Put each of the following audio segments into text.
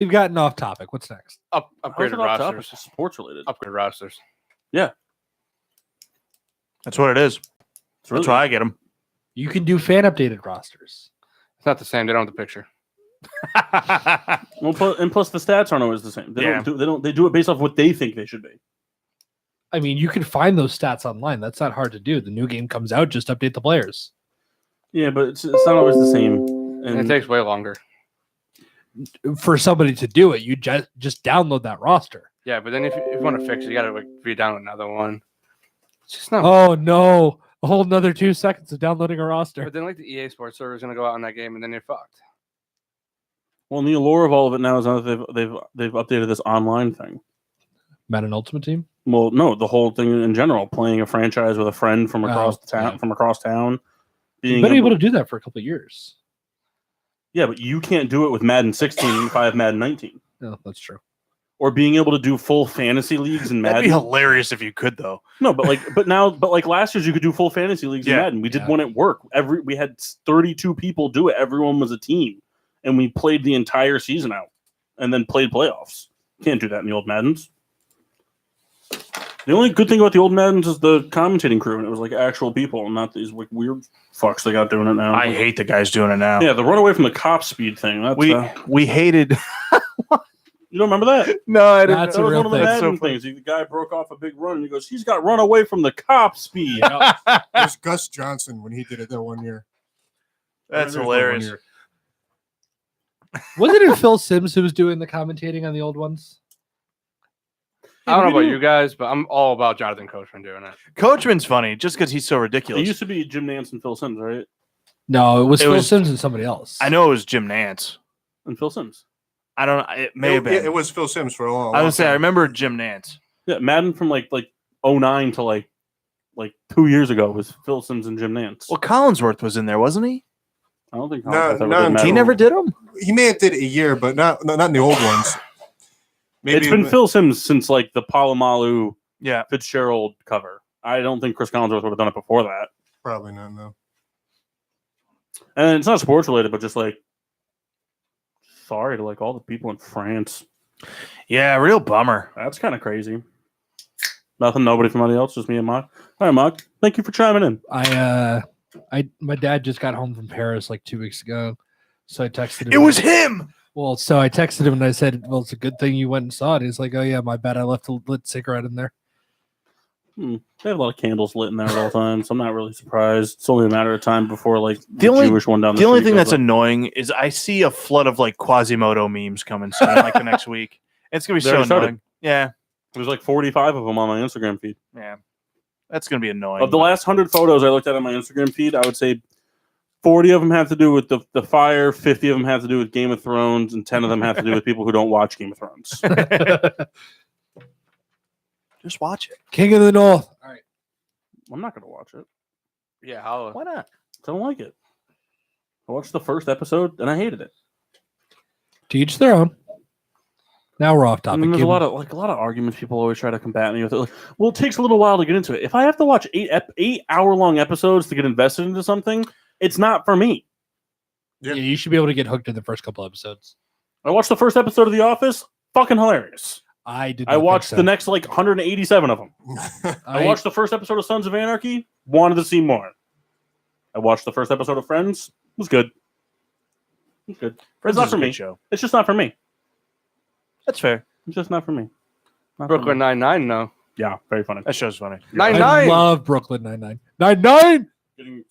We've gotten off topic. What's next? Upgraded rosters. Sports related. Upgraded rosters. Yeah. That's what it is. That's why I get them. You can do fan updated rosters. It's not the same. They don't have the picture. And plus the stats aren't always the same. They do it based off what they think they should be. I mean, you can find those stats online. That's not hard to do. The new game comes out, just update the players. Yeah, but it's not always the same. And it takes way longer. For somebody to do it, you just download that roster. Yeah, but then if you want to fix it, you got to re-download another one. It's just not. Oh, no. A whole another 2 seconds of downloading a roster. But then, the EA Sports server is going to go out on that game, and then you're fucked. Well, the allure of all of it now is that they've updated this online thing. Madden Ultimate Team? Well, no, the whole thing in general, playing a franchise with a friend from across town. You've been able to do that for a couple of years. Yeah, but you can't do it with Madden 16 if I have Madden 19. No, that's true. Or being able to do full fantasy leagues in Madden. That'd be hilarious if you could, though. No, but last year you could do full fantasy leagues in Madden. We did one at work. We had 32 people do it. Everyone was a team, and we played the entire season out, and then played playoffs. Can't do that in the old Maddens. The only good thing about the old Maddens is the commentating crew, and it was like actual people, and not these like weird fucks they got doing it now. I hate the guys doing it now. Yeah, the run away from the cop speed thing. That's, we hated. You don't remember that? No, I didn't. That's That a was real one of the thing. Madden things. The guy broke off a big run, and he goes, "He's got run away from the cop speed." It was Gus Johnson when he did it that one year. That's There's hilarious. 1 year. Wasn't it Phil Sims who was doing the commentating on the old ones? I don't know about you guys, but I'm all about Jonathan Coachman doing it. Coachman's funny just because he's so It ridiculous. used to be Jim Nance and Phil Sims, right? No, it was Phil was- Sims and somebody else. I know it was Jim Nance. And Phil Sims. I don't know. It may have been. Yeah, it was Phil Sims for a long I was gonna say I time. remember Jim Nance. Yeah, Madden from like 09 to like 2 years ago was Phil Sims and Jim Nance. Well, Collinsworth was in there, wasn't he? I don't think No, Collinsworth ever no, did Madden. He never did them. He may have did a year, but not in the old ones. Maybe It's been Phil Sims since like the Palomalu Yeah. Fitzgerald cover. I don't think Chris Collinsworth would have done it before that. Probably not, no. And it's not sports related, but just like sorry to like all the people in France. Yeah, real bummer. That's kind of crazy. Nobody from anybody else, just me and Mark. Hi, Mark. Thank you for chiming in. My dad just got home from Paris like 2 weeks ago, so I texted him. It was him. Well, so I texted him and I said, "Well, it's a good thing you went and saw it." He's like, "Oh yeah, my bad. I left a lit cigarette in there." They have a lot of candles lit in there at all times, so I'm not really surprised. It's only a matter of time before like The only- Jewish one down the The only street thing goes that's up. annoying is I see a flood of like Quasimodo memes coming soon, like the next week. It's gonna be They so already started. annoying. Yeah, There's like 45 of them on my Instagram feed. yeah, that's gonna be annoying. Of the last 100 photos I looked at on my Instagram feed, I would say 40 of them have to do with the fire, 50 of them have to do with Game of Thrones, and 10 of them have to do with people who don't watch Game of Thrones. Just watch it. King of the North. All right. I'm not going to watch it. Yeah, how? Why not? I don't like it. I watched the first episode and I hated it. To each their own. Now we're off topic. And there's a lot of arguments people always try to combat me with. Like, well, it takes a little while to get into it. If I have to watch 8-hour-long episodes to get invested into something, it's not for me. Yeah, you should be able to get hooked in the first couple episodes. I watched the first episode of The Office. Fucking hilarious. I did. I watched the next 187 of them. I watched the first episode of Sons of Anarchy. Wanted to see more. I watched the first episode of Friends. It was good. It's good. It's not for me. Show. It's just not for me. That's fair. It's just not for me. Not for Brooklyn me. Nine-Nine, no. Yeah, very funny. That show's funny. I 99. love Brooklyn Nine-Nine. 99. Getting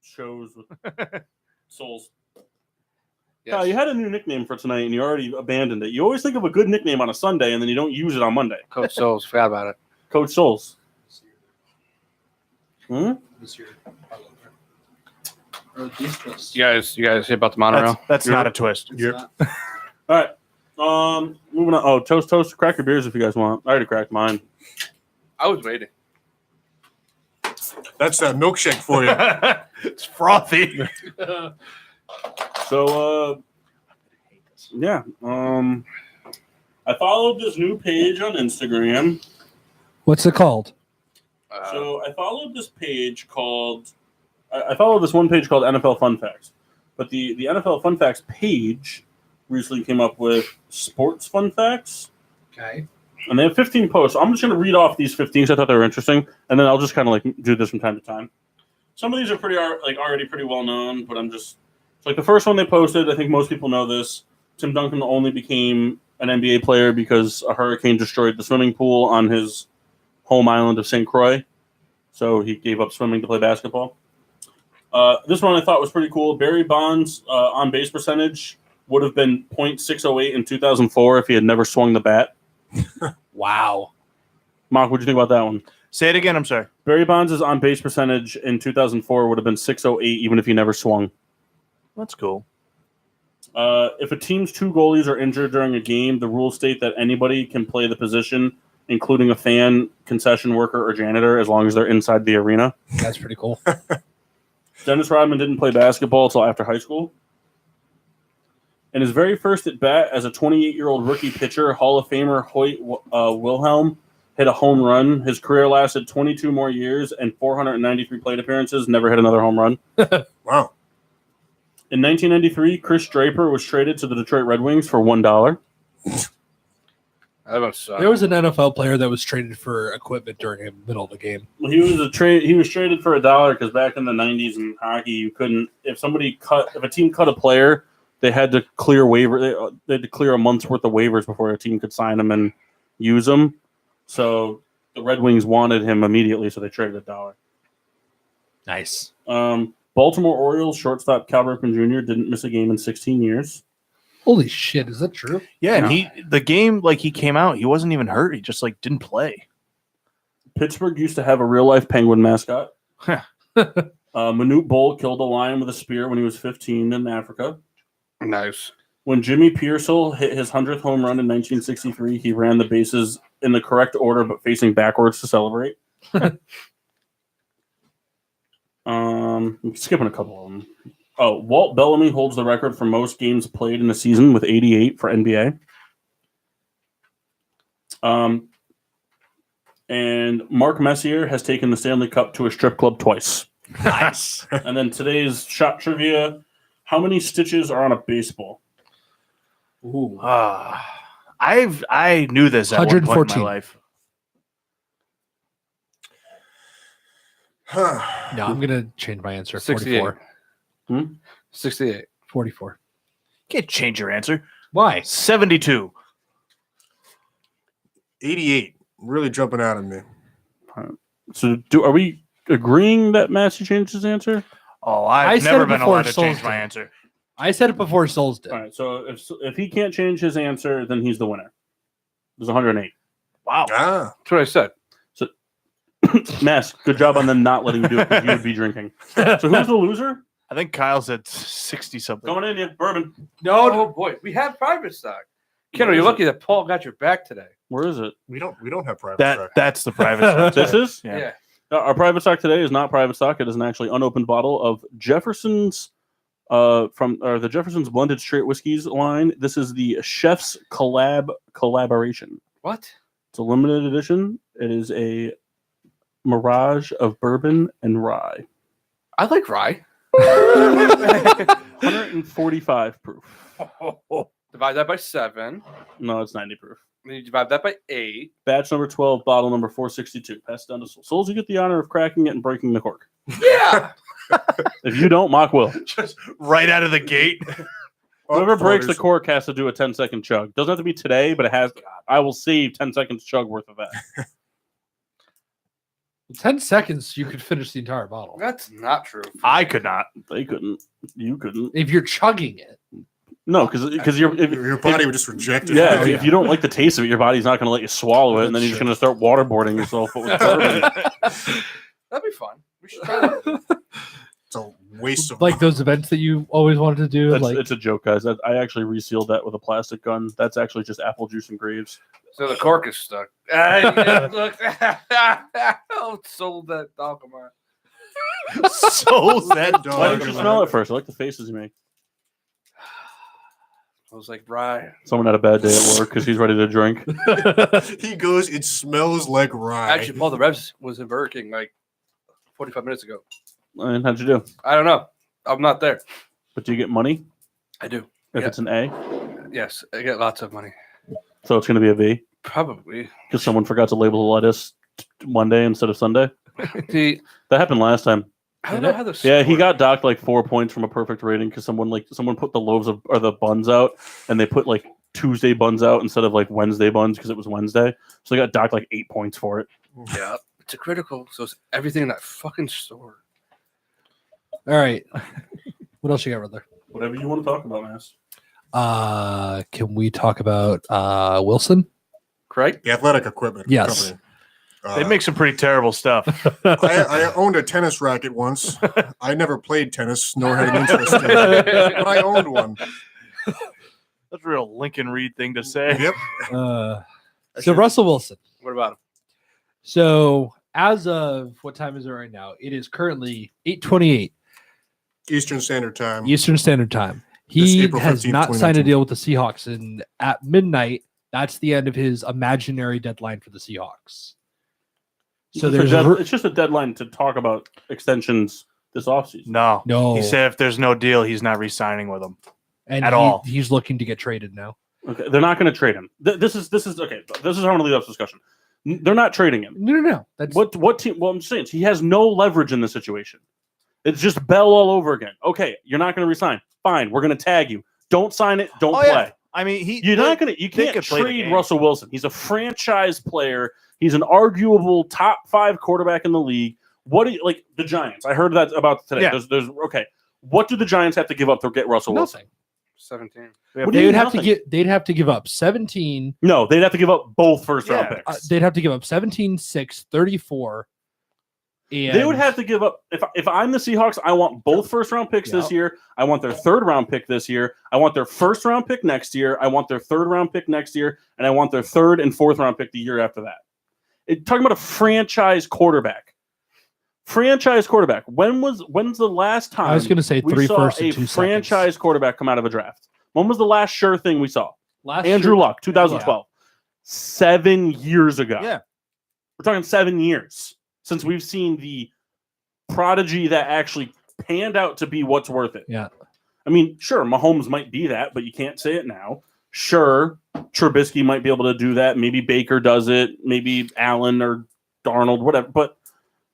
shows with souls. Yes. You had a new nickname for tonight, and you already abandoned it. You always think of a good nickname on a Sunday, and then you don't use it on Monday. Coach Souls, forgot about it. Coach Souls. Hmm? You guys hear about the monorail? That's not a twist. All right. Moving on. Oh, toast. Crack your beers if you guys want. I already cracked mine. I was waiting. That's that milkshake for you. It's frothy. So, yeah. I followed this new page on Instagram. What's it called? So I followed this page called. I followed this one page called NFL Fun Facts, but the NFL Fun Facts page recently came up with sports fun facts. Okay. And they have 15 posts. I'm just going to read off these 15 because I thought they were interesting, and then I'll just kind of like do this from time to time. Some of these are already pretty well known, but I'm just like the first one they posted. I think most people know this. Tim Duncan only became an NBA player because a hurricane destroyed the swimming pool on his home island of St. Croix, so he gave up swimming to play basketball. This one I thought was pretty cool. Barry Bonds' on base percentage would have been .608 in 2004 if he had never swung the bat. Wow. Mark, what do you think about that one? Say it again. I'm sorry. Barry Bonds' on base percentage in 2004 would have been .608 even if he never swung. That's cool. If a team's 2 goalies are injured during a game, the rules state that anybody can play the position, including a fan, concession worker, or janitor, as long as they're inside the arena. That's pretty cool. Dennis Rodman didn't play basketball until after high school. In his very first at bat as a 28-year-old rookie pitcher, Hall of Famer Hoyt Wilhelm hit a home run. His career lasted 22 more years and 493 plate appearances. Never hit another home run. Wow. In 1993, Chris Draper was traded to the Detroit Red Wings for $1. That must suck. There was an NFL player that was traded for equipment during the middle of the game. Well, he was traded for $1 because back in the 90s in hockey, you couldn't if a team cut a player, they had to clear they had to clear a month's worth of waivers before a team could sign him and use him. So the Red Wings wanted him immediately, so they traded $1. Nice. Baltimore Orioles shortstop Cal Ripken Jr. didn't miss a game in 16 years. Holy shit, is that true? Yeah, and the game, like, he came out, he wasn't even hurt. He just, like, didn't play. Pittsburgh used to have a real-life penguin mascot. Manute Bol killed a lion with a spear when he was 15 in Africa. Nice. When Jimmy Pearsall hit his 100th home run in 1963, he ran the bases in the correct order but facing backwards to celebrate. I'm skipping a couple of them. Oh, Walt Bellamy holds the record for most games played in a season with 88 for NBA. And Mark Messier has taken the Stanley Cup to a strip club twice. Nice. And then today's shot trivia. How many stitches are on a baseball? Ooh. I knew this at one point in 114. my life. No, I'm going to change my answer. 68. 44. 68. 44. Can't change your answer. Why? 72. 88. Really jumping out at me. So are we agreeing that Massey changed his answer? Oh, I I've said never it been before allowed to change Souls my did. answer. I said it before Souls did. All right, so if he can't change his answer, then he's the winner. There's 108. Wow. Ah. That's what I said. Mass, good job on them not letting you do it because you would be drinking. So who's the loser? I think Kyle said 60-something. Going in, yeah, bourbon. Oh, boy. We have private stock. Kendall, you're lucky that Paul got your back today. Where is it? We don't have private stock. That's the private stock. This is? Yeah. Our private stock today is not private stock. It is an actually unopened bottle of Jefferson's the Jefferson's Blended Straight Whiskeys line. This is the Chef's Collaboration. What? It's a limited edition. It is a mirage of bourbon and rye. I like rye. 145 proof. Divide that by 7. No, it's 90 proof. Then you divide that by 8. Batch number 12, bottle number 462. Pass it down to Souls. You get the honor of cracking it and breaking the cork. Yeah. If you don't, Mock will. Just right out of the gate. Whoever breaks the cork has to do a 10-second chug. Doesn't have to be today, but it has. I will save 10 seconds chug worth of that. 10 seconds, you could finish the entire bottle. That's not true. I could not. They couldn't. You couldn't. If you're chugging it. No, because Your body would just reject it. Yeah, if you don't like the taste of it, your body's not going to let you swallow it, and then you're just going to start waterboarding yourself with bourbon. That'd be fun. We should try that. It's a waste of Like those events that you always wanted to do. It's a joke, guys. I actually resealed that with a plastic gun. That's actually just apple juice and graves. So the cork is stuck. Look. Oh, sold that dog of mine. Sold that dog. Why didn't you smell it first? I like the faces you make. I was like, rye. Someone had a bad day at work because he's ready to drink. He goes, it smells like rye. Actually, Paul, the Revs was in Burger King like 45 minutes ago. And how'd you do? I don't know. I'm not there. But do you get money I do. if Yeah. it's an A? Yes, I get lots of money. So it's going to be a V Probably. because someone forgot to label the lettuce Monday instead of Sunday. The That happened last time. I don't know how this. Yeah, he got docked like 4 points from a perfect rating because someone put the loaves of or the buns out and they put like Tuesday buns out instead of like Wednesday buns because it was Wednesday. So they got docked like 8 points for it. Yeah, it's a critical. So it's everything in that fucking store. All right. What else you got, brother? Whatever you want to talk about, Mass. Can we talk about Wilson? Craig? The athletic equipment Yes. company. They make some pretty terrible stuff. I owned a tennis racket once. I never played tennis, nor had an interest in it, but I owned one. That's a real Lincoln Reed thing to say. Yep. So Russell Wilson. What about him? So as of what time is it right now? It is currently 8:28 Eastern Standard Time. Eastern Standard Time. This He April has 15th, not signed a 2019. deal with the Seahawks, and at midnight, that's the end of his imaginary deadline for the Seahawks. So It's just a deadline to talk about extensions this offseason. No. He said if there's no deal, he's not re-signing with them. and at all. He's looking to get traded now. Okay, they're not going to trade him. This is okay. This is how I'm going to lead up this discussion. They're not trading him. No. That's What team? Well, I'm saying he has no leverage in this situation. It's just Bell all over again. Okay, you're not going to resign. Fine, we're going to tag you. Don't sign it. Don't play. Yeah. I mean, You're not going to. You can't could play the trade game. Russell Wilson. He's a franchise player. He's an arguable top 5 quarterback in the league. What do you like the Giants? I heard that about today. Yeah. There's okay. What do the Giants have to give up to get Russell Wilson? nothing. 17. What do They you would mean have to nothing? they'd have to give up 17. No, they'd have to give up both first round Yeah, picks. They'd have to give up 17, 6, 34. And They would have to give up if I'm the Seahawks, I want both first round picks this Yep. year. I want their third round pick this year. I want their first round pick next year. I want their third round pick next year, and I want their third and fourth round pick the year after that. Talking about a franchise quarterback. Franchise quarterback. When's the last time I was going to say we 3 saw firsts a and 2 franchise seconds. quarterback come out of a draft? When was the last sure thing we saw? Last Andrew year- Luck, 2012. 7 years ago. Yeah. We're talking 7 years since we've seen the prodigy that actually panned out to be what's worth it. Yeah. I mean, sure, Mahomes might be that, but you can't say it now. Sure, Trubisky might be able to do that. Maybe Baker does it. Maybe Allen or Darnold, whatever. But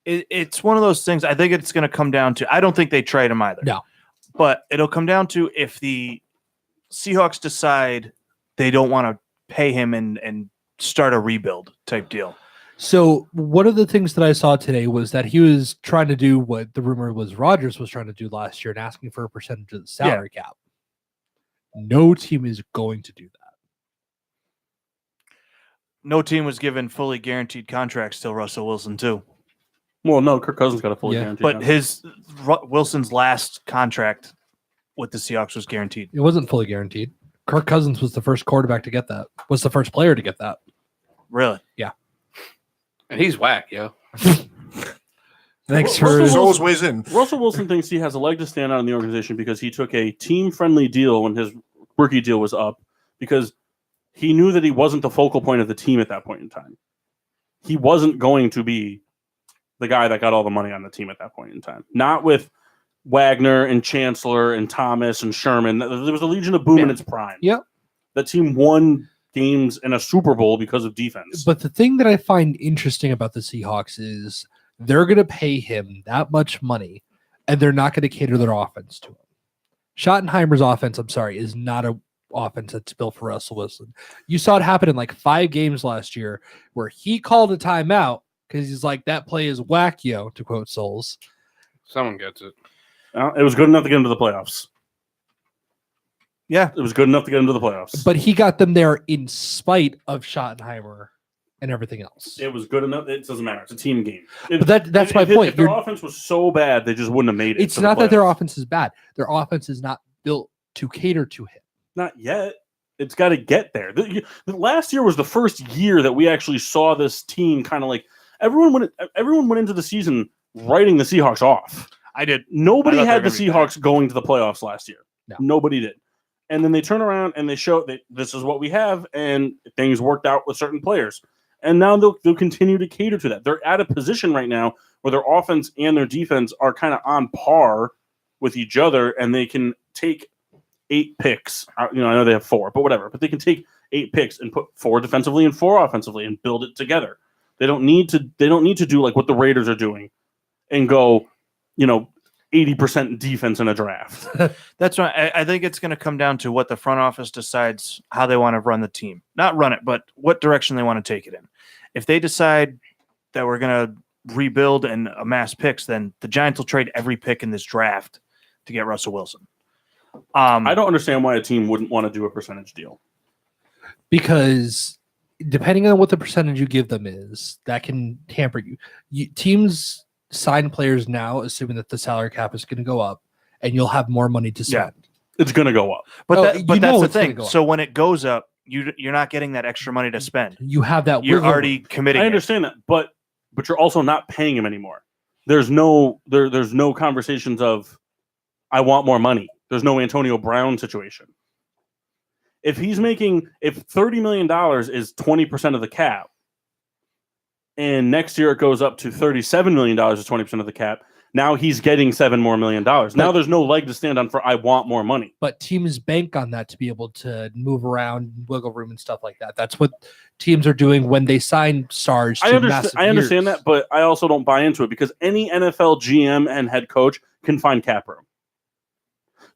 It's one of those things. I think it's going to come down to. I don't think they trade him either. No. But it'll come down to if the Seahawks decide they don't want to pay him and start a rebuild type deal. So one of the things that I saw today was that he was trying to do what the rumor was Rodgers was trying to do last year and asking for a percentage of the salary cap. No team is going to do that. No team was given fully guaranteed contracts till Russell Wilson too. well, no, Kirk Cousins got a fully Yeah, guaranteed. But contract. Wilson's last contract with the Seahawks was guaranteed. It wasn't fully guaranteed. Kirk Cousins was the first quarterback to get that. Was the first player to get that. Really? And he's whack, yo. Thanks Well, for Russell It always weighs in. Russell Wilson thinks he has a leg to stand on in the organization because he took a team-friendly deal when his rookie deal was up because he knew that he wasn't the focal point of the team at that point in time. He wasn't going to be the guy that got all the money on the team at that point in time. Not with Wagner and Chancellor and Thomas and Sherman. There was a Legion of Boom in its prime. Yep. That team won games in a Super Bowl because of defense. But the thing that I find interesting about the Seahawks is they're going to pay him that much money, and they're not going to cater their offense to him. Schottenheimer's offense, I'm sorry, is not a offense that's built for Russell Wilson. You saw it happen in like 5 games last year where he called a timeout because he's like, that play is whack, yo, to quote Souls. Someone gets it. It was good enough to get into the playoffs. Yeah. It was good enough to get into the playoffs. But he got them there in spite of Schottenheimer and everything else. It was good enough. It doesn't matter. It's a team game. But that's my point. If their You're- offense was so bad, they just wouldn't have made it. It's to the not that their playoffs. offense is bad. Their offense is not built to cater to him. Not yet. It's got to get there. The last year was the first year that we actually saw this team kind of like everyone went into the season writing the Seahawks off. I did. Nobody I thought had they the were gonna be Seahawks going to the playoffs last year. No. Nobody did. And then they turn around and they show that this is what we have, and things worked out with certain players. And now they'll continue to cater to that. They're at a position right now where their offense and their defense are kind of on par with each other, and they can take 8 picks. I know they have 4, but whatever. But they can take 8 picks and put 4 defensively and 4 offensively and build it together. They don't need to do like what the Raiders are doing and go, 80% defense in a draft. That's why I think it's going to come down to what the front office decides how they want to run the team. Not run it, but what direction they want to take it in. If they decide that we're going to rebuild and amass picks, then the Giants will trade every pick in this draft to get Russell Wilson. I don't understand why a team wouldn't want to do a percentage deal. Because depending on what the percentage you give them is, that can hamper you. Teams sign players now, assuming that the salary cap is going to go up, and you'll have more money to spend. It's going to go up. But that's the thing. So when it goes up, you're not getting that extra money to spend. You have that. You're already committing. I understand that, but you're also not paying him anymore. There's no conversations of I want more money. There's no Antonio Brown situation. If $30 million is 20% of the cap, and next year it goes up to $37 million is 20% of the cap, now he's getting $7 million more. Now there's no leg to stand on for I want more money. But teams bank on that to be able to move around, wiggle room, and stuff like that. That's what teams are doing when they sign stars. I understand that, but I also don't buy into it because any NFL GM and head coach can find cap room.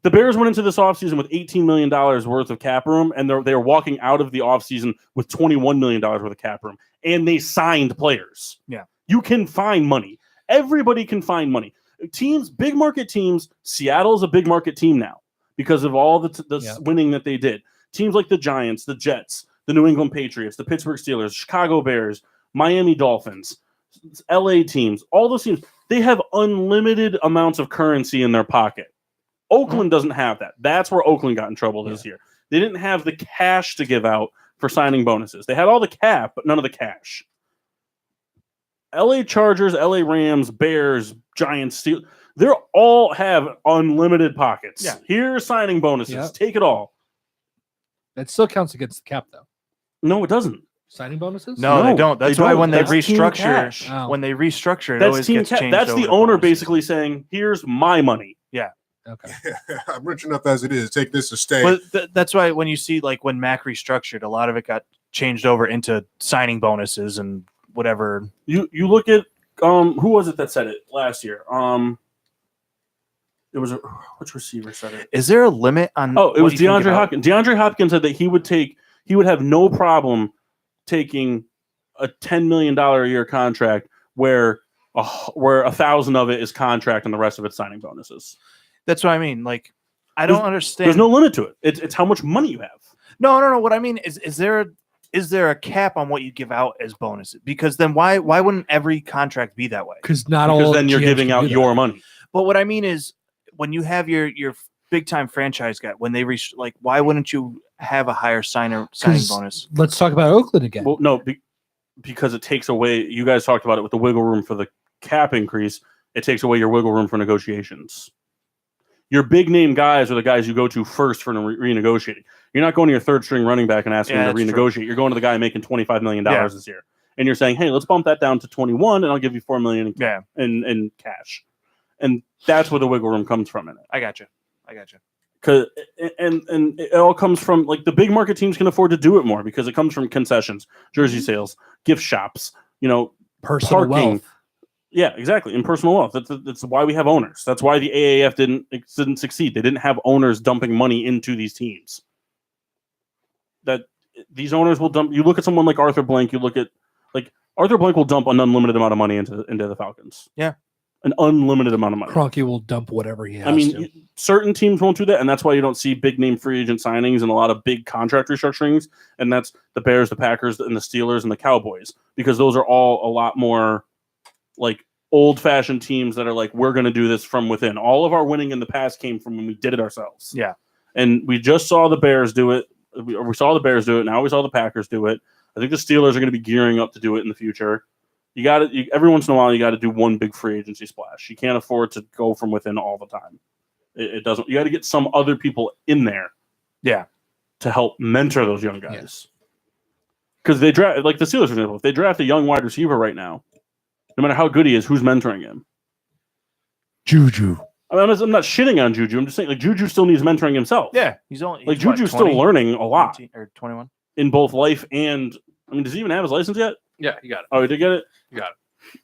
The Bears went into this offseason with $18 million worth of cap room, and they're walking out of the offseason with $21 million worth of cap room, and they signed players. Yeah. You can find money. Everybody can find money. Teams, big market teams, Seattle's a big market team now because of all the winning that they did. Teams like the Giants, the Jets, the New England Patriots, the Pittsburgh Steelers, Chicago Bears, Miami Dolphins, LA teams, all those teams, they have unlimited amounts of currency in their pocket. Oakland doesn't have that. That's where Oakland got in trouble this year. They didn't have the cash to give out for signing bonuses. They had all the cap, but none of the cash. LA Chargers, LA Rams, Bears, Giants, Steelers, they all have unlimited pockets. Yeah. Here's signing bonuses. Yep. Take it all. That still counts against the cap, though. No, it doesn't. Signing bonuses? No, they don't. That's why when they That's team restructure, cash. when they restructure, it That's always team gets cash. changed. That's over the to owner bonuses. basically saying, "Here's my money." Okay. I'm rich enough as it is. Take this to stay. But that's why when you see like when Mac restructured, a lot of it got changed over into signing bonuses and whatever. You look at who was it that said it last year? It was which receiver said it? Is there a limit on? Oh, it what was you can give DeAndre out? Hopkins. DeAndre Hopkins said that he would have no problem taking a $10 million a year contract where 1,000 of it is contract and the rest of it's signing bonuses. That's what I mean. Like, I don't understand. There's no limit to it. It's how much money you have. No. What I mean is there a cap on what you give out as bonuses? Because then why wouldn't every contract be that way? Because Then you're giving out your money. But what I mean is when you have your big time franchise guy, when they reach like, why wouldn't you have a higher signing bonus? Let's talk about Oakland again. Well, no, because it takes away. You guys talked about it with the wiggle room for the cap increase. It takes away your wiggle room for negotiations. Your big name guys are the guys you go to first for renegotiating. You're not going to your third string running back and asking him to renegotiate. True. You're going to the guy making $25 million this year, and you're saying, "Hey, let's bump that down to 21, and I'll give you $4 million in cash." And that's where the wiggle room comes from in it. I got you. Cause and it all comes from like the big market teams can afford to do it more because it comes from concessions, jersey sales, gift shops, Personal parking. wealth. Yeah, exactly. In personal wealth. That's why we have owners. That's why the AAF didn't succeed. They didn't have owners dumping money into these teams. That these owners will dump. You look at someone like Arthur Blank. You look at like Arthur Blank will dump an unlimited amount of money into the Falcons. Yeah, an unlimited amount of money. Kroenke will dump whatever he has. I mean, certain teams won't do that, and that's why you don't see big name free agent signings and a lot of big contract restructurings. And that's the Bears, the Packers, and the Steelers, and the Cowboys, because those are all a lot more like old-fashioned teams that are like, we're going to do this from within. All of our winning in the past came from when we did it ourselves. Yeah, and we just saw the Bears do it. We saw the Bears do it. Now we saw the Packers do it. I think the Steelers are going to be gearing up to do it in the future. You got to every once in a while. You got to do one big free agency splash. You can't afford to go from within all the time. It doesn't. You got to get some other people in there, to help mentor those young guys. Because they draft like the Steelers, for example. If they draft a young wide receiver right now, no matter how good he is, who's mentoring him? Juju. I mean, I'm not shitting on Juju. I'm just saying, like, Juju still needs mentoring himself. Yeah, he's only Like, he's what, Juju's 20, still learning a lot 19 or 21. in both life and, I mean, does he even have his license yet? Yeah, you got it. Oh, he did get it? You got it.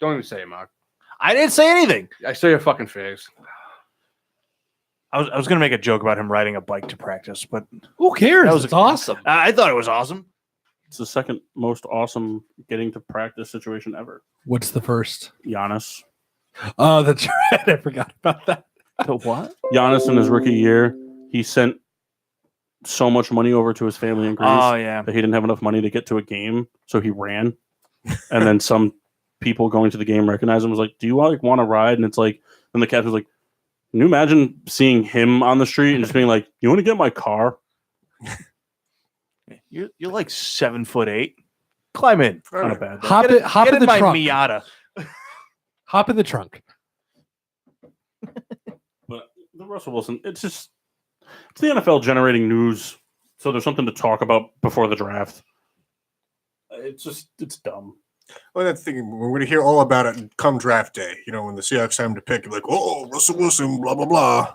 Don't even say it, Mark. I didn't say anything. I saw your fucking face. I was going to make a joke about him riding a bike to practice, but Who cares? That was It's awesome. I thought it was awesome. It's the second most awesome getting to practice situation ever. What's the first? Giannis. Oh, that's right. I forgot about that. The what? Giannis in his rookie year, he sent so much money over to his family in Greece Oh yeah. that he didn't have enough money to get to a game, so he ran. And then some people going to the game recognized him, was like, "Do you want to ride?" And it's like, and the captain was like, "Can you imagine seeing him on the street and just being like, you want to get my car?" You're like 7'8". Climb in. Not a bad day. Hop Get in the my trunk. Miata. Hop in the trunk. But the Russell Wilson, it's the NFL generating news, so there's something to talk about before the draft. It's dumb. Well, that's the thing. We're going to hear all about it come draft day. You know, when the Seahawks have him to pick, like, oh, Russell Wilson, blah blah blah.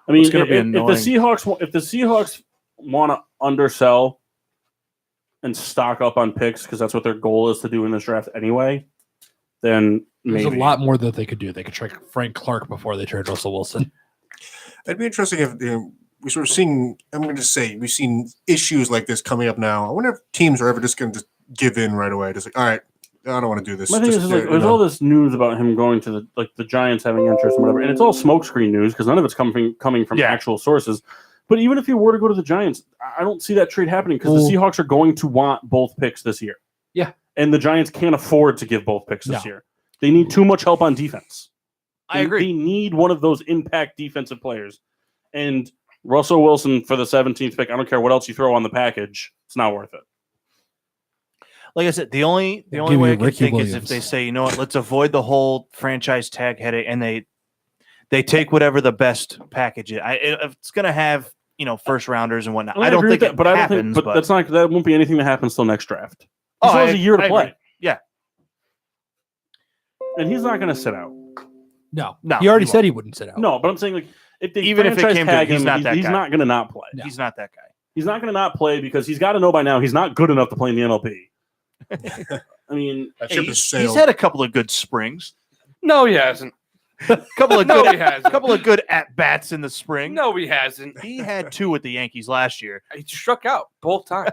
I mean, It's gonna be if the Seahawks want to undersell and stock up on picks because that's what their goal is to do in this draft anyway, then There's maybe a lot more that they could do. They could trade Frank Clark before they trade Russell Wilson. It'd be interesting if we sort of seeing. I'm going to say we've seen issues like this coming up now. I wonder if teams are ever just going to give in right away. Just like, all right, I don't want to do this. My thing is, like, there's all this news about him going to the Giants having interest and whatever, and it's all smokescreen news because none of it's coming from actual sources. But even if he were to go to the Giants, I don't see that trade happening because the Seahawks are going to want both picks this year. Yeah, and the Giants can't afford to give both picks this No. year. They need too much help on defense. I agree. They need one of those impact defensive players, and Russell Wilson for the 17th pick. I don't care what else you throw on the package; it's not worth it. Like I said, the only Give way you I can Ricky think is Williams. if they say, you know what, let's avoid the whole franchise tag headache, and they take whatever the best package is. It's going to have first rounders and whatnot. I don't think that, but I don't happens. think, but that's not that won't be anything that happens till next draft. He Oh, still has a year to I play. agree. Yeah, and he's not going to sit out. No, No, he already he said he wouldn't sit out. No, but I'm saying like if they Even if it franchise came to tag it, he's him, not that he's guy. not going to not play. No. he's not that guy. He's not going to not play because he's got to know by now he's not good enough to play in the MLB. I mean, that ship has He's sailed. had a couple of good springs, No, he hasn't. couple of No, good, he hasn't. couple of good at bats in the spring. No, he hasn't. He had 2 with the Yankees last year. He struck out both times,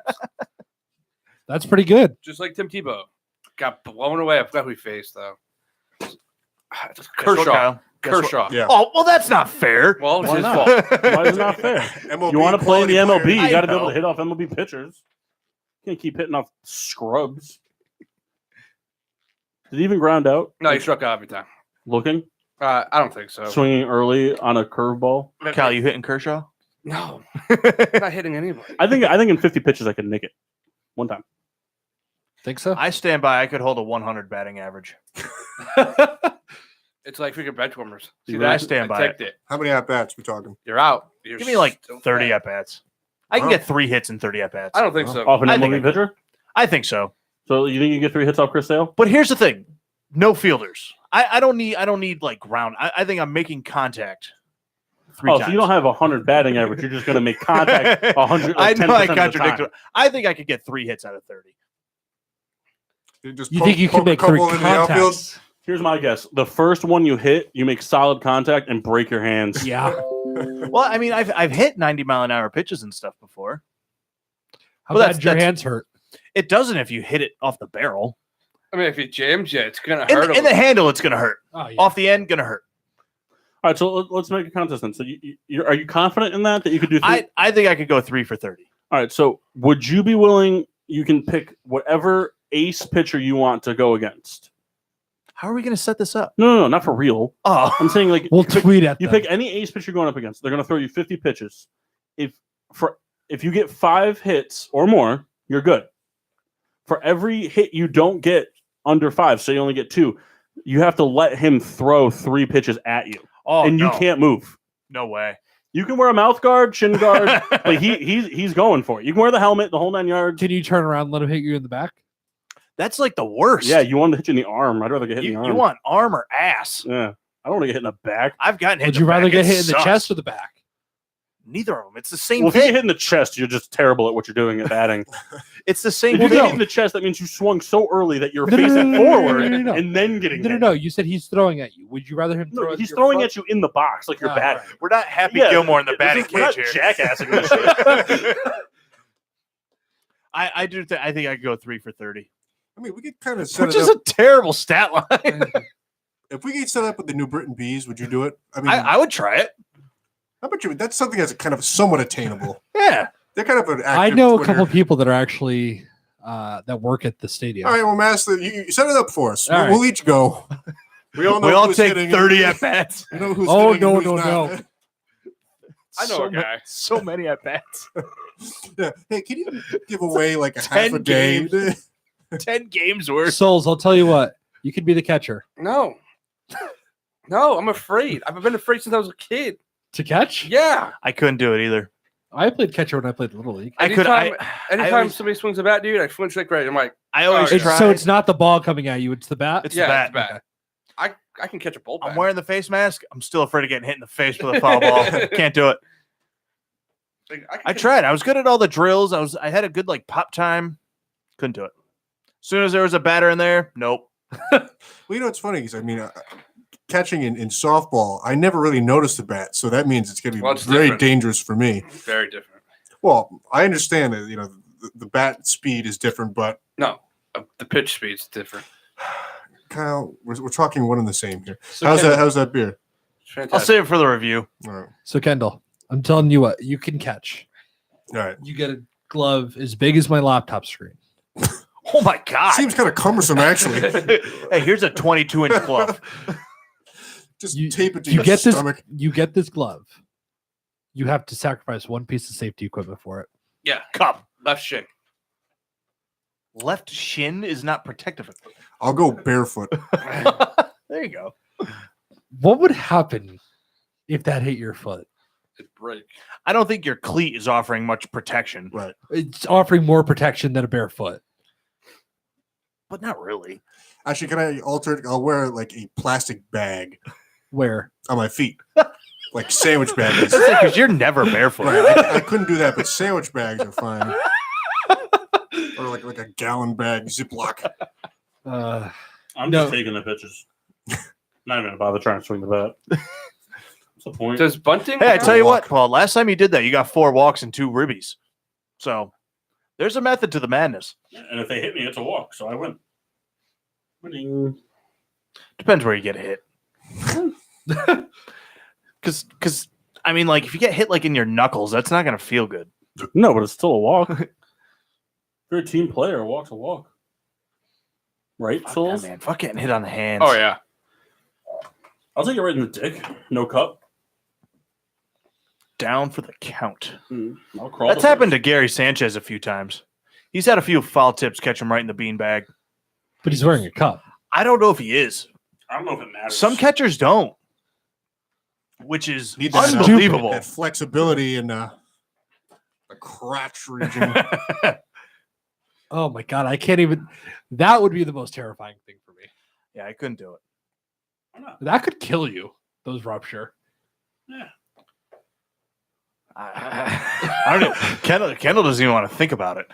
That's pretty good. just like Tim Tebow. Got blown away. I forgot who he faced though. Guess what, Kershaw. Kyle? Guess what? Kershaw. Yeah. Oh well, that's not fair. Well, it's Why his not? fault. why is it not fair? MLB You want to play in the quality MLB, player. you got to be I able know. to hit off MLB pitchers. You can't keep hitting off scrubs. Did he even ground out? No, he struck out every time. Looking, I don't think so. swinging early on a curveball. Cal, you hitting Kershaw? No, not hitting anybody. I think in 50 pitches I could nick it one time. Think so? I stand by. I could hold a 100 batting average. It's like freaking bench warmers. See You that? really I stand by ticked it. it. How many at bats we talking? You're out. You're Give me like still 30 bad. at bats. I can Wow. get 3 hits and 30 at bats. I don't think so. Off an I think MLB I could. pitcher? I think so. So you think you get 3 hits off Chris Sale? But here's the thing: no fielders. I don't need like ground. I think I'm making contact 3 times. So you don't have 100 batting average. You're just going to make contact 100. I Like know I 10% of the contradicted. time. it. I think I could get 3 hits out of 30. Just You think you can poke a make 3 couple in the outfield? contacts? Here's my guess: the first one you hit, you make solid contact and break your hands. Yeah. Well, I mean, I've hit 90-mile-an-hour pitches and stuff before. How Well, bad that's- your that's- hands hurt? It doesn't if you hit it off the barrel. I mean, if he jams you, it's gonna In, hurt. in the handle, it's gonna hurt. Oh, yeah. Off the end, gonna hurt. All right, so let's make a contest then. So are you confident in that you could do 3? I think I could go 3 for 30. All right, so would you be willing? You can pick whatever ace pitcher you want to go against. How are we gonna set this up? No, not for real. Oh, I'm saying like We'll you pick, tweet at you them. pick any ace pitcher you're going up against. They're going to throw you 50 pitches. If you get 5 hits or more, you're good. For every hit you don't get under 5, so you only get 2, you have to let him throw 3 pitches at you, and you can't move. No way. You can wear a mouth guard, shin guard, but he's going for it. You can wear the helmet, the whole 9 yards. Can you turn around and let him hit you in the back? That's like the worst. Yeah, you want to hit you in the arm. I'd rather get hit in the arm. you want arm or ass. Yeah. I don't want to get hit in the back. I've gotten hit. Would in you the rather back. get It hit in the sucks. chest or the back? Neither of them. It's the same Well, if you get thing. hit in the chest, you're just terrible at what you're doing at batting. It's the same If you thing. get hit in the chest, that means you swung so early that you're No, no, facing no, no, no, forward no, no, no. and then getting No, no, hit. no. You said he's throwing at you. Would you rather him throw No, at he's your throwing foot? at you in the box like you're Oh, batting. right. We're not Happy Yeah, Gilmore in the batting we're not cage here. jackassing this shit. I do. I think I could go 3 for 30, I mean, we could kind of set which it is up. a terrible stat line. If we get set up with the New Britain Bees, would you do it? I mean, I would try it. how about you? That's something that's kind of somewhat attainable. Yeah. They're kind of an active I know a Twitter. couple of people that are actually that work at the stadium. All right, well, Master, you set it up for us. All right. We'll each go. We all know We all who's take hitting 30 and- at bats. We know who's Oh, hitting and no, who's no, not. no. I know a guy. So many at bats. Yeah. Hey, can you give away like a 10 half a day? games. 10 games worth. Souls, I'll tell you what. You can be the catcher. No. No, I'm afraid. I've been afraid since I was a kid. To catch? Yeah. I couldn't do it either. I played catcher when I played Little League. Anytime always- somebody swings a bat, dude, I flinch like right. I'm like, I always Oh, It's- try. so it's not the ball coming at you, it's the bat? It's yeah, the bat. it's bad. I can catch a bull bat. I'm wearing the face mask. I'm still afraid of getting hit in the face with a foul ball. Can't do it. Like, I tried. I was good at all the drills. I had a good like pop time. Couldn't do it. As soon as there was a batter in there, nope. Well, you know what's funny is, I mean, catching in softball, I never really noticed the bat, so that means it's going to be Well, it's very different. dangerous for me. Very different. Well, I understand that the bat speed is different, but No, the pitch speed's different. Kyle, we're talking one and the same here. So How's Kendall, that? How's that beer? It's I'll fantastic. save it for the review. All right. So Kendall, I'm telling you what, you can catch. All right. You get a glove as big as my laptop screen. Oh my god! Seems kind of cumbersome, actually. Hey, here's a 22-inch glove. Just You- tape it to You your get this. stomach. You get this glove. You have to sacrifice one piece of safety equipment for it. Yeah, Cup. left shin. Left shin is not protective. I'll go barefoot. There you go. What would happen if that hit your foot? It break. I don't think your cleat is offering much protection, Right. It's offering more protection than a bare foot. but not really. Actually, can I alter it? I'll wear like a plastic bag Where? on my feet, like sandwich bags. Because you're never barefoot. Right, I couldn't do that, but sandwich bags are fine. Or like a gallon bag, Ziploc. I'm No. just taking the pitches. Not even gonna bother trying to swing the bat. What's the point? Does bunting? Hey, I count? tell you what, Paul. Last time you did that, you got 4 walks and 2 ribbies. So there's a method to the madness. And if they hit me, it's a walk, so I win. Winning. Depends where you get hit. Because I mean, like if you get hit like in your knuckles, that's not gonna feel good. No, but it's still a walk. If you're a team player, a walk's a walk. Right, Fuck, Souls? that, man. Fuck getting hit on the hands. Oh yeah. I'll take it right in the dick. No cup. Down for the count. I'll crawl. That's the happened to Gary Sanchez a few times. He's had a few foul tips catch him right in the beanbag. But he's wearing a cup. I don't know if he is. I don't know if it matters. Some catchers don't, which is Need that, unbelievable. That flexibility in the crotch region. Oh my god, I can't even. That would be the most terrifying thing for me. Yeah, I couldn't do it. Why not? That could kill you. Those rupture. Yeah. I don't know. Kendall doesn't even want to think about it.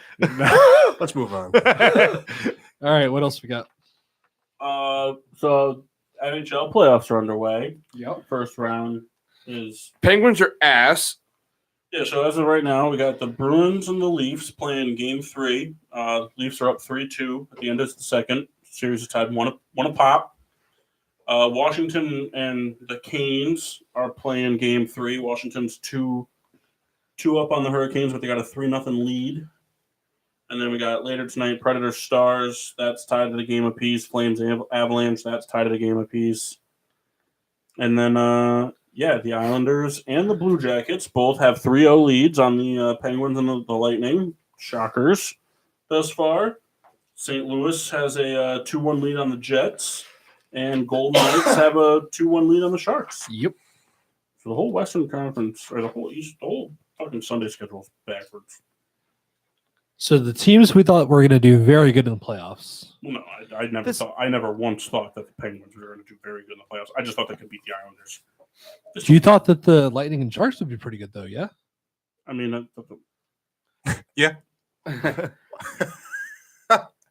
Let's move on. All right, what else we got? So NHL playoffs are underway. Yep. First round is Penguins are ass. yeah. So as of right now, we got the Bruins and the Leafs playing Game 3. Leafs are up 3-2 at the end of the second. Series is tied one a pop. Washington and the Canes are playing Game 3. Washington's two up on the Hurricanes, but they got a 3-0 lead. And then we got later tonight, Predators Stars. That's tied to the game apiece. Flames Avalanche. That's tied to the game apiece. And then, the Islanders and the Blue Jackets both have 3-0 leads on the Penguins and the Lightning. Shockers thus far. St. Louis has a 2-1 lead on the Jets. And Golden Knights have a 2-1 lead on the Sharks. Yep. So the whole Western Conference, or the whole fucking Sunday schedule is backwards. So the teams we thought were going to do very good in the playoffs. Well, no, I never once thought that the Penguins were going to do very good in the playoffs. I just thought they could beat the Islanders. You thought that the Lightning and Sharks would be pretty good, though, yeah? I mean, Yeah. You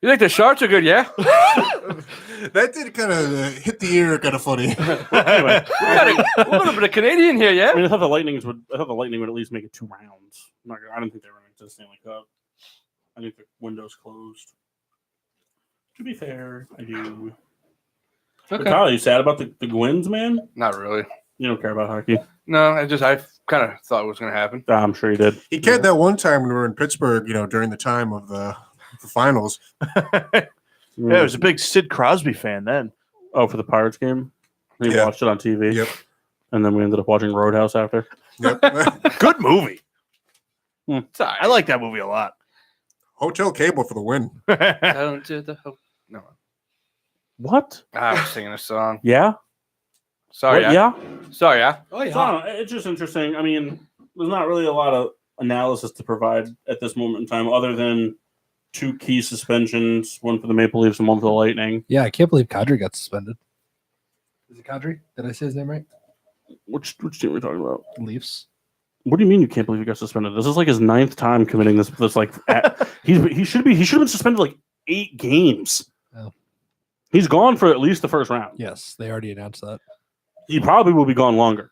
think the Sharks are good? Yeah. That did kind of hit the ear, kind of funny. anyway, We're a little bit of Canadian here, yeah. I mean, I thought the Lightning would at least make it 2 rounds. I don't think they were going to the Stanley Cup. I think the window's closed. To be fair, I do. Okay. Kyle, you sad about the Gwins, man? Not really. You don't care about hockey. No, I kind of thought it was going to happen. I'm sure you did. He cared that one time when we were in Pittsburgh, during the time of the finals. Yeah, I was a big Sid Crosby fan then. Oh, for the Pirates game? We watched it on TV. Yep. And then we ended up watching Roadhouse after. Yep. Good movie. It's all right. I like that movie a lot. Hotel Cable for the win. Down to the no. What? I was singing a song. Yeah? Sorry, What, yeah. yeah? Sorry, yeah. Oh, So, I don't know, it's just interesting. I mean, there's not really a lot of analysis to provide at this moment in time other than 2 key suspensions, one for the Maple Leafs and one for the Lightning. Yeah, I can't believe Kadri got suspended. Is it Kadri? Did I say his name right? Which team are we talking about? Leafs. What do you mean you can't believe he got suspended? This is like his 9th time committing this he should have been suspended like 8 games. Oh. He's gone for at least the first round. Yes, they already announced that. He probably will be gone longer.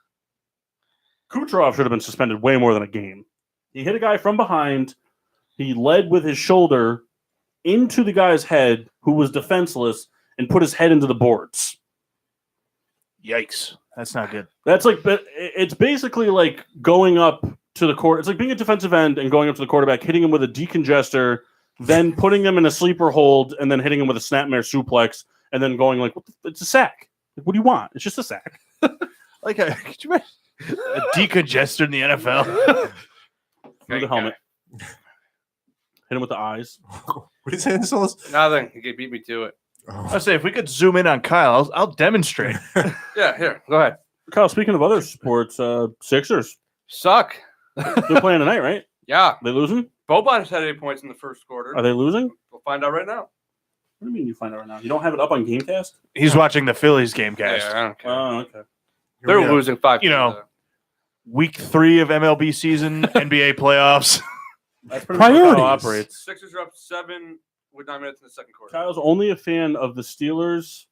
Kucherov should have been suspended way more than a game. He hit a guy from behind. He led with his shoulder into the guy's head who was defenseless and put his head into the boards. Yikes. That's not good. That's like, it's basically like going up to the court. It's like being a defensive end and going up to the quarterback, hitting him with a decongester, then putting him in a sleeper hold, and then hitting him with a snapmare suplex, and then going like, it's a sack. Like, what do you want? It's just a sack. Could you imagine a decongester in the NFL? Through the helmet. Hit him with the eyes. What are you saying, Solis? Nothing. He beat me to it. Oh. I say if we could zoom in on Kyle, I'll demonstrate. Yeah, here. Go ahead. Kyle, speaking of other sports, Sixers. Suck. They're playing tonight, right? Yeah. They losing? Boban's had 8 points in the first quarter. Are they losing? We'll find out right now. What do you mean you find out right now? You don't have it up on Gamecast? He's watching the Phillies game, guys. Yeah, I don't care. Oh, okay. They're Here we go. losing 5. You know. Week 3 of MLB season, NBA playoffs. That's pretty much how Priorities. it operates. Sixers are up 7 with 9 minutes in the second quarter. Kyle's only a fan of the Steelers,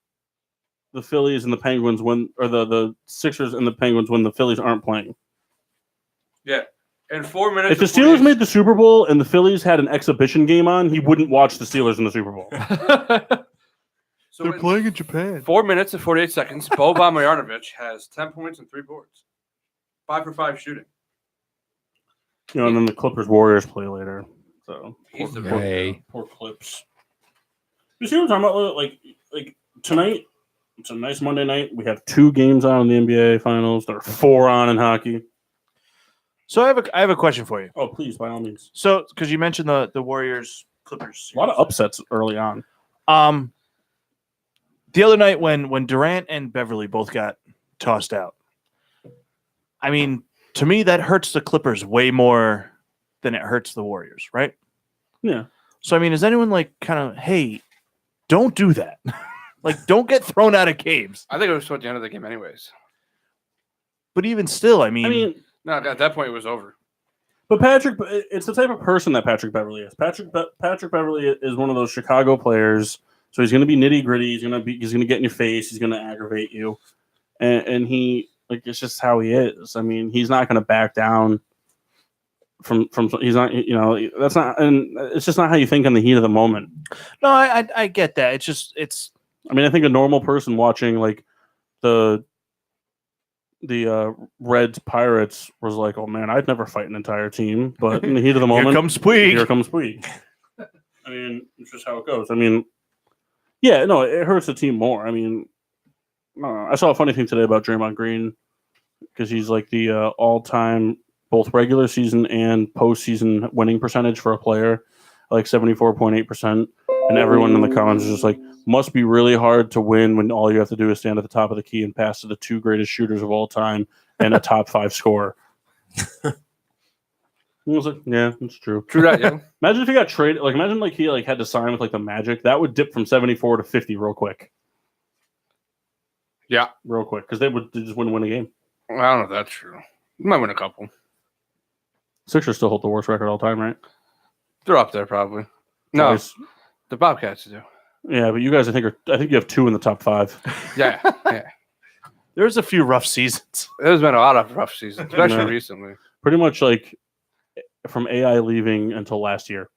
the Phillies, and the Penguins or the Sixers and the Penguins when the Phillies aren't playing. Yeah. In 4 minutes. If the Steelers made the Super Bowl and the Phillies had an exhibition game on, he wouldn't watch the Steelers in the Super Bowl. So They're playing in Japan. 4 minutes and 48 seconds. Boban Marjanovic has 10 points and 3 boards. 5 for 5 shooting. You know, and then the Clippers Warriors play later. So He's the Hey. poor Clips. You see what I'm talking about? Like tonight, it's a nice Monday night. We have 2 games on in the NBA Finals. There are 4 on in hockey. So I have a question for you. Oh, please, by all means. So because you mentioned the Warriors Clippers, A lot of upsets early on. The other night when Durant and Beverly both got tossed out, I mean, to me that hurts the Clippers way more than it hurts the Warriors, right? Yeah. So I mean, is anyone like kind of, hey, don't do that? Like, don't get thrown out of games. I think it was toward the end of the game, anyways. But even still, I mean, No, at that point, it was over. But Patrick, it's the type of person that Patrick Beverly is. Patrick Beverly is one of those Chicago players. So he's going to be nitty gritty. He's going to get in your face. He's going to aggravate you, and he it's just how he is. I mean, he's not going to back down from. He's not. You know, that's not. And it's just not how you think in the heat of the moment. no, I get that. It's. I mean, I think a normal person watching like the Reds Pirates was like, oh man, I'd never fight an entire team, but in the heat of the moment, Here comes Puig. Here comes Puig. I mean, it's just how it goes. I mean, yeah, no, it hurts the team more. I mean, I saw a funny thing today about Draymond Green because he's like the all-time both regular season and postseason winning percentage for a player, like 74.8%. And everyone in the comments is just like, must be really hard to win when all you have to do is stand at the top of the key and pass to the 2 greatest shooters of all time and a top 5 scorer. I was like, yeah, that's true. True that, yeah. Imagine if he got traded. Like, imagine like he like had to sign with like the Magic. That would dip from 74 to 50 real quick. Yeah. Real quick, because they just wouldn't win a game. Well, I don't know if that's true. You might win a couple. Sixers still hold the worst record all time, right? They're up there probably. No, Twice. the Bobcats do. Yeah, but you guys, I think you have 2 in the top 5. Yeah, yeah. There's a few rough seasons. There's been a lot of rough seasons, especially Yeah. recently. Pretty much like from AI leaving until last year.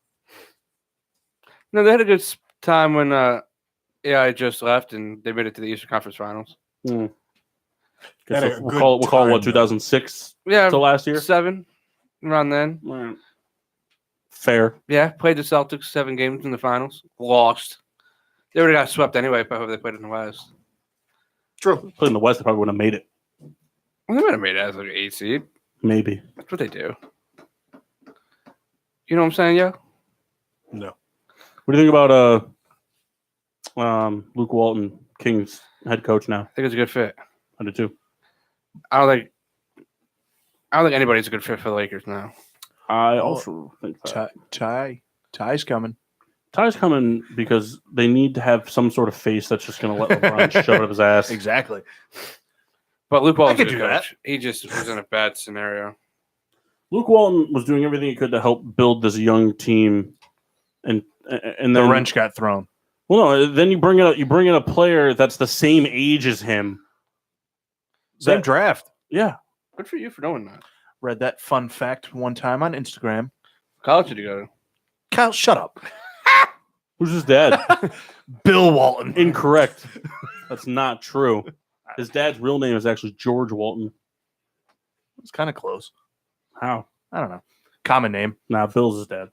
No, they had a good time when AI just left and they made it to the Eastern Conference Finals. Hmm. Had Guess a we'll good call it time, what though. 2006 Yeah, to last year. 7 around then. Right. Fair. Yeah, played the Celtics 7 games in the finals. Lost. They would have got swept anyway if they played in the West. True. Played in the West, they probably wouldn't have made it. Well, they might have made it as like an 8 seed. Maybe. That's what they do. You know what I'm saying, yo? No. What do you think about Luke Walton, Kings head coach now? I think it's a good fit. I do too. I don't think anybody's a good fit for the Lakers now. I also think that. Ty's coming. Ty's coming because they need to have some sort of face that's just going to let LeBron shove it up his ass. Exactly. But Luke Walton's a could good do that. coach. He just was in a bad scenario. Luke Walton was doing everything he could to help build this young team, and then The wrench got thrown. Well, no, then you bring in a player that's the same age as him. Same That- draft. Yeah, Good for you for knowing that. Read that fun fact one time on Instagram. College did you go to? Kyle, shut up. who's his dad? Bill Walton. Incorrect. That's not true. His dad's real name is actually George Walton. It's kind of close. How? I don't know. Common name. Nah, Bill's his dad.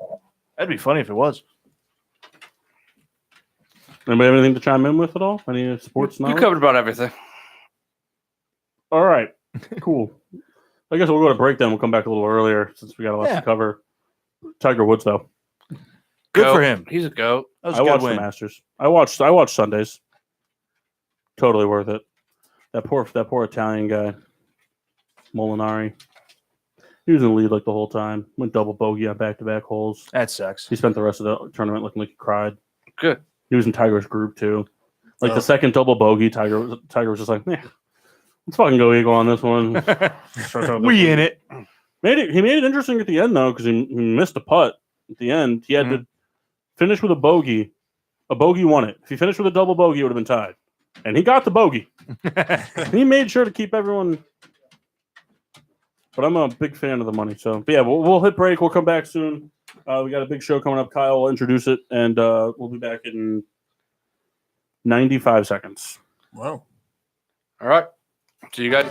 That'd be funny if it was. Anybody have anything to chime in with at all? Any sports You knowledge? covered about everything. All right, cool. I guess we'll go to break then. We'll come back a little earlier since we got a lot Yeah. to cover. Tiger Woods, though. Good Goat. for him. He's a goat. That was I a good watched win. the Masters. I watched Sundays. Totally worth it. That poor Italian guy, Molinari. He was in the lead like the whole time. Went double bogey on back-to-back holes. That sucks. He spent the rest of the tournament looking like he cried. Good. He was in Tiger's group too. Like Oh. the second double bogey, Tiger was just like, let's fucking go eagle on this one. We in it. He made it interesting at the end though because he missed a putt at the end. He had to finish with a bogey. A bogey won it. If he finished with a double bogey, it would have been tied. And he got the bogey. He made sure to keep everyone. But I'm a big fan of the money. So, but yeah, we'll hit break. We'll come back soon. We got a big show coming up. Kyle will introduce it, and we'll be back in 95 seconds. Wow. All right. See you guys.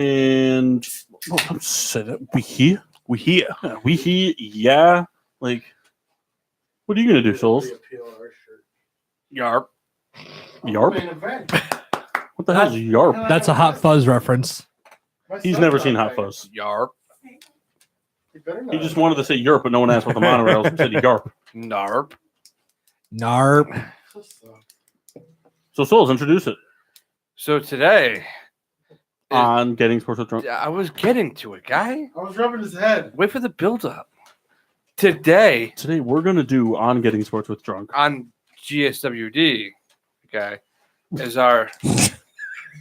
And we here. Yeah. Like, what are you gonna do, Souls? Yarp. Yarp. What the hell is Yarp? That's a Hot Fuzz reference. He's never seen Hot Fuzz. Yarp. He just wanted to say Yarp, but no one asked what the monorail said. Yarp. Narp. Narp. So Souls, introduce it So today, on Getting Sports with Drunk. I was getting to it, guy. I was rubbing his head. Wait for the build-up. Today Today we're gonna do on Getting Sports with Drunk. on GSWD, okay, is our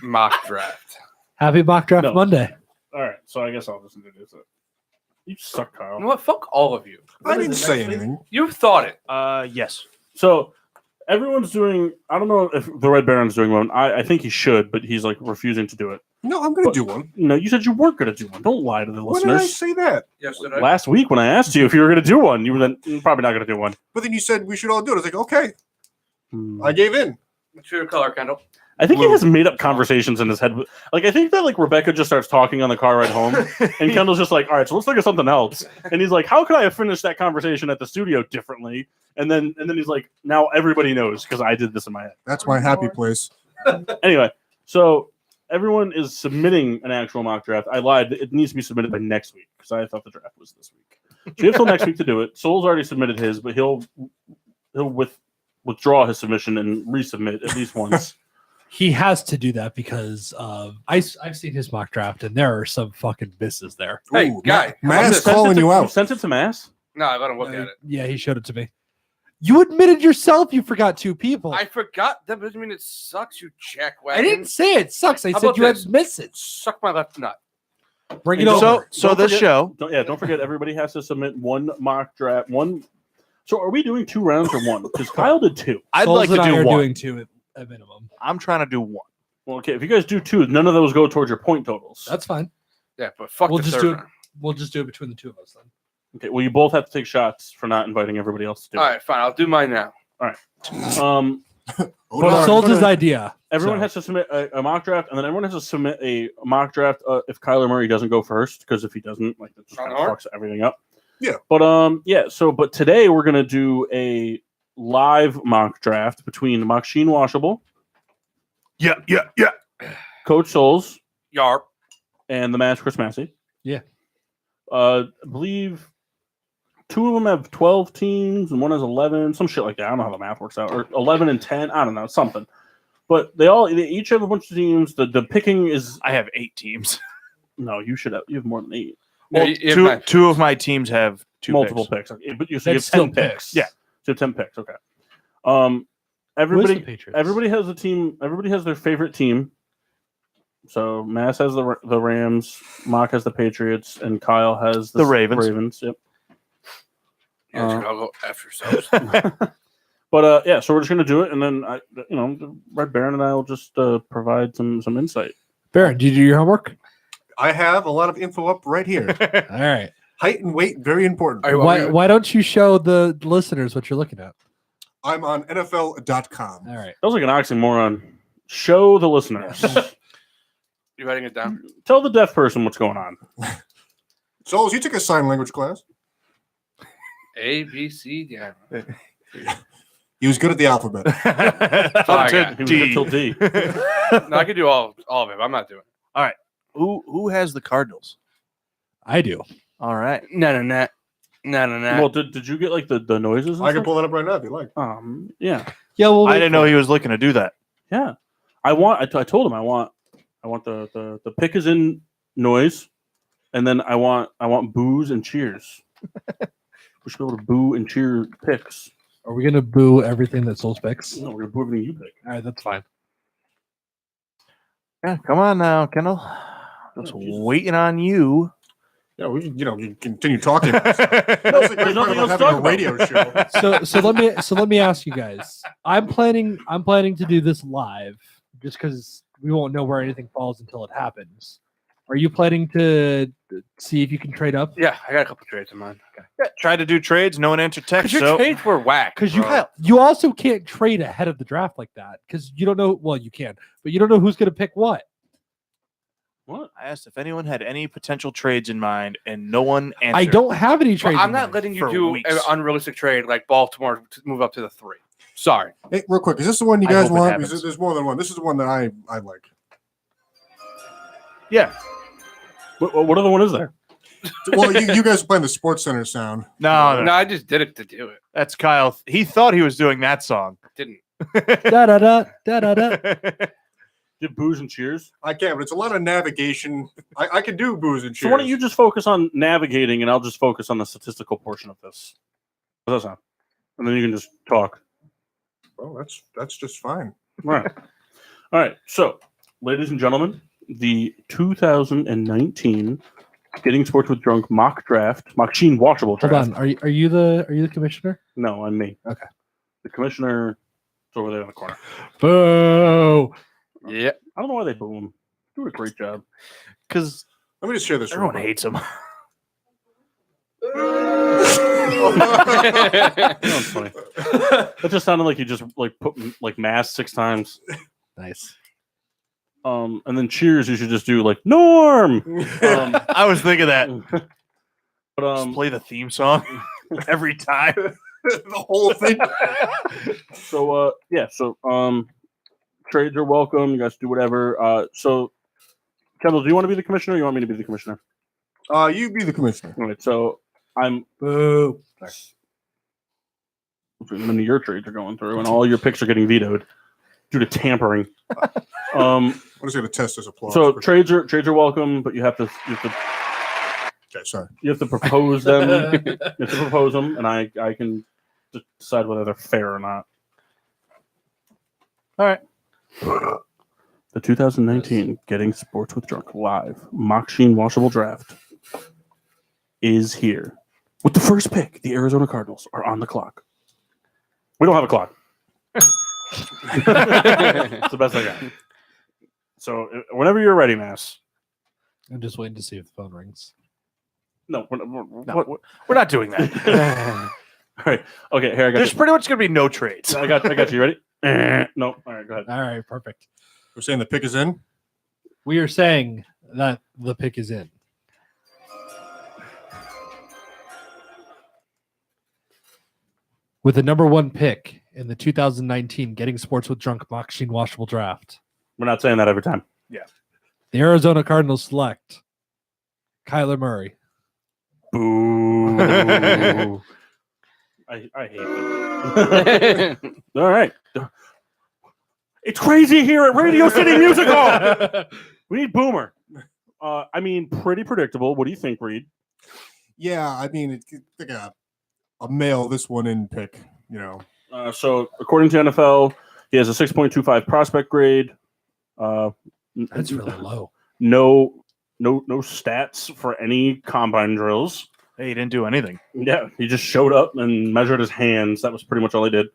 mock draft. Happy Mock Draft No. Monday. All right, so I guess I'll just introduce it. You suck, Kyle. You know what? Fuck all of you. I didn't say anything. You've thought it. Yes. So everyone's doing. I don't know if the Red Baron's doing one. I think he should, but he's like refusing to do it. No, I'm going to do one. No, you said you weren't going to do one. Don't lie to the When did I listeners. say that? Yesterday. Last week when I asked you if you were going to do one, you were then probably not going to do one. But then you said we should all do it. I was like, okay. Hmm. I gave in. What's your color, Kendall? I think he has made up conversations in his head. Like I think that like Rebecca just starts talking on the car ride home, and Kendall's just like, "All right, so let's look at something else." And he's like, "How could I have finished that conversation at the studio differently?" And then he's like, "Now everybody knows because I did this in my head." That's my happy place. Anyway, so everyone is submitting an actual mock draft. I lied; it needs to be submitted by next week because I thought the draft was this week. So you have till next week to do it. Soul's already submitted his, but he'll withdraw his submission and resubmit at least once. He has to do that because I've seen his mock draft and there are some fucking misses there. Hey, Ooh, guy, Matt's Sent it calling to- you out. Sent it to Mass. No, I let him look at it. Yeah, he showed it to me. You admitted yourself you forgot two people. I forgot. That doesn't mean it sucks, you jackwagon. I didn't say it sucks. I How said about you this? had misses. Suck my left nut. Bring it And over. So this forget- show, Don't forget everybody has to submit one mock draft. So are we doing 2 rounds or one? Because Kyle did 2. I'd Souls like to and I do are one. doing two at minimum. I'm trying to do one. Well, okay, if you guys do 2, none of those go towards your point totals. That's fine. Yeah, but fuck We'll the just third do it. round. We'll just do it between the two of us then. Okay, well, you both have to take shots for not inviting everybody else to do All right, fine. I'll do mine now. it. Hold Well, on. Souls' idea. Everyone So- has to submit a mock draft, and then everyone has to submit a mock draft if Kyler Murray doesn't go first, because if he doesn't, like, that just kind of fucks everything up. Yeah. But but today we're gonna do a live mock draft between Machine Washable, Yeah. Coach Souls, Yarp. and the match Chris Massey. Yeah. I believe 2 of them have 12 teams and one has 11, some shit like that. I don't know how the math works out. Or 11 and 10, I don't know, something. But they each have a bunch of teams. The picking is I have 8 teams. no, you have more than 8. Yeah, Well, you have two of my teams have 2 Multiple picks. picks. Okay, but you have That's 10 still picks. picks. Yeah. So you have 10 picks, okay. Who is the Everybody Patriots? everybody has a team, everybody has their favorite team. So Mass has the Rams, Mock has the Patriots, and Kyle has The Ravens. Yep. You guys can all go F yourselves. But so we're just gonna do it, and then Red Baron and I will just provide some insight. Baron, did you do your homework? I have a lot of info up right here. All right. Height and weight, very important. All right, Why don't you show the listeners what you're looking at? I'm on NFL.com. All right. That was like an oxymoron. Show the listeners. You writing it down? Tell the deaf person what's going on. Souls, you took a sign language class. A, B, C, yeah. He was good at the alphabet. That's all I got. He was good till D. No, I can do all of it. I'm not doing it. Who has the Cardinals? I do. All right. No. Well, did you get like the noises? And I can stuff? pull that up right now if you like. Yeah. Yeah, well, I didn't know he was looking to do that. Yeah. I told him I want the pick is in noise, and then I want boos and cheers. We should be able to boo and cheer picks. Are we gonna boo everything that Souls picks? No, we're gonna boo everything you pick. All right, that's fine. Yeah, come on now, Kendall. Just waiting on you. Yeah, we can continue talking. There's nothing else to having talk a about. radio show. So let me ask you guys. I'm planning to do this live just because we won't know where anything falls until it happens. Are you planning to see if you can trade up? Yeah, I got a couple trades in mind. Okay. Yeah, tried to do trades. No one answered text. Because your So trades were whack. Because bro. you also can't trade ahead of the draft like that because you don't know. Well, you can, but you don't know who's going to pick what. What? I asked if anyone had any potential trades in mind, and no one answered. I don't have any trades. Well, I'm in not mind. letting you For do weeks. an unrealistic trade like Baltimore to move up to the 3. Sorry. Hey, real quick, is this the one you I guys hope it want? happens. Because there's more than one. This is the one that I like. Yeah. What other one is there? Well, you guys are playing the Sports Center sound. No, No, I just did it to do it. that's Kyle. He thought he was doing that song. Didn't. Da da da da da da. Give Booze and Cheers. I can't, but it's a lot of navigation. I can do booze and cheers. So why don't you just focus on navigating, and I'll just focus on the statistical portion of this. How does that sound? And then you can just talk. Well, that's just fine. Right. All right. So, ladies and gentlemen, the 2019 Getting Sports with Drunk mock machine washable Hold draft. on. Are you the commissioner? No, I'm me. Okay. The commissioner is over there in the corner. Boo! Yeah. I don't know why they boo him. Do a great job. Because Let me just share this. real everyone quick. hates him. That's funny. That just sounded like you just like put like mass 6 times. Nice. And then cheers. You should just do like Norm. I was thinking that. But Just play the theme song every time. The whole thing. So trades are welcome. You guys do whatever. So Kendall, do you want to be the commissioner or you want me to be the commissioner? You be the commissioner. All right, so I'm Boo! many of your trades are going through and all your picks are getting vetoed due to tampering. I'm just gonna test this applause. So trades are welcome, but you have to Okay, sorry. you have to propose them. You have to propose them, and I can decide whether they're fair or not. All right. The 2019 Getting Sports with Drunk live machine washable draft is here. With the first pick, the Arizona Cardinals are on the clock. We don't have a clock. It's the best I got. So whenever you're ready, Mass. I'm just waiting to see if the phone rings. No, We're not doing that. all right. Okay, here I got There's you. pretty much going to be no trades. I got you. You ready? No. All right, go ahead. All right, perfect. We're saying the pick is in. We are saying that the pick is in. With the number 1 pick in the 2019 Getting Sports with Drunk Machine Washable Draft, We're not saying that every time. the Arizona Cardinals select Kyler Murray. Boo. I hate it. All right. It's crazy here at Radio City Music Hall. We need Boomer. I mean, pretty predictable. What do you think, Reed? Yeah, I mean, it's like a mail this one in pick. You know, So, according to NFL, he has a 6.25 prospect grade. That's really low. No stats for any combine drills. Hey, he didn't do anything. Yeah, he just showed up and measured his hands. That was pretty much all he did.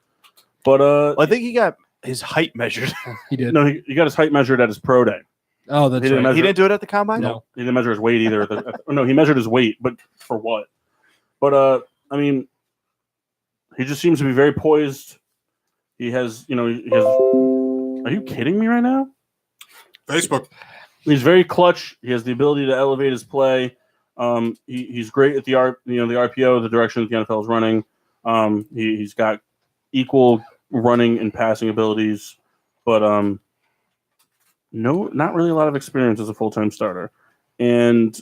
But Well, I think he got his height measured. He did. no, he got his height measured at his pro day. Oh, that's He didn't right. measure- He didn't do it at the combine? No. He didn't measure his weight either. No, he measured his weight, but for what? But I mean, he just seems to be very poised. He has, he has. Are you kidding me right now? Facebook. He's very clutch. He has the ability to elevate his play. He's great at the RPO, the direction that the NFL is running. He's got equal running and passing abilities, but no, not really a lot of experience as a full-time starter. And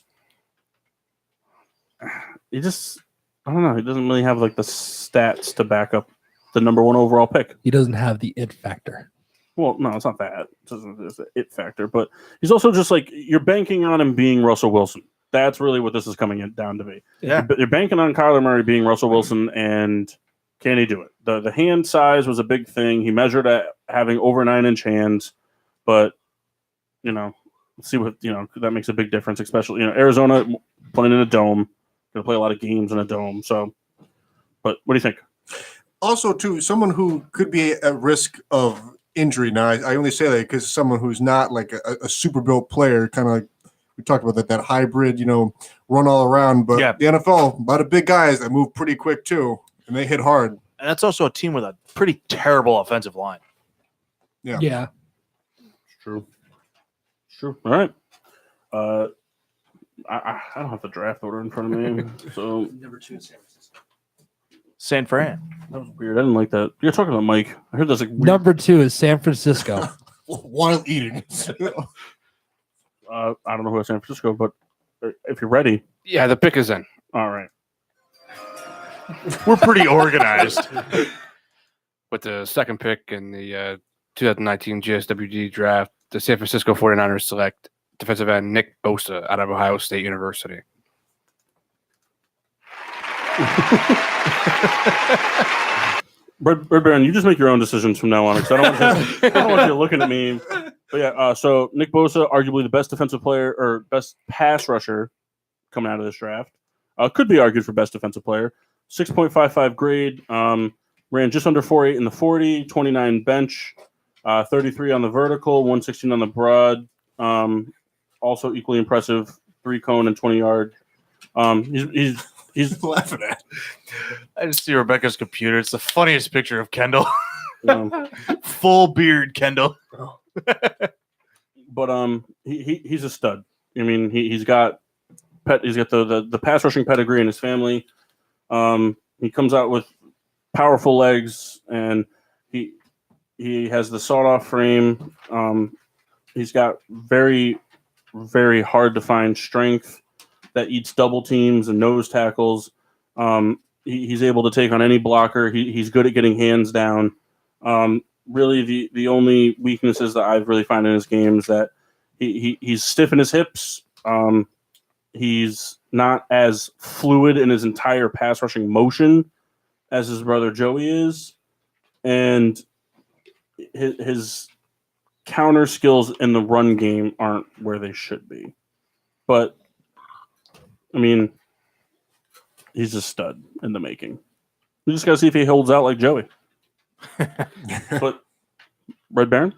he just, I don't know, he doesn't really have like the stats to back up the number 1 overall pick. He doesn't have the it factor. Well, no, it's not that. It's an it factor, but he's also just like, you're banking on him being Russell Wilson. That's really what this is coming down to be. Yeah. You're banking on Kyler Murray being Russell Wilson, and can he do it? The hand size was a big thing. He measured at having over 9-inch hands, but let's see what that makes a big difference, especially Arizona playing in a dome. Going to play a lot of games in a dome. So, but what do you think? Also, too, someone who could be at risk of injury. Now, I only say that because someone who's not like a super built player, kind of like we talked about that hybrid, run all around. But Yeah. the NFL, a lot of big guys that move pretty quick too, and they hit hard. And that's also a team with a pretty terrible offensive line. Yeah. Yeah. It's true. All right. I don't have the draft order in front of me, so Number 2 in San Francisco. San Fran. that was weird. I didn't like that. You're talking about Mike. I heard that's like weird. Number 2 is San Francisco. While eating. I don't know who has San Francisco, but if you're ready, Yeah, the pick is in. all right. We're pretty organized. With the second pick in the 2019 GSWD draft, the San Francisco 49ers select defensive end Nick Bosa out of Ohio State University. Red Baron, you just make your own decisions from now on. Because I don't want you looking at me. But yeah, so Nick Bosa, arguably the best defensive player or best pass rusher coming out of this draft, could be argued for best defensive player. 6.55 grade, ran just under 4.8 in the 40, 29 bench, 33 on the vertical, 116 on the broad. Also equally impressive, 3 cone and 20 yard. He's laughing at. I just see Rebecca's computer. It's the funniest picture of Kendall. um, Full beard, Kendall. but he's a stud. I mean, he's got the pass rushing pedigree in his family. He comes out with powerful legs, and he has the sawed off frame. He's got very, very hard to find strength that eats double teams and nose tackles. He's able to take on any blocker. He's good at getting hands down. Really, the only weaknesses that I've really found in his game is that he's stiff in his hips. He's not as fluid in his entire pass rushing motion as his brother Joey is, and his counter skills in the run game aren't where they should be. But I mean, he's a stud in the making. We just got to see if he holds out like Joey. But Red Baron?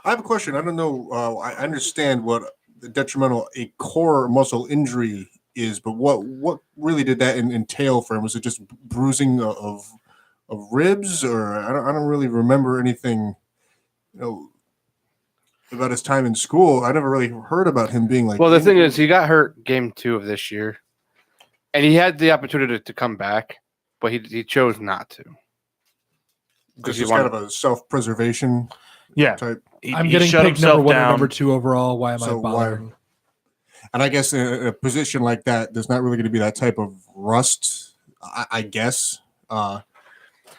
I have a question. I don't know. I understand what the detrimental a core muscle injury is, but what really did that entail for him? Was it just bruising of ribs, or I don't really remember anything, about his time in school. I never really heard about him being like. Well, the thing is, he got hurt game 2 of this year, and he had the opportunity to come back, but he chose not to. Because he's kind of a self-preservation type. I'm getting picked number 1 or number 2 overall. Why am I bothering? And I guess in a position like that, there's not really going to be that type of rust, I guess.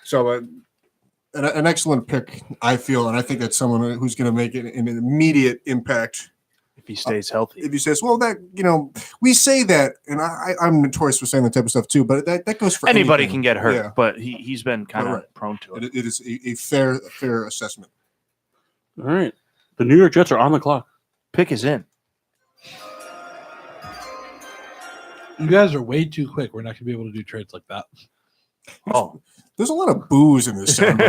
So an excellent pick, I feel, and I think that's someone who's going to make an immediate impact if he stays healthy. If he says, well, that, we say that, and I'm notorious for saying that type of stuff too, but that goes for anybody anything. can get hurt, Yeah. but he's been kind of prone to it. It is a fair assessment. All right. The New York Jets are on the clock. Pick is in. You guys are way too quick. We're not going to be able to do trades like that. Oh, there's a lot of booze in this sound.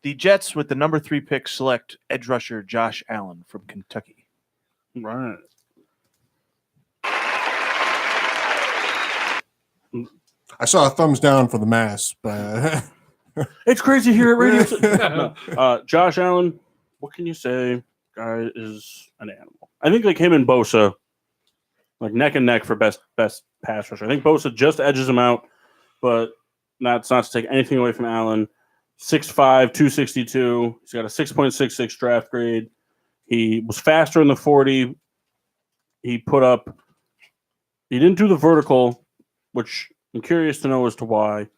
The Jets with the number 3 pick select edge rusher Josh Allen from Kentucky. Right. I saw a thumbs down for the mass, but it's crazy here at Radio. Josh Allen, what can you say? Guy is an animal. I think like him and Bosa, like neck and neck for best pass rusher. I think Bosa just edges him out, but that's not to take anything away from Allen. 6'5", 262. He's got a 6.66 draft grade. He was faster in the 40. He didn't do the vertical, which I'm curious to know as to why. I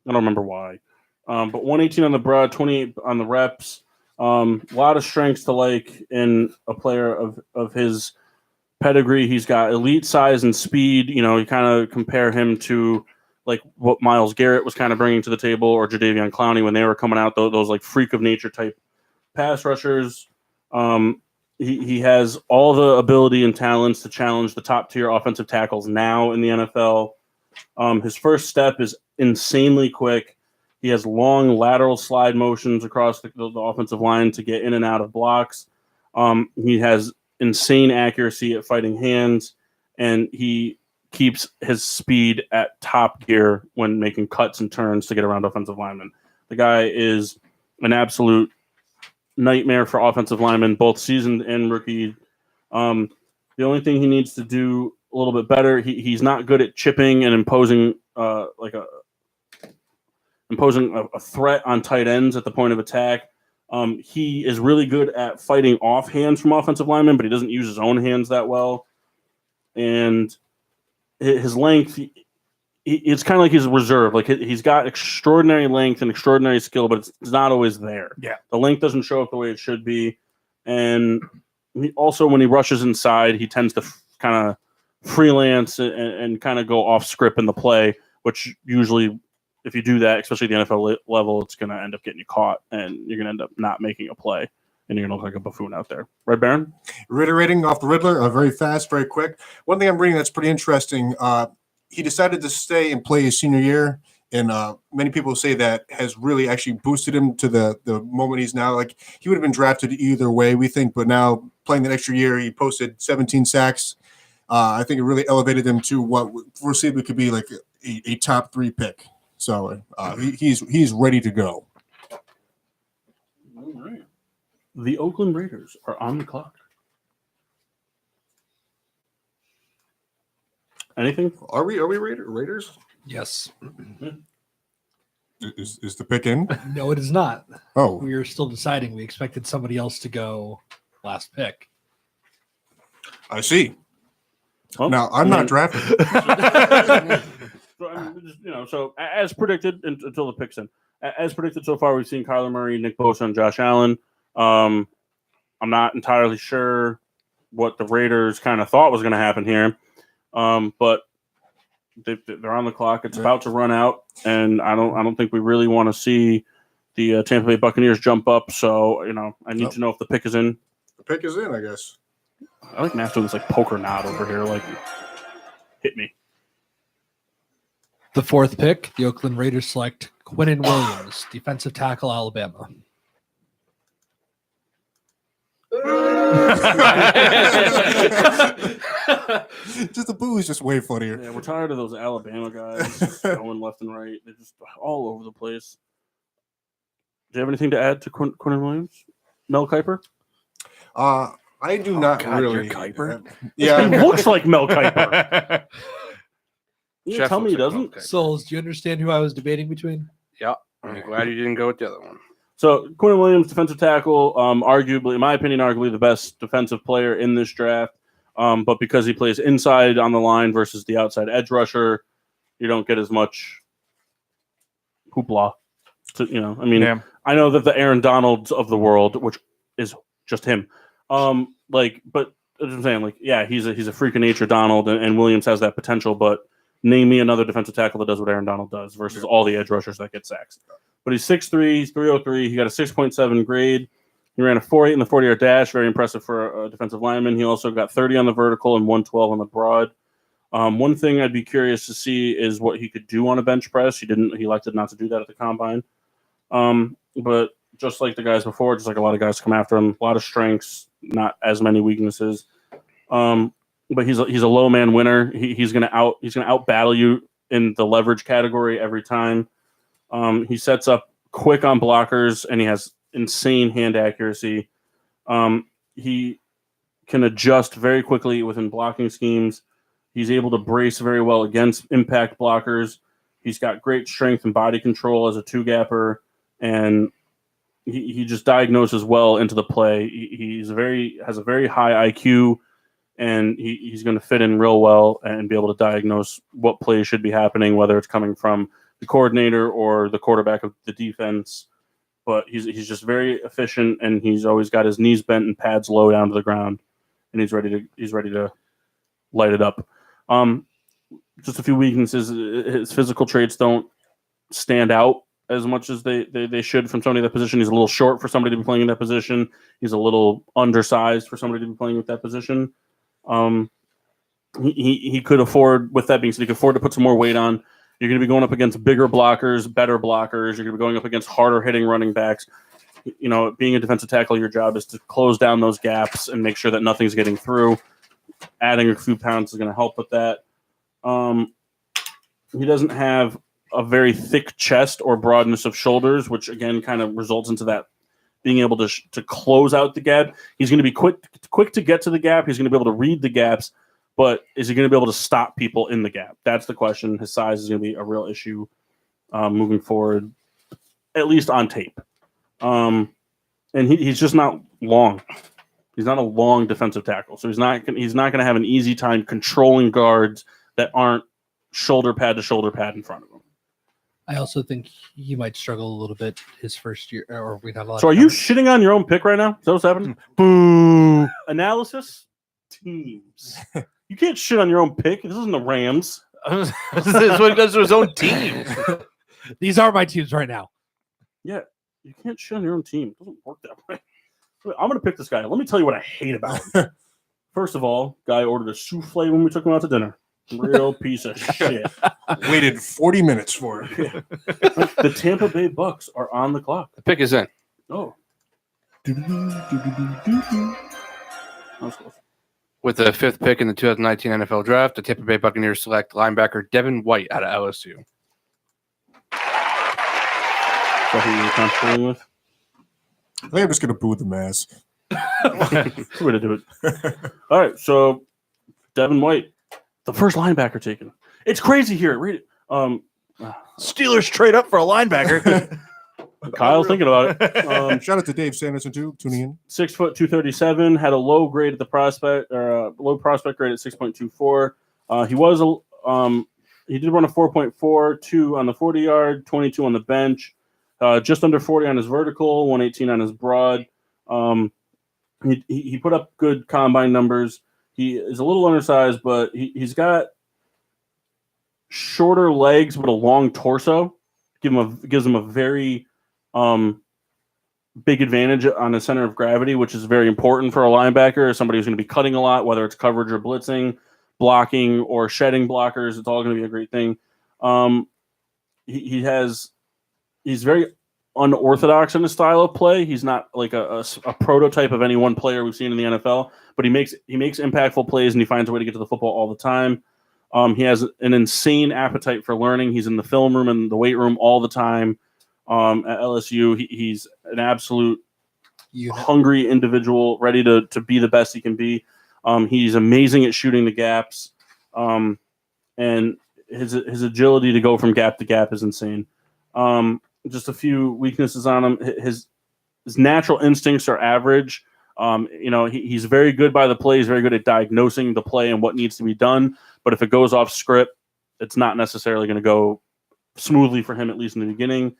don't remember why. But 118 on the broad, 28 on the reps. A lot of strengths to like in a player of his pedigree. He's got elite size and speed. You kind of compare him to like what Myles Garrett was kind of bringing to the table, or Jadeveon Clowney when they were coming out, those like freak of nature type pass rushers. He has all the ability and talents to challenge the top tier offensive tackles now in the NFL. His first step is insanely quick. He has long lateral slide motions across the offensive line to get in and out of blocks. He has insane accuracy at fighting hands, and he keeps his speed at top gear when making cuts and turns to get around offensive linemen. The guy is an absolute nightmare for offensive linemen, both seasoned and rookie. The only thing he needs to do a little bit better, he's not good at chipping and imposing a threat on tight ends at the point of attack. He is really good at fighting off hands from offensive linemen, but he doesn't use his own hands that well. And his length, it's kind of like he's reserved. Like he's got extraordinary length and extraordinary skill, but it's not always there. Yeah. The length doesn't show up the way it should be. And also when he rushes inside, he tends to kind of freelance and kind of go off script in the play, which usually if you do that, especially at the NFL level, it's going to end up getting you caught and you're going to end up not making a play and you're going to look like a buffoon out there. Red Baron? Reiterating off the Riddler, very fast, very quick. One thing I'm reading that's pretty interesting, he decided to stay and play his senior year, and many people say that has really actually boosted him to the moment he's now. Like, he would have been drafted either way, we think, but now playing that extra year, he posted 17 sacks. I think it really elevated him to what foreseeably could be like a top 3 pick. So he's ready to go. All right. The Oakland Raiders are on the clock. Anything? Are we Raiders? Yes. Is the pick in? No, it is not. Oh, We are still deciding. We expected somebody else to go last pick. I see. Well, Now I'm not drafted. So as predicted until the picks in, as predicted so far, we've seen Kyler Murray, Nick Bosa, and Josh Allen. I'm not entirely sure what the Raiders kind of thought was going to happen here, but they're on the clock. It's about to run out, and I don't think we really want to see the Tampa Bay Buccaneers jump up. So I need to know if the pick is in. The pick is in, I guess. I like Matt doing this like poker nod over here, like hit me. The 4th pick, the Oakland Raiders select Quinnen Williams, defensive tackle, Alabama. Just the boo is just way funnier. Yeah, we're tired of those Alabama guys just going left and right. They're just all over the place. Do you have anything to add to Quinnen Williams? Mel Kiper? I do not really. Kiper? He Yeah. looks like Mel Kiper. You Jeff tell me he looks like doesn't. Mel Kiper. Souls, do you understand who I was debating between? Yeah. I'm glad you didn't go with the other one. So Quinnen Williams, defensive tackle, arguably, in my opinion, arguably the best defensive player in this draft. But because he plays inside on the line versus the outside edge rusher, you don't get as much hoopla. Yeah. I know that the Aaron Donalds of the world, which is just him, but I'm saying, he's a freak of nature, Donald, and Williams has that potential. But name me another defensive tackle that does what Aaron Donald does versus all the edge rushers that get sacks. But he's 6'3", he's 303. He got a 6.7 grade. He ran a 4.8 in the 40-yard dash, very impressive for a defensive lineman. He also got 30 on the vertical and 112 on the broad. One thing I'd be curious to see is what he could do on a bench press. He elected not to do that at the combine. But just like the guys before, just like a lot of guys come after him, a lot of strengths, not as many weaknesses. But he's a low man winner. He's gonna out battle you in the leverage category every time. He sets up quick on blockers and he has insane hand accuracy. He can adjust very quickly within blocking schemes. He's able to brace very well against impact blockers. He's got great strength and body control as a two-gapper, and he just diagnoses well into the play. Has a very high IQ, and he's going to fit in real well and be able to diagnose what plays should be happening, whether it's coming from the coordinator or the quarterback of the defense. But he's just very efficient, and he's always got his knees bent and pads low down to the ground, and he's ready to light it up. Just a few weaknesses. His physical traits don't stand out as much as they should from somebody in that position. He's a little short for somebody to be playing in that position. He's a little undersized for somebody to be playing with that position. He could afford, with that being said, he could afford to put some more weight on. You're going to be going up against bigger blockers, better blockers. You're going to be going up against harder hitting running backs. Being a defensive tackle, your job is to close down those gaps and make sure that nothing's getting through. Adding a few pounds is going to help with that. He doesn't have a very thick chest or broadness of shoulders, which again kind of results into that being able to close out the gap. He's going to be quick to get to the gap. He's going to be able to read the gaps, but is he going to be able to stop people in the gap? That's the question. His size is going to be a real issue moving forward, at least on tape. And he's just not long. He's not a long defensive tackle, so he's not going to have an easy time controlling guards that aren't shoulder pad to shoulder pad in front of him. I also think he might struggle a little bit his first year, or we have a lot. So, are you shitting on your own pick right now? Is that what's happening? Boo. Analysis teams. You can't shit on your own pick. This isn't the Rams. This is what he does to his own team. These are my teams right now. Yeah, you can't shit on your own team. It doesn't work that way. I'm going to pick this guy. Let me tell you what I hate about him. First of all, guy ordered a souffle when we took him out to dinner. Real piece of shit. Waited 40 minutes for it. Yeah. The Tampa Bay Bucks are on the clock. The pick is in. Oh. With the 5th pick in the 2019 NFL Draft, the Tampa Bay Buccaneers select linebacker Devin White out of LSU. Is that who you're comfortable with? I think I'm just going to boo the mask. That's the way to do it. All right, so Devin White, the first linebacker taken. It's crazy here. Read it. Steelers trade up for a linebacker. Kyle's thinking about it. Shout out to Dave Sanderson too, tuning in. 6 foot 237, had a low grade at the prospect, or low prospect grade at 6.24. He did run a 4.42 on the 40-yard, 22 on the bench, just under 40 on his vertical, 118 on his broad. He put up good combine numbers. He is a little undersized, but he's got shorter legs but a long torso. Gives him a very big advantage on the center of gravity, which is very important for a linebacker, somebody who's going to be cutting a lot, whether it's coverage or blitzing, blocking or shedding blockers. It's all going to be a great thing. He's very unorthodox in his style of play. He's not like a prototype of any one player we've seen in the NFL, but he makes impactful plays and he finds a way to get to the football all the time. He has an insane appetite for learning. He's in the film room and the weight room all the time. At LSU, he's an absolute hungry individual, ready to be the best he can be. He's amazing at shooting the gaps, and his agility to go from gap to gap is insane. Just a few weaknesses on him. His natural instincts are average. He's very good by the play. He's very good at diagnosing the play and what needs to be done. But if it goes off script, it's not necessarily going to go smoothly for him, at least in the beginning.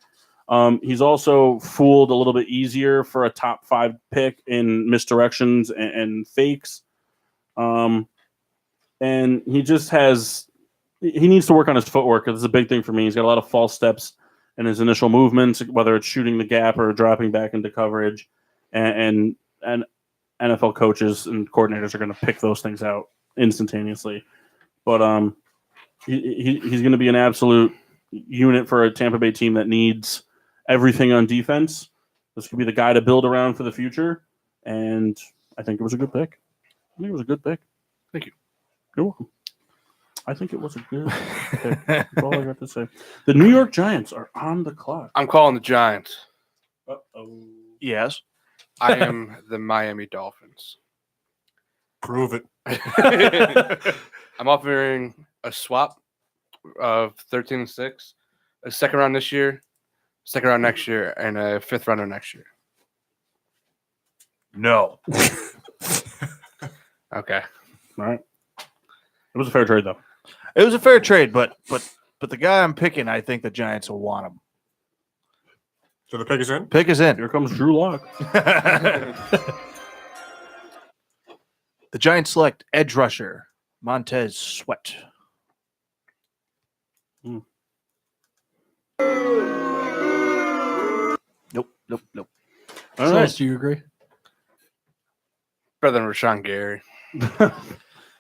He's also fooled a little bit easier for a top 5 pick in misdirections and fakes. And he just he needs to work on his footwork. It's a big thing for me. He's got a lot of false steps in his initial movements, whether it's shooting the gap or dropping back into coverage. And NFL coaches and coordinators are going to pick those things out instantaneously. But he's going to be an absolute unit for a Tampa Bay team that needs everything on defense. This could be the guy to build around for the future. And I think it was a good pick. Thank you. You're welcome. I think it was a good pick. That's all I got to say. The New York Giants are on the clock. I'm calling the Giants. Uh-oh. Yes. I am the Miami Dolphins. Prove it. I'm offering a swap of 13-6, a second round this year, second round next year, and a 5th rounder next year. No. Okay. All right. It was a fair trade, though. It was a fair trade, but the guy I'm picking, I think the Giants will want him. So the pick is in? Pick is in. Here comes Drew Lock. The Giants select edge rusher Montez Sweat. Mm. Nope. All Celeste, right. do you agree? Better than Rashawn Gary. All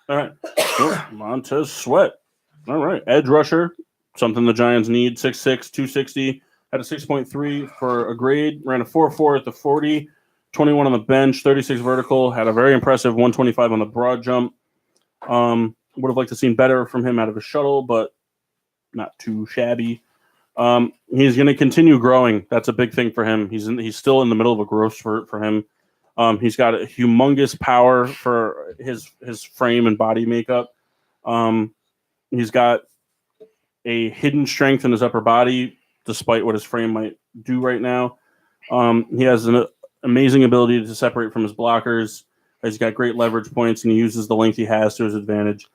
right. Well, Montez Sweat. All right. Edge rusher, something the Giants need. 6'6", 260. Had a 6.3 for a grade. Ran a 4.4 at the 40. 21 on the bench. 36 vertical. Had a very impressive 125 on the broad jump. Would have liked to seen better from him out of his shuttle, but not too shabby. He's going to continue growing. That's a big thing for him. He's still in the middle of a growth spurt for him. He's got a humongous power for his frame and body makeup. He's got a hidden strength in his upper body, despite what his frame might do right now. He has an amazing ability to separate from his blockers. He's got great leverage points, and he uses the length he has to his advantage.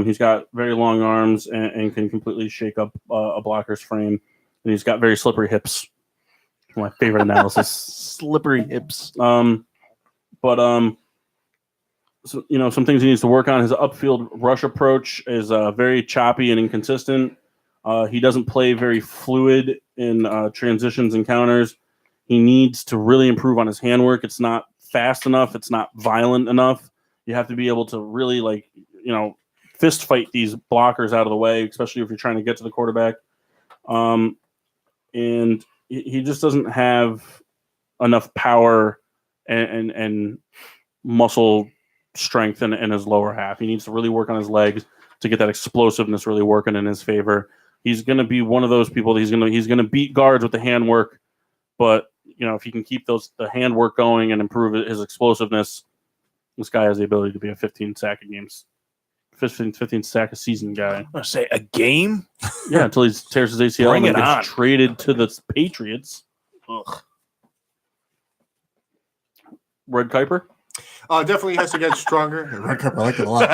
He's got very long arms and can completely shake up a blocker's frame. And he's got very slippery hips. My favorite analysis. Slippery hips. So, some things he needs to work on. His upfield rush approach is very choppy and inconsistent. He doesn't play very fluid in transitions and counters. He needs to really improve on his handwork. It's not fast enough. It's not violent enough. You have to be able to really fist fight these blockers out of the way, especially if you're trying to get to the quarterback. And he just doesn't have enough power and muscle strength in his lower half. He needs to really work on his legs to get that explosiveness really working in his favor. He's going to be one of those people that he's going to beat guards with the handwork, but if he can keep the handwork going and improve his explosiveness, this guy has the ability to be a 15 sack a season guy. I'm gonna say a game. Yeah, until he tears his ACL Bring and it on. gets traded to the Patriots. Ugh. Red Kuiper? Definitely has to get stronger. Red Kuiper, I like it a lot.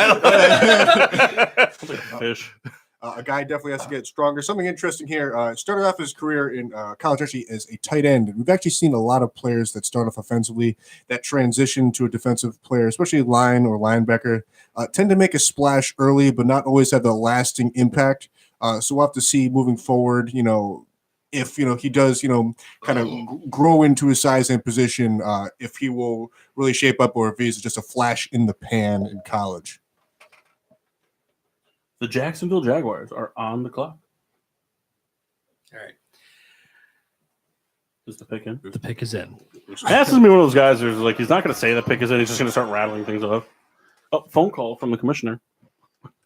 Sounds like a fish. A guy definitely has to get stronger. Something interesting here. Started off his career in college actually as a tight end. And we've actually seen a lot of players that start off offensively that transition to a defensive player, especially line or linebacker, tend to make a splash early, but not always have the lasting impact. So we'll have to see moving forward, if he does, kind of grow into his size and position, if he will really shape up or if he's just a flash in the pan in college. The Jacksonville Jaguars are on the clock. All right. Is the pick in? The pick is in. This is me one of those guys who's like, he's not going to say the pick is in. He's just going to start rattling things off. Oh, phone call from the commissioner.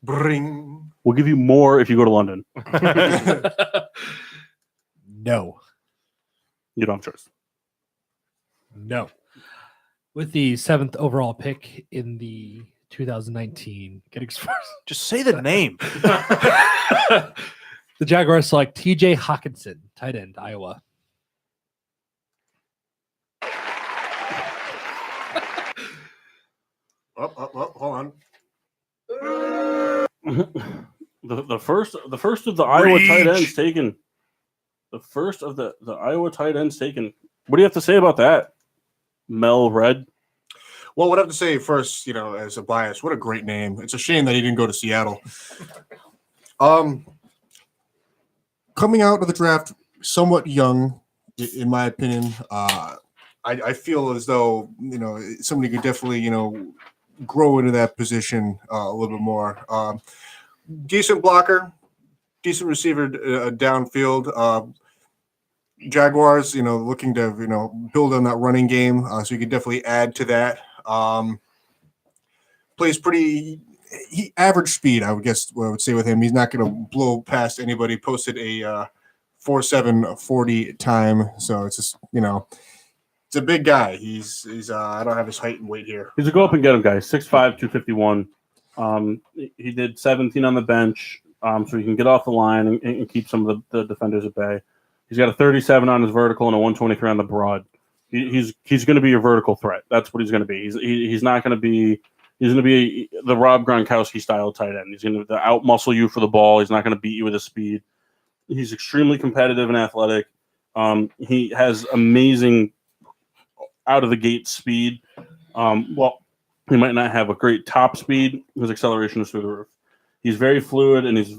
Bring. We'll give you more if you go to London. No. You don't have choice. No. With the 7th overall pick in the 2019 getting Just say the name. the Jaguars select TJ Hawkinson, tight end, Iowa. Hold on. The first of the Iowa tight ends taken. The first of the Iowa tight ends taken. What do you have to say about that, Mel Red? Well, what I have to say first, as a bias, what a great name. It's a shame that he didn't go to Seattle. Coming out of the draft somewhat young, in my opinion. I feel as though, somebody could definitely, grow into that position a little bit more. Decent blocker, decent receiver downfield. Jaguars, looking to, build on that running game. So you could definitely add to that. Plays pretty average speed, I would guess what I would say with him. He's not going to blow past anybody. Posted a 4.740 time. So it's just, it's a big guy. He's I don't have his height and weight here. He's a go up and get him guy. 6'5", 251. He did 17 on the bench, so he can get off the line and keep some of the defenders at bay. He's got a 37 on his vertical and a 123 on the broad. He's going to be your vertical threat. That's what he's going to be. He's not going to be. He's going to be the Rob Gronkowski style tight end. He's going to out muscle you for the ball. He's not going to beat you with his speed. He's extremely competitive and athletic. He has amazing out of the gate speed. He might not have a great top speed. His acceleration is through the roof. He's very fluid in his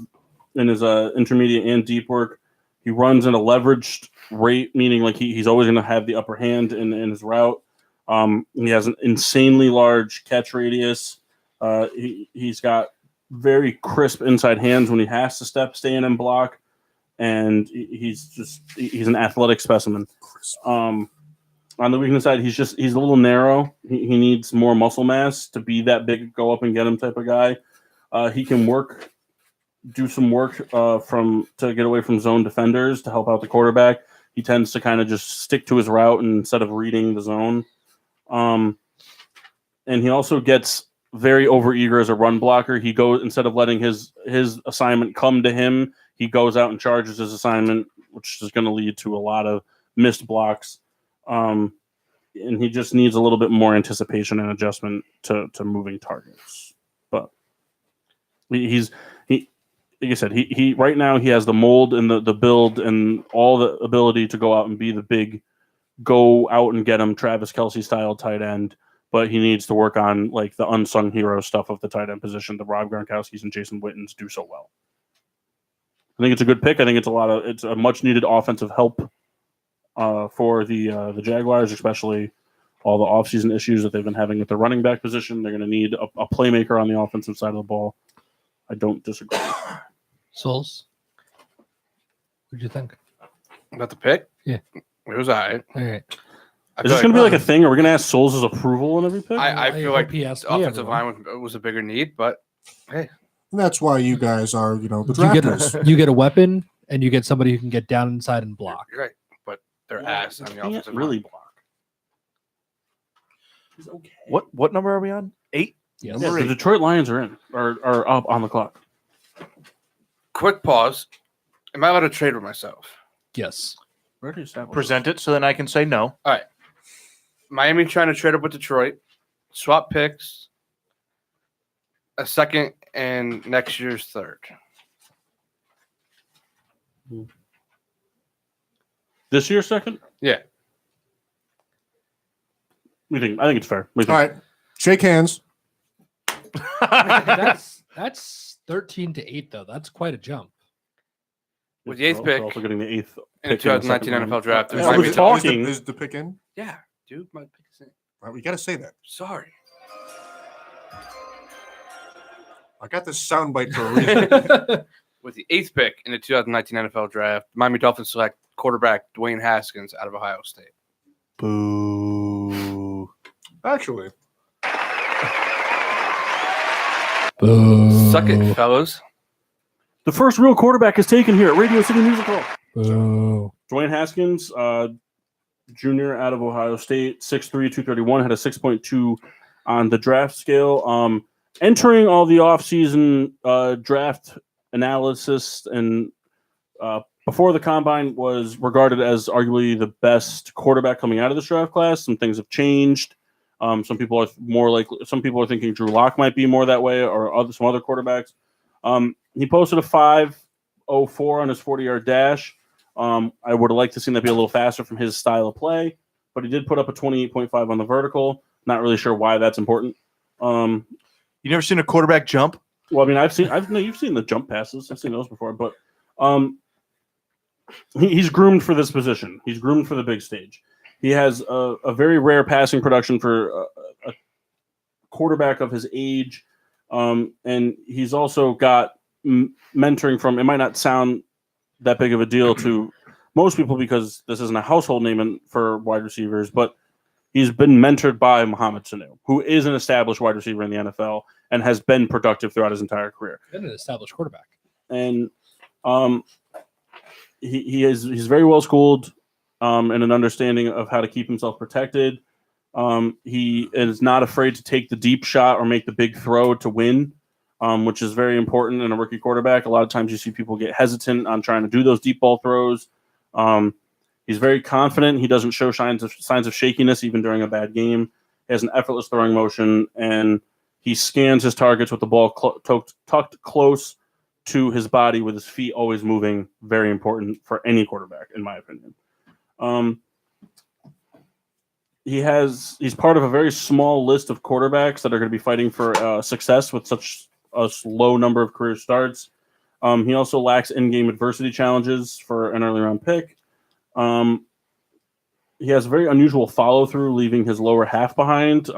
intermediate and deep work. He runs in a leveraged rate, meaning like he's always going to have the upper hand in his route. He has an insanely large catch radius. He's got very crisp inside hands when he has to stay in and block. And he's an athletic specimen. On the weakness side, he's a little narrow. He needs more muscle mass to be that big, go up and get him type of guy. He can work do some work to get away from zone defenders to help out the quarterback. He tends to kind of just stick to his route instead of reading the zone. And he also gets very overeager as a run blocker. He goes, instead of letting his assignment come to him, he goes out and charges his assignment, which is going to lead to a lot of missed blocks. And he just needs a little bit more anticipation and adjustment to moving targets. But he like I said, he right now he has the mold and the build and all the ability to go out and be the big, go out and get him Travis Kelce style tight end. But he needs to work on like the unsung hero stuff of the tight end position. The Rob Gronkowski's and Jason Witten's do so well. I think it's a good pick. I think it's a much needed offensive help for the Jaguars, especially all the offseason issues that they've been having with the running back position. They're going to need a playmaker on the offensive side of the ball. I don't disagree. Souls, what did you think? About the pick? Yeah. It was all right. All right. Is this going to be like a thing? Are we going to ask Souls' approval on every pick? I feel like the PS offensive line was a bigger need, but hey. And that's why you guys are, the you drafters. you get a weapon and you get somebody who can get down inside and block. You're right, but they're ass on the Can't offensive really line. block. He's okay. What number are we on? 8? Yes. Yeah, the Detroit Lions are up on the clock. Quick pause. Am I allowed to trade with myself? Yes. Where do you establish? Present it so then I can say no. All right. Miami trying to trade up with Detroit, swap picks, a second, and next year's third. This year's second? Yeah. I think it's fair. All right. Shake hands. That's 13-8 though. That's quite a jump. With the eighth We're pick also getting the eighth in the pick in the 2019 second round. NFL draft. Yeah, There's we're Miami just Dolphins. talking. Is the pick in? Yeah, dude, my pick is in. All right, we got to say that. Sorry. I got this soundbite for a reason. With the eighth pick in the 2019 NFL draft, Miami Dolphins select quarterback Dwayne Haskins out of Ohio State. Boo. Actually. Boo. Suck it, fellas. The first real quarterback is taken here at Radio City Music Hall. Boo. Dwayne Haskins, junior out of Ohio State, 6'3", 231, had a 6.2 on the draft scale. Entering all the offseason draft analysis and before the combine was regarded as arguably the best quarterback coming out of this draft class. Some things have changed. Some people are thinking Drew Lock might be more that way, or some other quarterbacks. He posted a 5.04 on his 40-yard dash. I would have liked to see that be a little faster from his style of play, but he did put up a 28.5 on the vertical. Not really sure why that's important. You never seen a quarterback jump? Well, I mean, you've seen the jump passes. I've seen those before, but he's groomed for this position. He's groomed for the big stage. He has a very rare passing production for a quarterback of his age, and he's also got mentoring from. It might not sound that big of a deal to most people because this isn't a household name for wide receivers, but he's been mentored by Mohamed Sanu, who is an established wide receiver in the NFL and has been productive throughout his entire career. Been an established quarterback. And he's very well schooled and an understanding of how to keep himself protected. He is not afraid to take the deep shot or make the big throw to win, which is very important in a rookie quarterback. A lot of times you see people get hesitant on trying to do those deep ball throws. He's very confident. He doesn't show signs of shakiness even during a bad game. He has an effortless throwing motion, and he scans his targets with the ball tucked close to his body with his feet always moving. Very important for any quarterback, in my opinion. He's part of a very small list of quarterbacks that are going to be fighting for success with such a low number of career starts. He also lacks in-game adversity challenges for an early round pick. He has very unusual follow-through, leaving his lower half behind,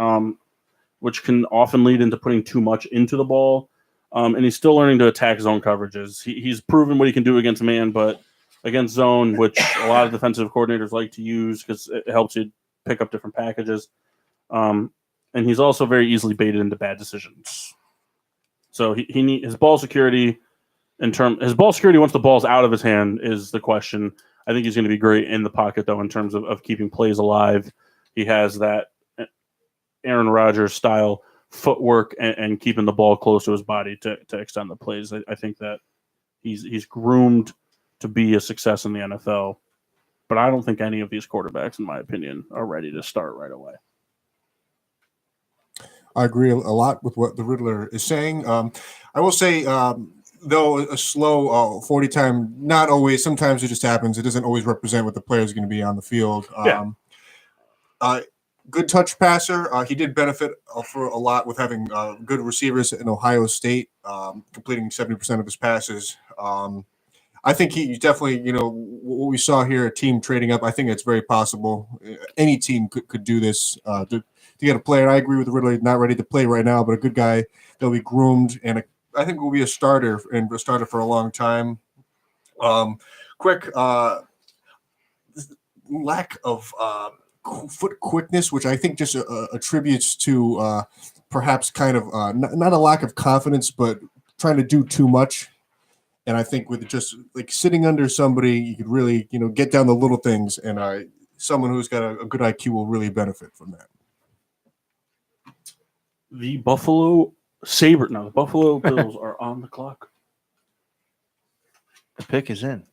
which can often lead into putting too much into the ball. And he's still learning to attack zone coverages. He's proven what he can do against man, but against zone, which a lot of defensive coordinators like to use because it helps you pick up different packages. And he's also very easily baited into bad decisions. So his ball security his ball security once the ball's out of his hand is the question. I think he's going to be great in the pocket, though, in terms of keeping plays alive. He has that Aaron Rodgers style footwork and keeping the ball close to his body to extend the plays. I think that he's groomed to be a success in the NFL, but I don't think any of these quarterbacks, in my opinion, are ready to start right away. I agree a lot with what the Riddler is saying. I will say, though, a slow 40 time, not always, sometimes it just happens. It doesn't always represent what the player is going to be on the field. Good touch passer. He did benefit for a lot with having good receivers in Ohio State, completing 70% of his passes. I think he definitely, what we saw here, a team trading up, I think it's very possible. Any team could do this. To get a player, I agree with Ridley, not ready to play right now, but a good guy that'll be groomed, and I think will be a starter for a long time. Lack of foot quickness, which I think just attributes to perhaps kind of not a lack of confidence, but trying to do too much. And I think with just like sitting under somebody, you could really, get down the little things, and someone who's got a good IQ will really benefit from that. The Buffalo Bills are on the clock. The pick is in.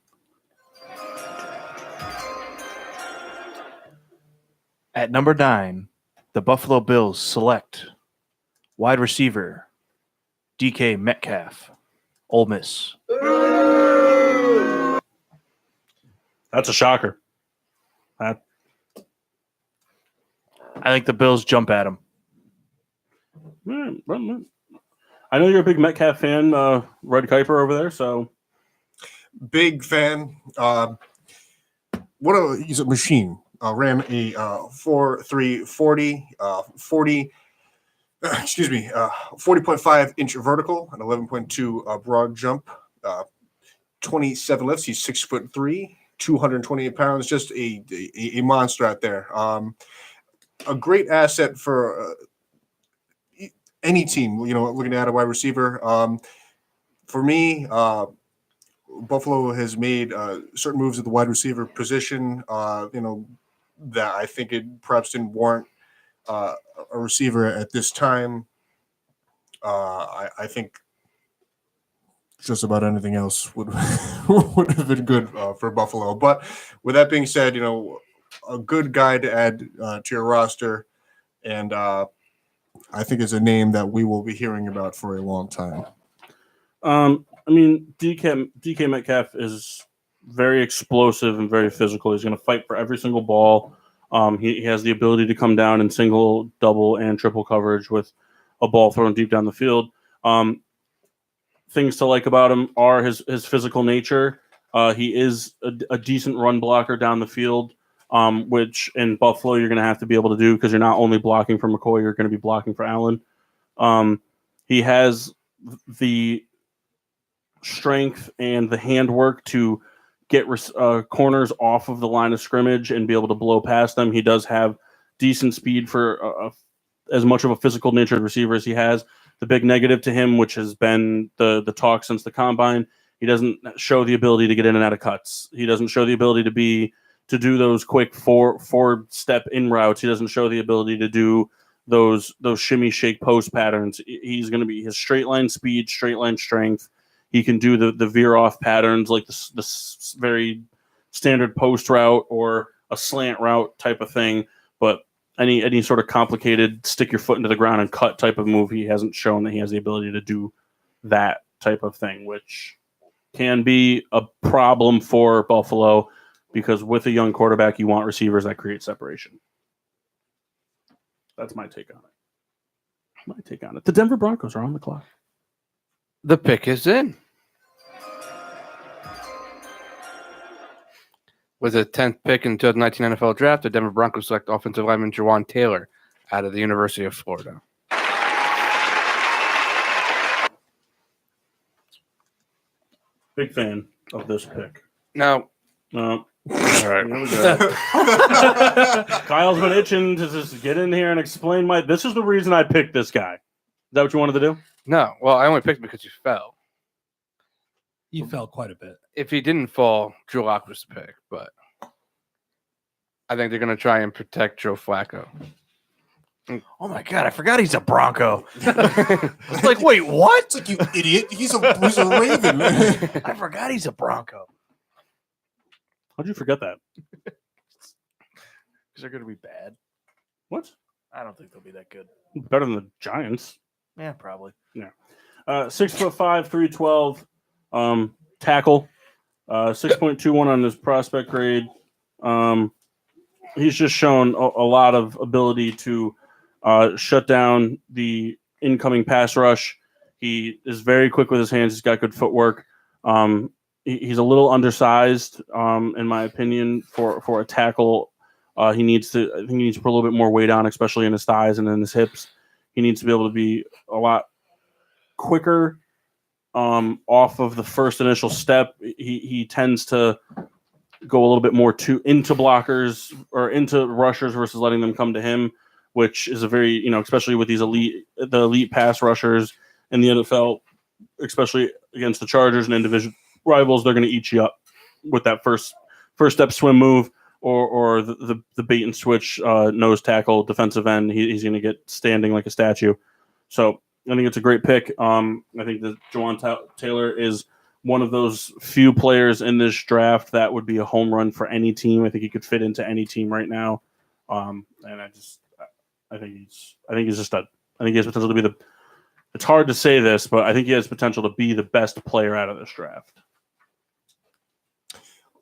At number 9, the Buffalo Bills select wide receiver DK Metcalf, Ole Miss. That's a shocker. I think the Bills jump at him. I know you're a big Metcalf fan, Red Kuiper over there, so big fan. He's a machine. Ran a 4.340, 40.5 inch vertical and 11.2 broad jump. 27 lifts. He's 6'3", 228 pounds. Just a monster out there. A great asset for any team, looking at a wide receiver. For me, Buffalo has made certain moves at the wide receiver position, that I think it perhaps didn't warrant a receiver at this time. I think just about anything else would have been good for Buffalo. But with that being said, a good guy to add to your roster, and I think is a name that we will be hearing about for a long time. DK Metcalf is very explosive and very physical. He's going to fight for every single ball. He has the ability to come down in single, double, and triple coverage with a ball thrown deep down the field. Things to like about him are his physical nature. He is a decent run blocker down the field, which in Buffalo you're going to have to be able to do because you're not only blocking for McCoy, you're going to be blocking for Allen. He has the strength and the handwork to get corners off of the line of scrimmage and be able to blow past them. He does have decent speed for as much of a physical natured receiver as he has. The big negative to him, which has been the talk since the combine, he doesn't show the ability to get in and out of cuts. He doesn't show the ability to do those quick four step in routes. He doesn't show the ability to do those shimmy shake post patterns. He's going to be his straight line speed, straight line strength. He can do the veer off patterns like the very standard post route or a slant route type of thing. But any sort of complicated stick your foot into the ground and cut type of move, he hasn't shown that he has the ability to do that type of thing, which can be a problem for Buffalo because with a young quarterback, you want receivers that create separation. That's my take on it. The Denver Broncos are on the clock. The pick is in. With the 10th pick in the 2019 NFL Draft, the Denver Broncos select offensive lineman Jawan Taylor out of the University of Florida. Big fan of this pick. Now, all right. Here we go. Kyle's been itching to just get in here and explain this is the reason I picked this guy. Is that what you wanted to do? No. Well, I only picked because you fell. He fell quite a bit. If he didn't fall, Drew Lock was the pick, but I think they're going to try and protect Joe Flacco. Oh my God, I forgot he's a Bronco. It's like, wait, what? It's like, you idiot. He's a Raven. I forgot he's a Bronco. How'd you forget that? Because they're going to be bad. What? I don't think they'll be that good. Better than the Giants. Yeah, probably. 6'5", 312, tackle, 6.21 on his prospect grade. He's just shown a lot of ability to shut down the incoming pass rush. He is very quick with his hands. He's got good footwork. He's a little undersized, in my opinion, for a tackle. I think he needs to put a little bit more weight on, especially in his thighs and in his hips. He needs to be able to be a lot quicker off of the first initial step. He tends to go a little bit more into blockers or into rushers versus letting them come to him, which is a very, especially with these elite pass rushers in the NFL, especially against the Chargers and individual rivals, they're going to eat you up with that first step swim move or the bait and switch nose tackle defensive end. He's going to get standing like a statue. So I think it's a great pick. I think that Jawan Taylor is one of those few players in this draft that would be a home run for any team. I think he could fit into any team right now. And I think he's a stud. I think he has potential to be it's hard to say this, but I think he has potential to be the best player out of this draft.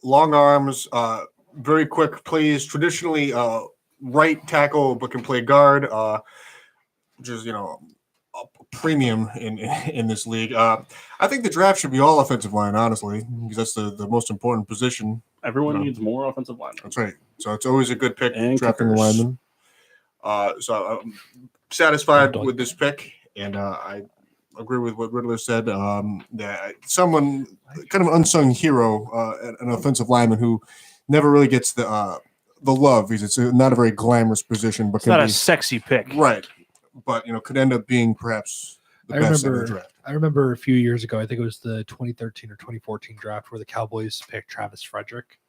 Long arms, very quick plays. Traditionally, right tackle, but can play guard, which is, a premium in this league. I think the draft should be all offensive line, honestly, because that's the most important position. Everyone needs more offensive linemen. That's right. So it's always a good pick And drafting a kickers. lineman. So I'm satisfied with this pick, and I agree with what Riddler said. That someone kind of unsung hero, an offensive lineman who never really gets the love because it's not a very glamorous position, but It's can not be a sexy pick. right. But could end up being perhaps the best in the draft. I remember a few years ago, I think it was the 2013 or 2014 draft where the Cowboys picked Travis Frederick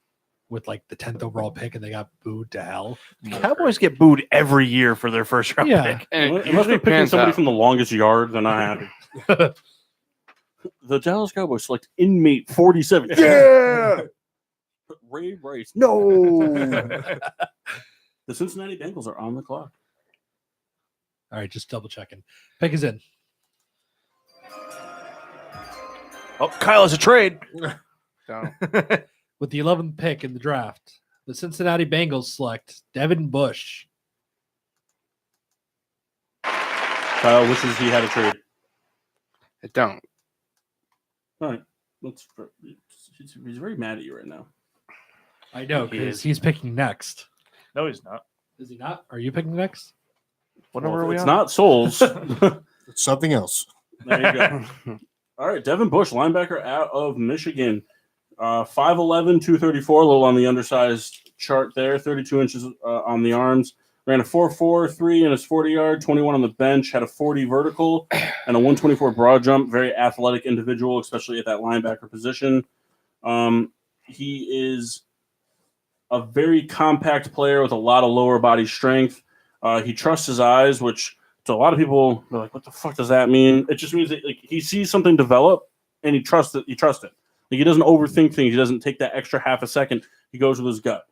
with like the 10th overall pick, and they got booed to hell. Cowboys get booed every year for their first round pick. And Unless it they're usually picking pans somebody out. from the longest yard, they're not happy. The Dallas Cowboys select inmate 47. Yeah! Ray Rice. No! The Cincinnati Bengals are on the clock. All right, just double checking. Pick is in. Oh, Kyle has a trade. So, With the 11th pick in the draft, the Cincinnati Bengals select Devin Bush. Kyle wishes he had a trade. I don't. All right. He's very mad at you right now. I know, He because is. he's picking next. No, he's not. Is he not? Are you picking next? What number are we It's on? not Souls. It's something else. There you go. All right, Devin Bush, linebacker out of Michigan. 5'11", 234, a little on the undersized chart there, 32 inches on the arms. Ran a 4.43 in his 40-yard, 21 on the bench, had a 40 vertical, and a 124 broad jump. Very athletic individual, especially at that linebacker position. He is a very compact player with a lot of lower body strength. He trusts his eyes, which to a lot of people, they're like, what the fuck does that mean? It just means that he sees something develop, and he trusts it. He doesn't overthink things. He doesn't take that extra half a second. He goes with his gut.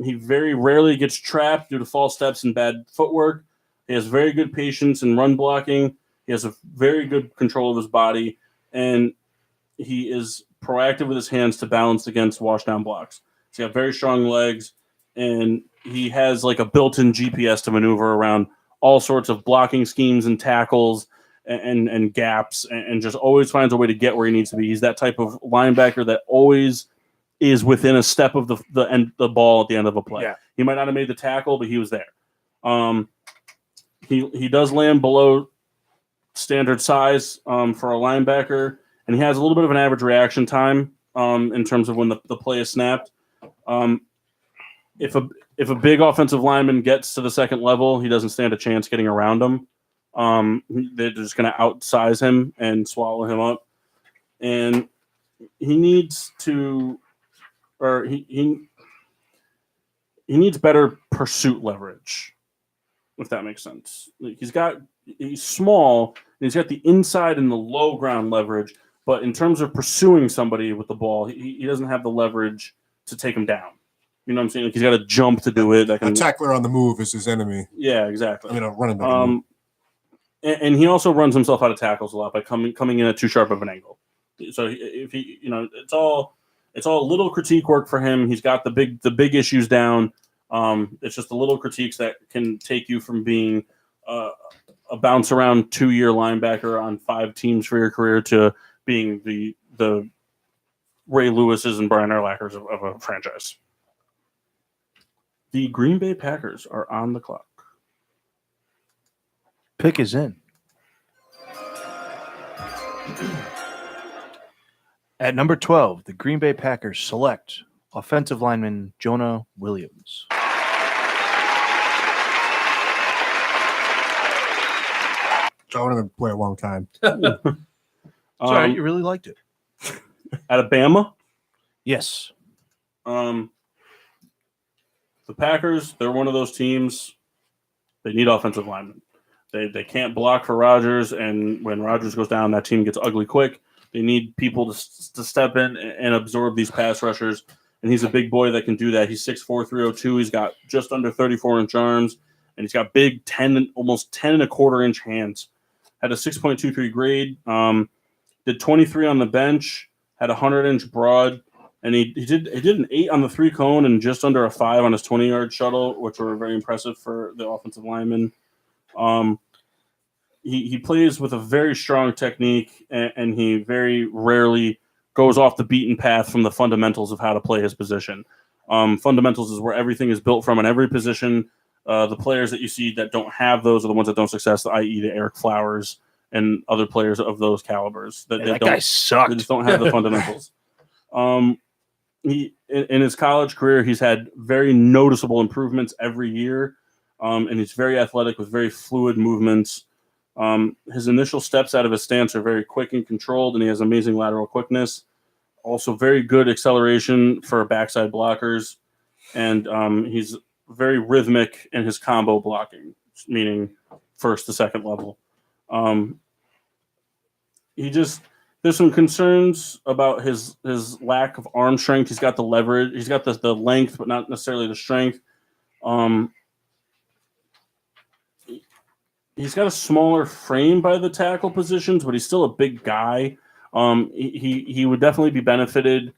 He very rarely gets trapped due to false steps and bad footwork. He has very good patience and run blocking. He has a very good control of his body, and he is proactive with his hands to balance against wash down blocks. He's got very strong legs, and he has like a built-in GPS to maneuver around all sorts of blocking schemes and tackles and gaps, and just always finds a way to get where he needs to be. He's that type of linebacker that always is within a step of the ball at the end of a play. Yeah. He might not have made the tackle, but he was there. He does land below standard size for a linebacker, and he has a little bit of an average reaction time in terms of when the play is snapped. If a big offensive lineman gets to the second level, he doesn't stand a chance getting around him. They're just going to outsize him and swallow him up. And he needs to, or he needs better pursuit leverage, if that makes sense. Like he's small, and he's got the inside and the low ground leverage, but in terms of pursuing somebody with the ball, he doesn't have the leverage to take him down. You know what I'm saying? Like he's got to jump to do it. A tackler on the move is his enemy. Yeah, exactly. I mean, a running back. And he also runs himself out of tackles a lot by coming in at too sharp of an angle. So if he, it's all little critique work for him. He's got the big issues down. It's just the little critiques that can take you from being a bounce around 2-year linebacker on 5 teams for your career to being the Ray Lewis's and Brian Urlachers of a franchise. The Green Bay Packers are on the clock. Pick is in. At number 12, the Green Bay Packers select offensive lineman Jonah Williams. Jonah been play a long time. Sorry, you really liked it. Alabama. Yes. The Packers, they're one of those teams. They need offensive linemen. They can't block for Rodgers, and when Rodgers goes down, that team gets ugly quick. They need people to step in and absorb these pass rushers, and he's a big boy that can do that. He's 6'4", 302. He's got just under 34-inch arms, and he's got big almost 10.25-inch hands. Had a 6.23 grade. Did 23 on the bench. Had a 100-inch broad, and he did an 8 on the 3-cone and just under a 5 on his 20-yard shuttle, which were very impressive for the offensive lineman. He plays with a very strong technique, and he very rarely goes off the beaten path from the fundamentals of how to play his position. Fundamentals is where everything is built from in every position. The players that you see that don't have those are the ones that don't success, i.e. the Eric Flowers and other players of those calibers. That guy sucked. They just don't have the fundamentals. In his college career, he's had very noticeable improvements every year, and he's very athletic with very fluid movements. His initial steps out of his stance are very quick and controlled, and he has amazing lateral quickness. Also very good acceleration for backside blockers, and he's very rhythmic in his combo blocking, meaning first to second level. There's some concerns about his lack of arm strength. He's got the leverage. He's got the length, but not necessarily the strength. He's got a smaller frame by the tackle positions, but he's still a big guy. He would definitely be benefited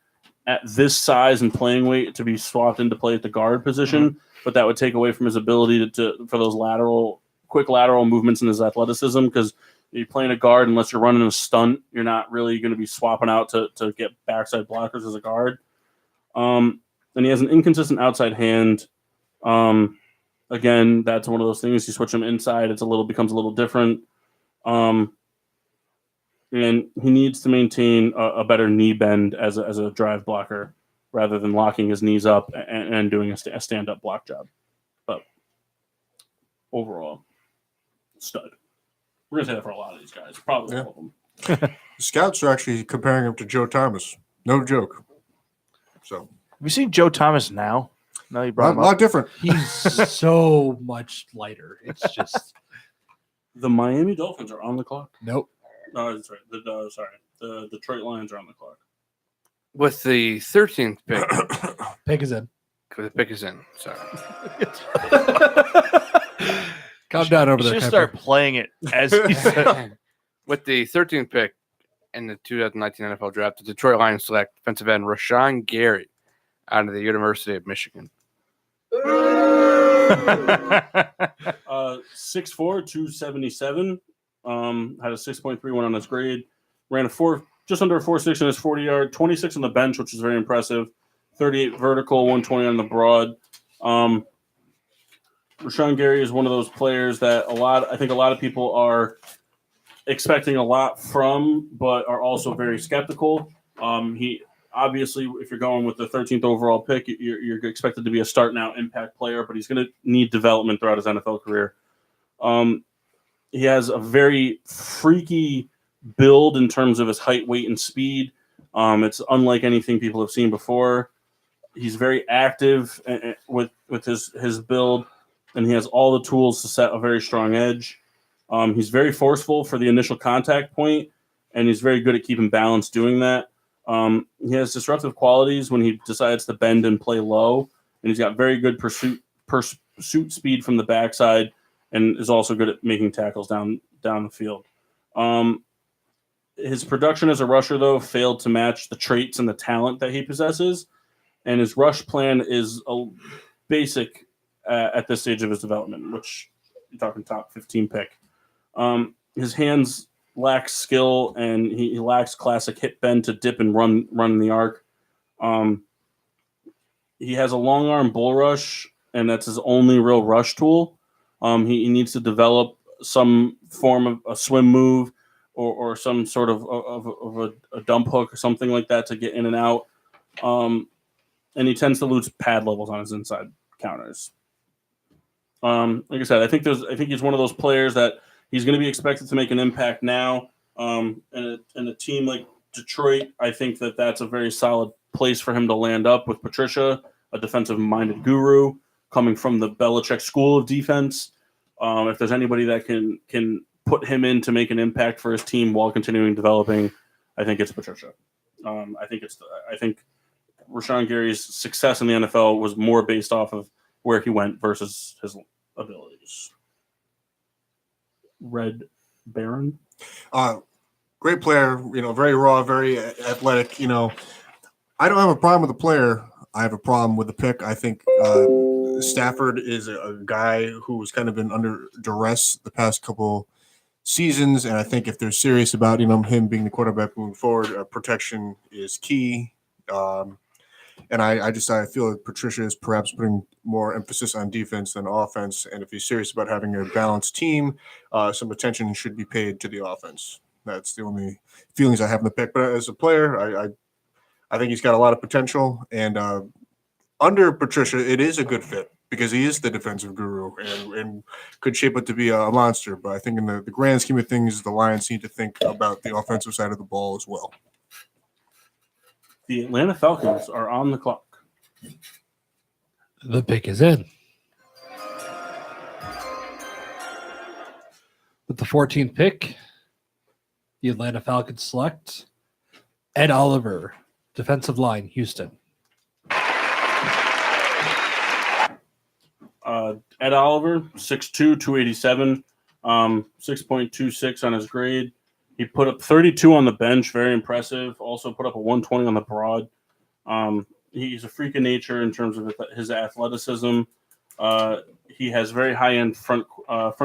at this size and playing weight to be swapped into play at the guard position, but that would take away from his ability for those quick lateral movements in his athleticism, because you're playing a guard, unless you're running a stunt, you're not really going to be swapping out to get backside blockers as a guard. And he has an inconsistent outside hand. Again, that's one of those things. You switch him inside, becomes a little different. And he needs to maintain a better knee bend as a drive blocker, rather than locking his knees up and doing a stand-up block job. But overall, stud. We're going to say that for a lot of these guys. Probably all of them. The scouts are actually comparing him to Joe Thomas. No joke. So, have you seen Joe Thomas now? No, you brought him a lot up. different. He's so much lighter. It's just The Miami Dolphins are on the clock. nope. No, that's right. The Detroit Lions are on the clock. With the 13th pick, Pick is in. the pick is in. Sorry. Calm down over You there. should Pepper. start playing it as he said. With the 13th pick in the 2019 NFL Draft, the Detroit Lions select defensive end Rashawn Gary out of the University of Michigan. 6'4", 277. Had a 6.31 on his grade. Ran just under a 4.6 in his 40-yard. 26 on the bench, which is very impressive. 38 vertical, 120 on the broad. Rashawn Gary is one of those players that I think a lot of people are expecting a lot from, but are also very skeptical. He obviously, if you're going with the 13th overall pick, you're expected to be a start now impact player, but he's going to need development throughout his NFL career. He has a very freaky build in terms of his height, weight, and speed. It's unlike anything people have seen before. He's very active with his build, and he has all the tools to set a very strong edge. He's very forceful for the initial contact point, and he's very good at keeping balance doing that. He has disruptive qualities when he decides to bend and play low, and he's got very good pursuit speed from the backside, and is also good at making tackles down the field. His production as a rusher, though, failed to match the traits and the talent that he possesses, and his rush plan is a basic at this stage of his development, which you're talking top 15 pick. His hands lack skill, and he lacks classic hip bend to dip and run in the arc. He has a long arm bull rush, and that's his only real rush tool. He needs to develop some form of a swim move or some sort of a dump hook or something like that to get in and out. And he tends to lose pad levels on his inside counters. Like I said, I think he's one of those players that he's going to be expected to make an impact now. And a team like Detroit, I think that's a very solid place for him to land up with Patricia, a defensive-minded guru coming from the Belichick school of defense. If there's anybody that can put him in to make an impact for his team while continuing developing, I think it's Patricia. I think Rashawn Gary's success in the NFL was more based off of where he went versus his abilities. Red Baron. Great player, very raw, very athletic. I don't have a problem with the player. I have a problem with the pick. I think Stafford is a guy who's kind of been under duress the past couple seasons, and I think if they're serious about him being the quarterback moving forward, protection is key. And I feel that Patricia is perhaps putting more emphasis on defense than offense. And if he's serious about having a balanced team, some attention should be paid to the offense. That's the only feelings I have in the pick. But as a player, I think he's got a lot of potential. And under Patricia, it is a good fit because he is the defensive guru and could shape it to be a monster. But I think in the grand scheme of things, the Lions need to think about the offensive side of the ball as well. The Atlanta Falcons are on the clock. The pick is in. With the 14th pick, the Atlanta Falcons select Ed Oliver, defensive line, Houston. Ed Oliver, 6'2", 287, 6.26 on his grade. He put up 32 on the bench, very impressive. Also put up a 120 on the broad. He's a freak of nature in terms of his athleticism. He has very high-end front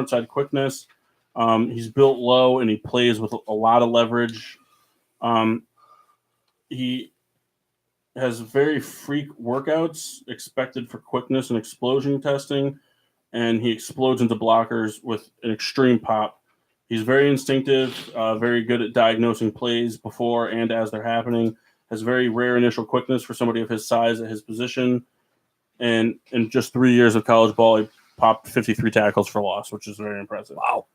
side quickness. He's built low, and he plays with a lot of leverage. He has very freak workouts expected for quickness and explosion testing, and he explodes into blockers with an extreme pop. He's very instinctive, very good at diagnosing plays before and as they're happening, has very rare initial quickness for somebody of his size at his position. And in just 3 years of college ball, he popped 53 tackles for loss, which is very impressive. Wow.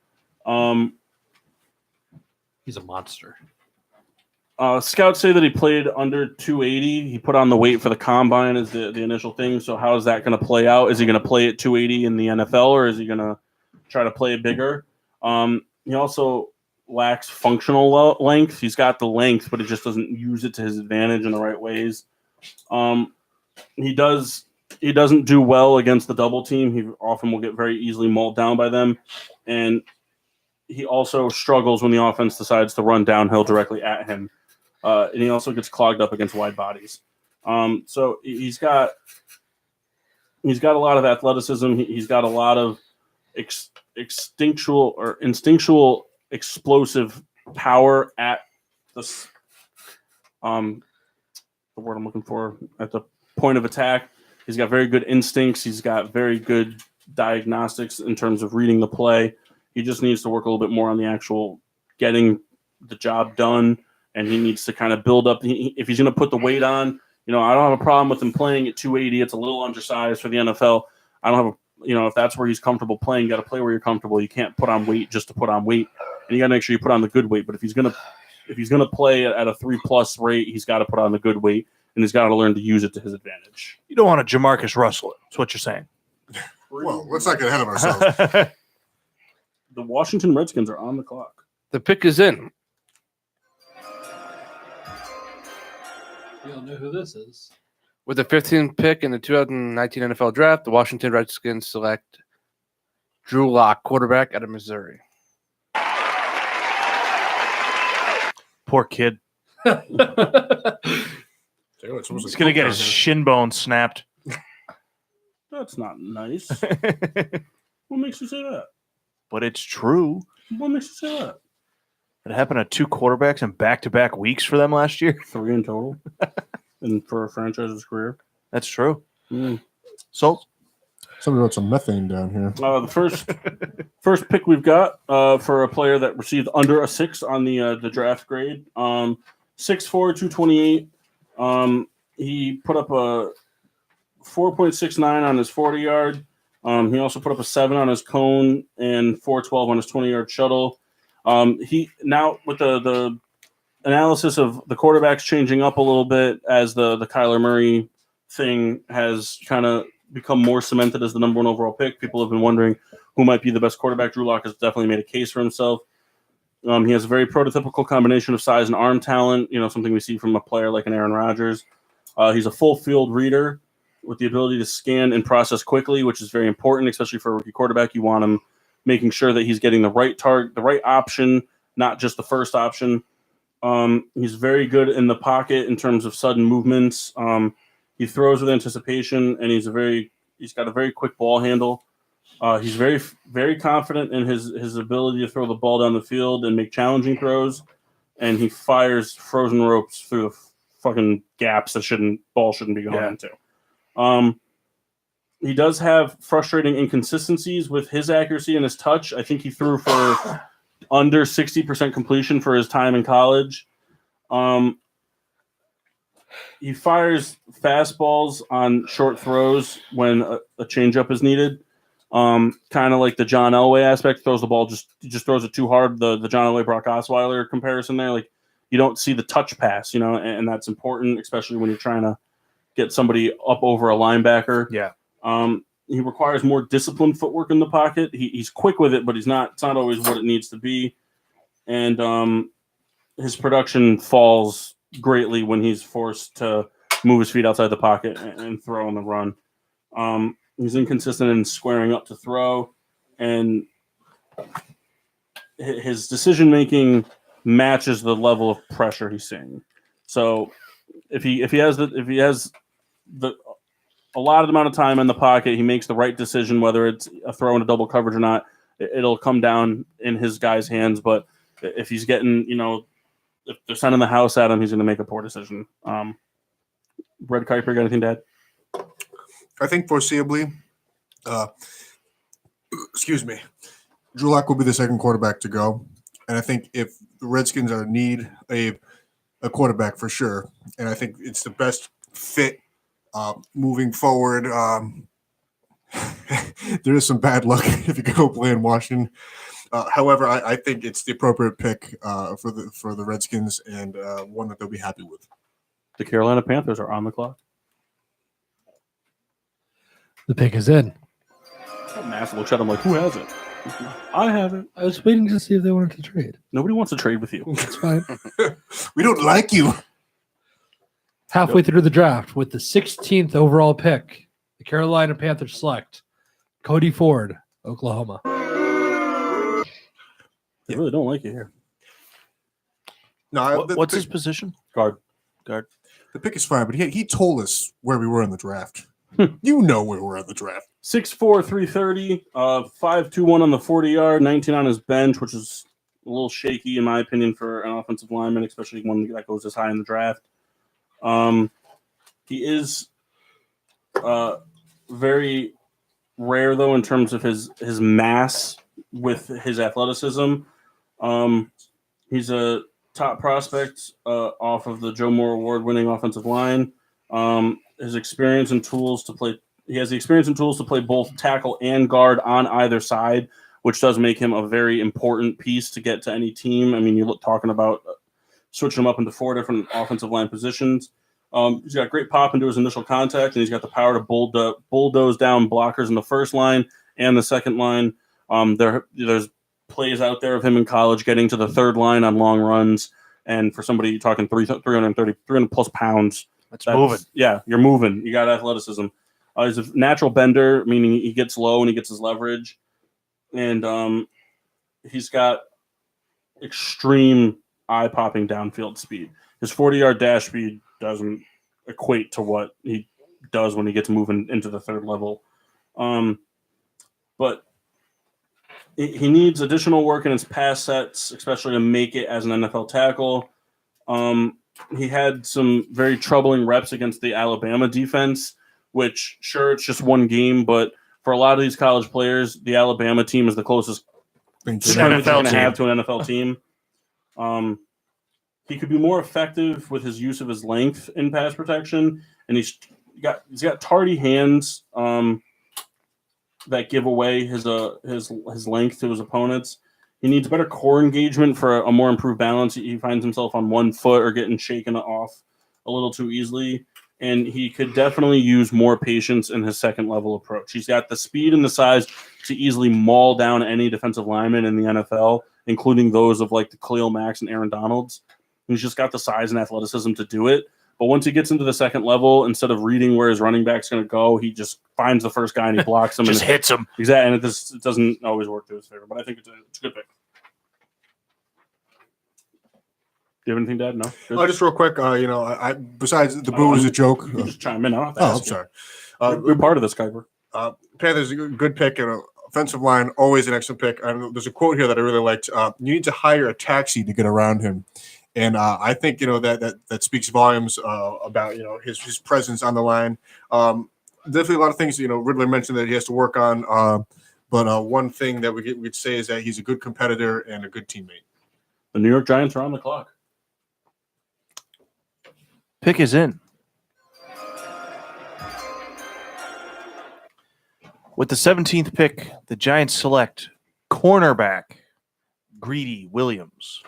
He's a monster. Scouts say that he played under 280. He put on the weight for the combine as the initial thing. So how is that going to play out? Is he going to play at 280 in the NFL, or is he going to try to play it bigger? He also lacks functional length. He's got the length, but he just doesn't use it to his advantage in the right ways. He doesn't do well against the double team. He often will get very easily mauled down by them. And he also struggles when the offense decides to run downhill directly at him. And he also gets clogged up against wide bodies. So he's got a lot of athleticism. He's got a lot of instinctual explosive power at the word I'm looking for, at the point of attack. He's got very good instincts. He's got very good diagnostics in terms of reading the play. He just needs to work a little bit more on the actual getting the job done, and he needs to kind of build up. If he's going to put the weight on, I don't have a problem with him playing at 280. It's a little undersized for the NFL. I don't have if that's where he's comfortable playing, you got to play where you're comfortable. You can't put on weight just to put on weight, and you got to make sure you put on the good weight. But if he's going to if he's going to play at a 3+ rate, he's got to put on the good weight, and he's got to learn to use it to his advantage. You don't want to Jamarcus Russell. That's what you're saying. Well, let's not get ahead of ourselves. The Washington Redskins are on the clock. The pick is in. You don't know who this is. With the 15th pick in the 2019 NFL Draft, the Washington Redskins select Drew Lock, quarterback out of Missouri. Poor kid. He's going to get his shin bone snapped. That's not nice. What makes you say that? But it's true. What makes you say that? It happened to 2 quarterbacks in back-to-back weeks for them last year. 3 in total, and for a franchise's career. That's true. So, Somebody wrote some methane down here. The first pick we've got for a player that received under a 6 on the draft grade. 6'4", 228. He put up a 4.69 on his 40-yard. He also put up a 7 on his cone and 4.12 on his 20-yard shuttle. He now with the analysis of the quarterbacks changing up a little bit as the Kyler Murray thing has kind of become more cemented as the number 1 overall pick. People have been wondering who might be the best quarterback. Drew Lock has definitely made a case for himself. He has a very prototypical combination of size and arm talent, something we see from a player like an Aaron Rodgers. He's a full field reader with the ability to scan and process quickly, which is very important, especially for a rookie quarterback. You want him making sure that he's getting the right target, the right option, not just the first option. He's very good in the pocket in terms of sudden movements. He throws with anticipation, and he's got a very quick ball handle. He's very, very confident in his ability to throw the ball down the field and make challenging throws, and he fires frozen ropes through the fucking gaps that ball shouldn't be going into. He does have frustrating inconsistencies with his accuracy and his touch. I think he threw for under 60% completion for his time in college. He fires fastballs on short throws when a changeup is needed. Kind of like the John Elway aspect, throws the ball just throws it too hard. The John Elway Brock Osweiler comparison there, like you don't see the touch pass, and that's important, especially when you're trying to get somebody up over a linebacker. Yeah. He requires more disciplined footwork in the pocket. He's quick with it, but it's not always what it needs to be. And his production falls greatly when he's forced to move his feet outside the pocket and throw on the run. He's inconsistent in squaring up to throw, and his decision-making matches the level of pressure he's seeing. So if he has a lot of amount of time in the pocket, he makes the right decision, whether it's a throw into double coverage or not. It'll come down in his guy's hands. But if he's getting, if they're sending the house at him, he's going to make a poor decision. Red Kuiper, got anything to add? I think foreseeably, Drew Lock will be the second quarterback to go. And I think if the Redskins need a quarterback for sure, and I think it's the best fit moving forward. There is some bad luck if you go play in Washington. However, I think it's the appropriate pick for the Redskins and one that they'll be happy with. The Carolina Panthers are on the clock. The pick is in. Mass looks at him like, who has it? I have it. I was waiting to see if they wanted to trade. Nobody wants to trade with you. That's fine. We don't like you. Halfway through the draft, with the 16th overall pick, the Carolina Panthers select Cody Ford, Oklahoma. They really don't like you here. No, what's his position? Guard. The pick is fine, but he told us where we were in the draft. You know where we're at the draft. 6'4", 330, 5'2", on the 40-yard, 19 on his bench, which is a little shaky in my opinion for an offensive lineman, especially one that goes this high in the draft. He is very rare though in terms of his mass with his athleticism. He's a top prospect off of the Joe Moore Award-winning offensive line. His experience and tools to play. He has the experience and tools to play both tackle and guard on either side, which does make him a very important piece to get to any team. I mean, talking about switching him up into 4 different offensive line positions. He's got great pop into his initial contact, and he's got the power to bulldoze down blockers in the first line and the second line. There's plays out there of him in college getting to the third line on long runs, and for somebody talking 300 plus pounds, that's moving. Yeah, you're moving. You got athleticism. He's a natural bender, meaning he gets low and he gets his leverage, and he's got extreme eye-popping downfield speed. His 40-yard dash speed doesn't equate to what he does when he gets moving into the third level. But he needs additional work in his pass sets, especially to make it as an NFL tackle. He had some very troubling reps against the Alabama defense, which, sure, it's just one game, but for a lot of these college players, the Alabama team is the closest NFL you're going to team. have to an NFL team. He could be more effective with his use of his length in pass protection, and he's got tardy hands that give away his length to his opponents. He needs better core engagement for a more improved balance. He finds himself on one foot or getting shaken off a little too easily, and he could definitely use more patience in his second level approach. He's got the speed and the size to easily maul down any defensive lineman in the NFL, including those of like the Khalil Macks and Aaron Donalds. He's just got the size and athleticism to do it. But once he gets into the second level, instead of reading where his running back's going to go, he just finds the first guy and he blocks him. Just hits him. Exactly, and it doesn't always work to his favor. But I think it's a good pick. Do you have anything to add? No? Oh, just real quick, I besides the boo is a joke. You can just chime in. I'm sorry. We're part of this, Kuiper. Panthers, a good pick. Offensive line, always an excellent pick. There's a quote here that I really liked. You need to hire a taxi to get around him. And I think that speaks volumes about his presence on the line. Definitely a lot of things. Riddler mentioned that he has to work on. But one thing that we'd say is that he's a good competitor and a good teammate. The New York Giants are on the clock. Pick is in. With the 17th pick, the Giants select cornerback Greedy Williams.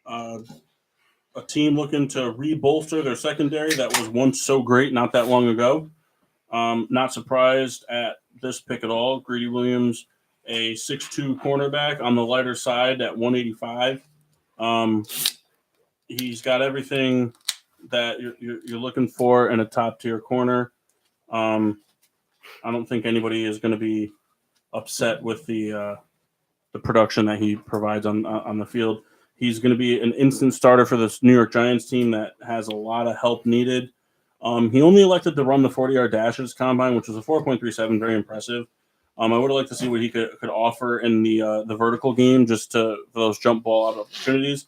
A team looking to re-bolster their secondary that was once so great not that long ago. Not surprised at this pick at all. Greedy Williams, a 6'2 cornerback on the lighter side at 185. He's got everything that you're looking for in a top-tier corner. I don't think anybody is going to be upset with the production that he provides on the field. He's going to be an instant starter for this New York Giants team that has a lot of help needed. He only elected to run the 40-yard dash at his combine, which was a 4.37, very impressive. I would have liked to see what he could offer in the vertical game just for those jump ball out opportunities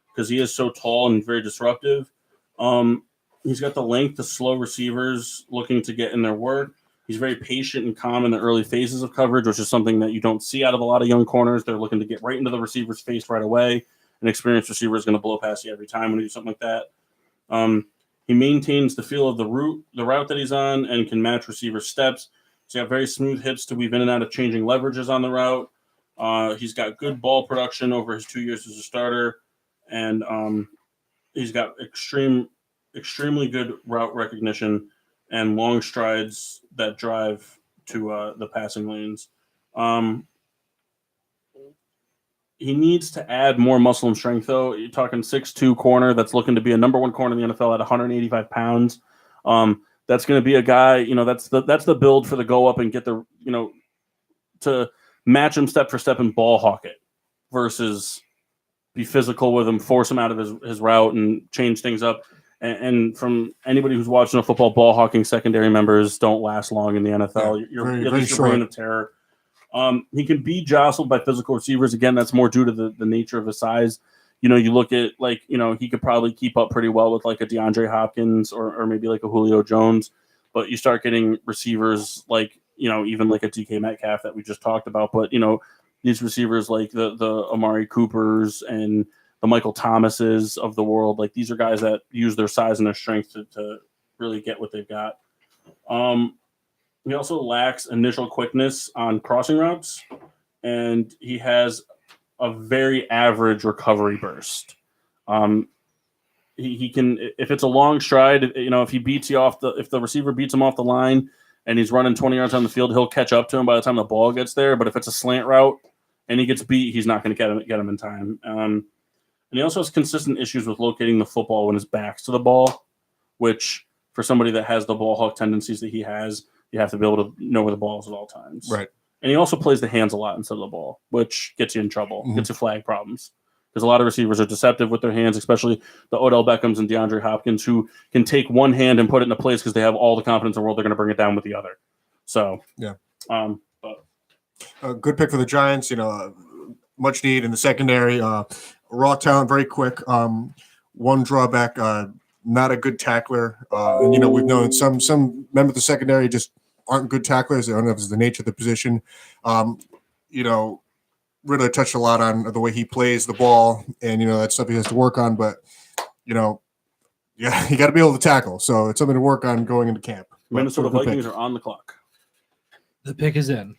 because he is so tall and very disruptive. He's got the length to slow receivers looking to get in their work. He's very patient and calm in the early phases of coverage, which is something that you don't see out of a lot of young corners. They're looking to get right into the receiver's face right away. An experienced receiver is going to blow past you every time when you do something like that. He maintains the feel of the route that he's on and can match receiver steps. He's got very smooth hips to weave in and out of changing leverages on the route. He's got good ball production over his 2 years as a starter, and he's got extremely good route recognition and long strides that drive to the passing lanes. He needs to add more muscle and strength, though. You're talking 6'2 corner that's looking to be a number one corner in the NFL at 185 pounds. That's going to be a guy, that's the build for the go up and get the, to match him step for step and ball hawk it versus be physical with him, force him out of his route and change things up. And from anybody who's watching a football, ball hawking secondary members don't last long in the NFL. Yeah, You're very, at very least a short. reign of terror. He can be jostled by physical receivers. Again, that's more due to the nature of his size. You look at he could probably keep up pretty well with like a DeAndre Hopkins or maybe like a Julio Jones. But you start getting receivers like, even like a DK Metcalf that we just talked about. But, these receivers like the Amari Coopers and the Michael Thomases of the world, like these are guys that use their size and their strength to really get what they've got. He also lacks initial quickness on crossing routes, and he has a very average recovery burst. He can, if it's a long stride, if he beats you if the receiver beats him off the line and he's running 20 yards on the field, he'll catch up to him by the time the ball gets there. But if it's a slant route and he gets beat, he's not going to get him in time. And he also has consistent issues with locating the football when his back's to the ball, which for somebody that has the ball hawk tendencies that he has, you have to be able to know where the ball is at all times. Right. And he also plays the hands a lot instead of the ball, which gets you in trouble, gets you flag problems. Because a lot of receivers are deceptive with their hands, especially the Odell Beckhams and DeAndre Hopkins, who can take one hand and put it into place because they have all the confidence in the world they're going to bring it down with the other. So, yeah. But a good pick for the Giants. Much need in the secondary. Raw talent, very quick. One drawback, not a good tackler. And we've known some members of the secondary just aren't good tacklers. I don't know if it's the nature of the position. Riddler touched a lot on the way he plays the ball, and that's stuff he has to work on. But you got to be able to tackle. So it's something to work on going into camp. Minnesota Vikings are on the clock. The pick is in.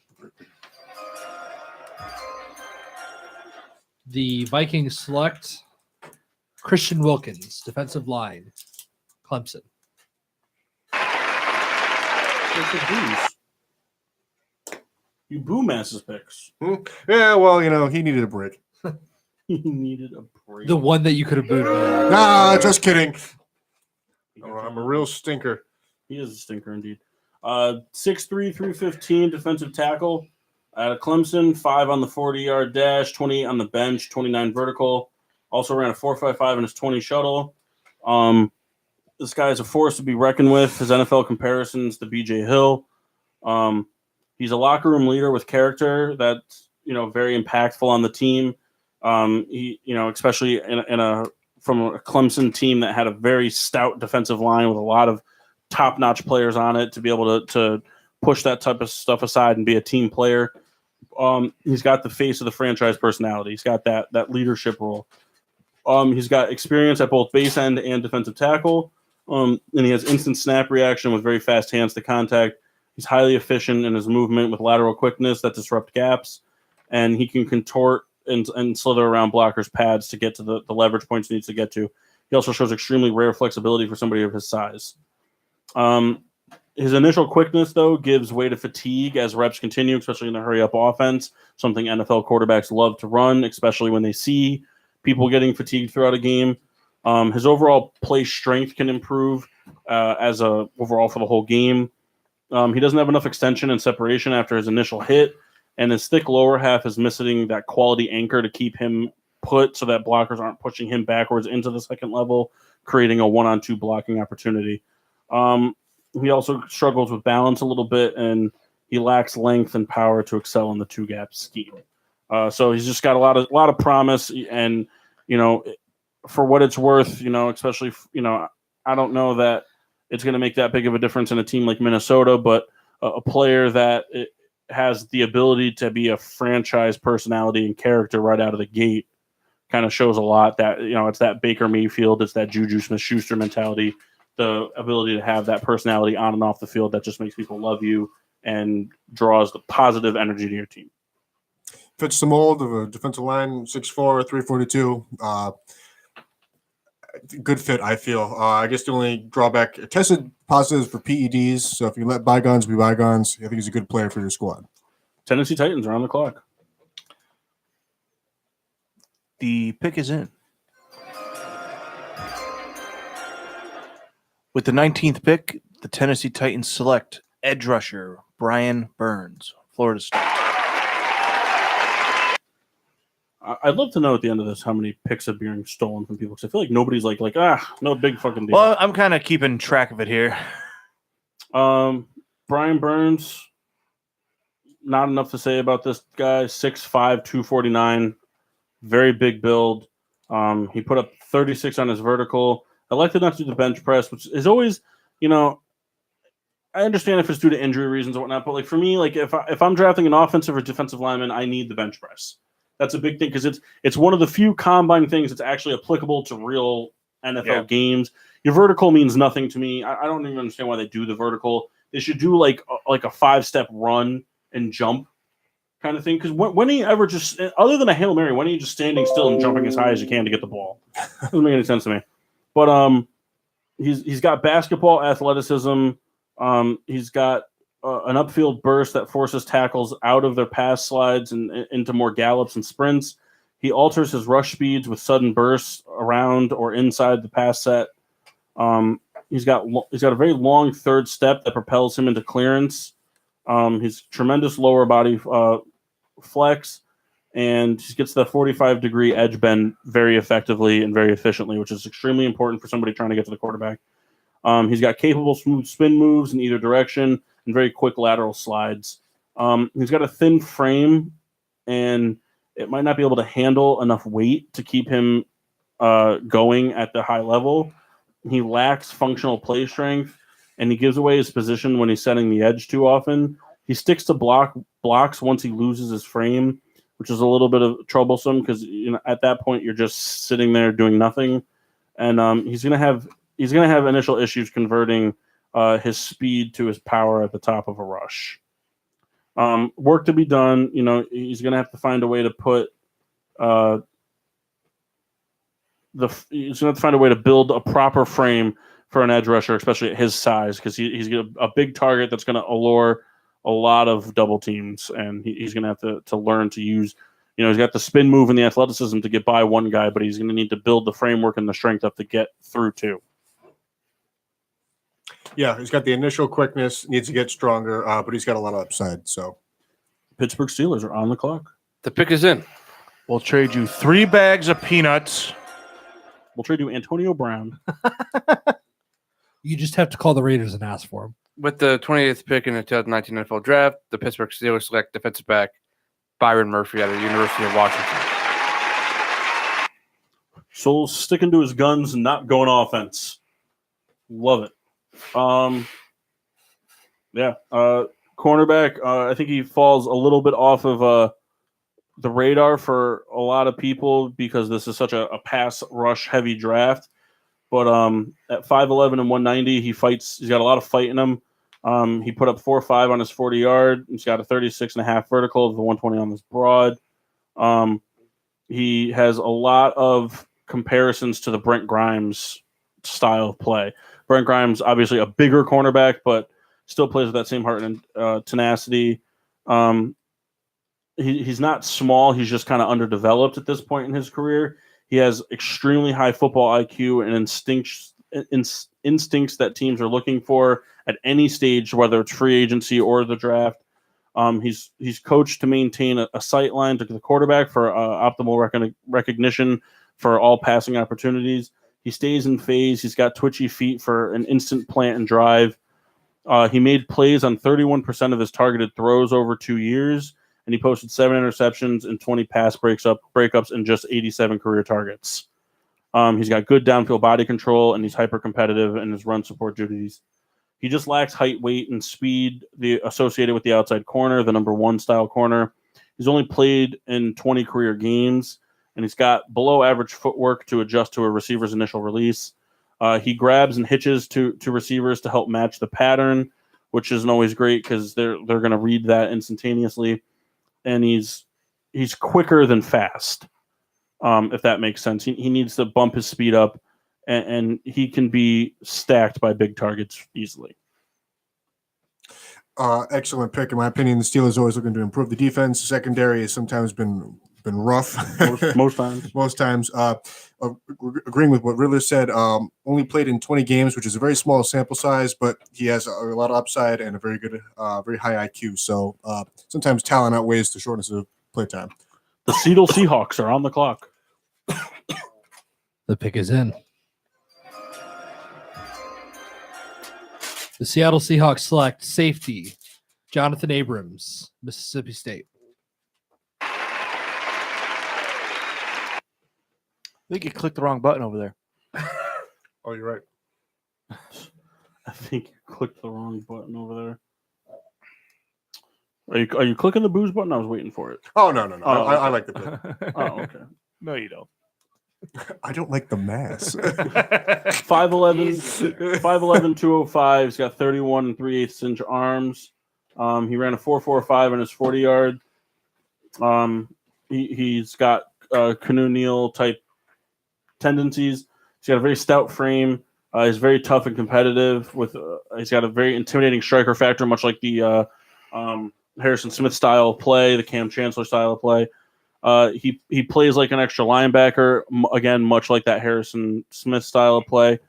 The Vikings select Christian Wilkins, defensive line, Clemson. You boo Mass's picks. Yeah, well, he needed a break. He needed a break. The one that you could have booed. Nah, just kidding. I'm a real stinker. He is a stinker indeed. 6'3", 315 defensive tackle out of Clemson, 5 on the 40-yard dash, 28 on the bench, 29 vertical. Also ran a 4.55 in his 20 shuttle. This guy is a force to be reckoned with. His NFL comparisons to B.J. Hill. He's a locker room leader with character that's very impactful on the team. He especially from a Clemson team that had a very stout defensive line with a lot of top-notch players on it to be able to push that type of stuff aside and be a team player. He's got the face of the franchise personality. He's got that leadership role. He's got experience at both base end and defensive tackle. And he has instant snap reaction with very fast hands to contact. He's highly efficient in his movement with lateral quickness that disrupt gaps. And he can contort and slither around blockers' pads to get to the leverage points he needs to get to. He also shows extremely rare flexibility for somebody of his size. His initial quickness, though, gives way to fatigue as reps continue, especially in the hurry-up offense, something NFL quarterbacks love to run, especially when they see people getting fatigued throughout a game. His overall play strength can improve overall for the whole game. He doesn't have enough extension and separation after his initial hit, and his thick lower half is missing that quality anchor to keep him put so that blockers aren't pushing him backwards into the second level, creating a one-on-two blocking opportunity. He also struggles with balance a little bit, and he lacks length and power to excel in the two-gap scheme. So he's just got a lot of promise, and for what it's worth, especially I don't know that it's going to make that big of a difference in a team like Minnesota, but a player that has the ability to be a franchise personality and character right out of the gate kind of shows a lot. That it's that Baker Mayfield, it's that Juju Smith-Schuster mentality. The ability to have that personality on and off the field that just makes people love you and draws the positive energy to your team. Fits the mold of a defensive line, 6'4", 342. Good fit, I feel. I guess the only drawback, tested positive for PEDs, so if you let bygones be bygones, I think he's a good player for your squad. Tennessee Titans are on the clock. The pick is in. With the 19th pick, the Tennessee Titans select edge rusher Brian Burns, Florida State. I'd love to know at the end of this how many picks are being stolen from people, because I feel like nobody's like no big fucking deal. Well, I'm kind of keeping track of it here. Brian Burns, not enough to say about this guy. 6'5", 249, very big build. He put up 36 on his vertical. Elected not to do the bench press, which is always, I understand if it's due to injury reasons or whatnot, but like for me, like if I'm drafting an offensive or defensive lineman, I need the bench press. That's a big thing because it's one of the few combine things that's actually applicable to real NFL games. Your vertical means nothing to me. I don't even understand why they do the vertical. They should do like a 5-step run and jump kind of thing. Because when he ever just, other than a Hail Mary, when are you just standing still and jumping as high as you can to get the ball? Doesn't make any sense to me. But he's got basketball athleticism. He's got an upfield burst that forces tackles out of their pass slides and into more gallops and sprints. He alters his rush speeds with sudden bursts around or inside the pass set. He's got a very long third step that propels him into clearance. He's tremendous lower body flex, and he gets the 45-degree edge bend very effectively and very efficiently, which is extremely important for somebody trying to get to the quarterback. He's got capable smooth spin moves in either direction and very quick lateral slides. He's got a thin frame, and it might not be able to handle enough weight to keep him going at the high level. He lacks functional play strength, and he gives away his position when he's setting the edge too often. He sticks to blocks once he loses his frame, which is a little bit of troublesome because at that point you're just sitting there doing nothing, and he's gonna have initial issues converting his speed to his power at the top of a rush. Work to be done. He's gonna have to find a way to put he's gonna have to find a way to build a proper frame for an edge rusher, especially at his size, because he's a big target that's going to allure a lot of double teams, and he's going to have to learn to use. He's got the spin move and the athleticism to get by one guy, but he's going to need to build the framework and the strength up to get through two. Yeah, he's got the initial quickness, needs to get stronger, but he's got a lot of upside. So, Pittsburgh Steelers are on the clock. The pick is in. We'll trade you 3 bags of peanuts. We'll trade you Antonio Brown. You just have to call the Raiders and ask for him. With the 28th pick in the 2019 NFL Draft, the Pittsburgh Steelers select defensive back Byron Murphy out of the University of Washington. So sticking to his guns and not going offense. Love it. Cornerback, I think he falls a little bit off of the radar for a lot of people because this is such a pass rush heavy draft. But at 5'11" and 190, he fights. He's got a lot of fight in him. He put up 4.5 on his 40-yard. He's got a 36.5 vertical, the 120 on his broad. He has a lot of comparisons to the Brent Grimes style of play. Brent Grimes, obviously a bigger cornerback, but still plays with that same heart and tenacity. He's not small. He's just kind of underdeveloped at this point in his career. He has extremely high football IQ and instincts that teams are looking for at any stage, whether it's free agency or the draft. He's coached to maintain a sight line to the quarterback for optimal recognition for all passing opportunities. He stays in phase. He's got twitchy feet for an instant plant and drive. He made plays on 31% of his targeted throws over 2 years, and he posted 7 interceptions and 20 pass breakups and just 87 career targets. He's got good downfield body control, and he's hyper competitive in his run support duties. He just lacks height, weight, and speed associated with the outside corner, the number 1 style corner. He's only played in 20 career games, and he's got below average footwork to adjust to a receiver's initial release. He grabs and hitches to receivers to help match the pattern, which isn't always great because they're going to read that instantaneously. And he's quicker than fast, if that makes sense. He needs to bump his speed up, and he can be stacked by big targets easily. Excellent pick, in my opinion. The Steelers always looking to improve the defense. The secondary has sometimes been rough. Most times. Most times. Agreeing with what Riddler said, only played in 20 games, which is a very small sample size, but he has a lot of upside and a very good, very high IQ. So sometimes talent outweighs the shortness of play time. The Seattle Seahawks are on the clock. The pick is in. The Seattle Seahawks select safety Jonathan Abrams, Mississippi State. I think you clicked the wrong button over there. Oh, you're right. I think you clicked the wrong button over there. Are you clicking the booze button? I was waiting for it. Oh, no. Oh, I like the pick. Oh, okay. No, you don't. I don't like the mass. 5'11", 205. He's got 31 and 3/8 inch arms. He ran a 4.45 on his 40-yard. He's got Canoe Neal type tendencies. He's got a very stout frame. He's very tough and competitive. He's got a very intimidating striker factor, much like the Harrison Smith style of play, the Cam Chancellor style of play. He plays like an extra linebacker, again, much like that Harrison Smith style of play.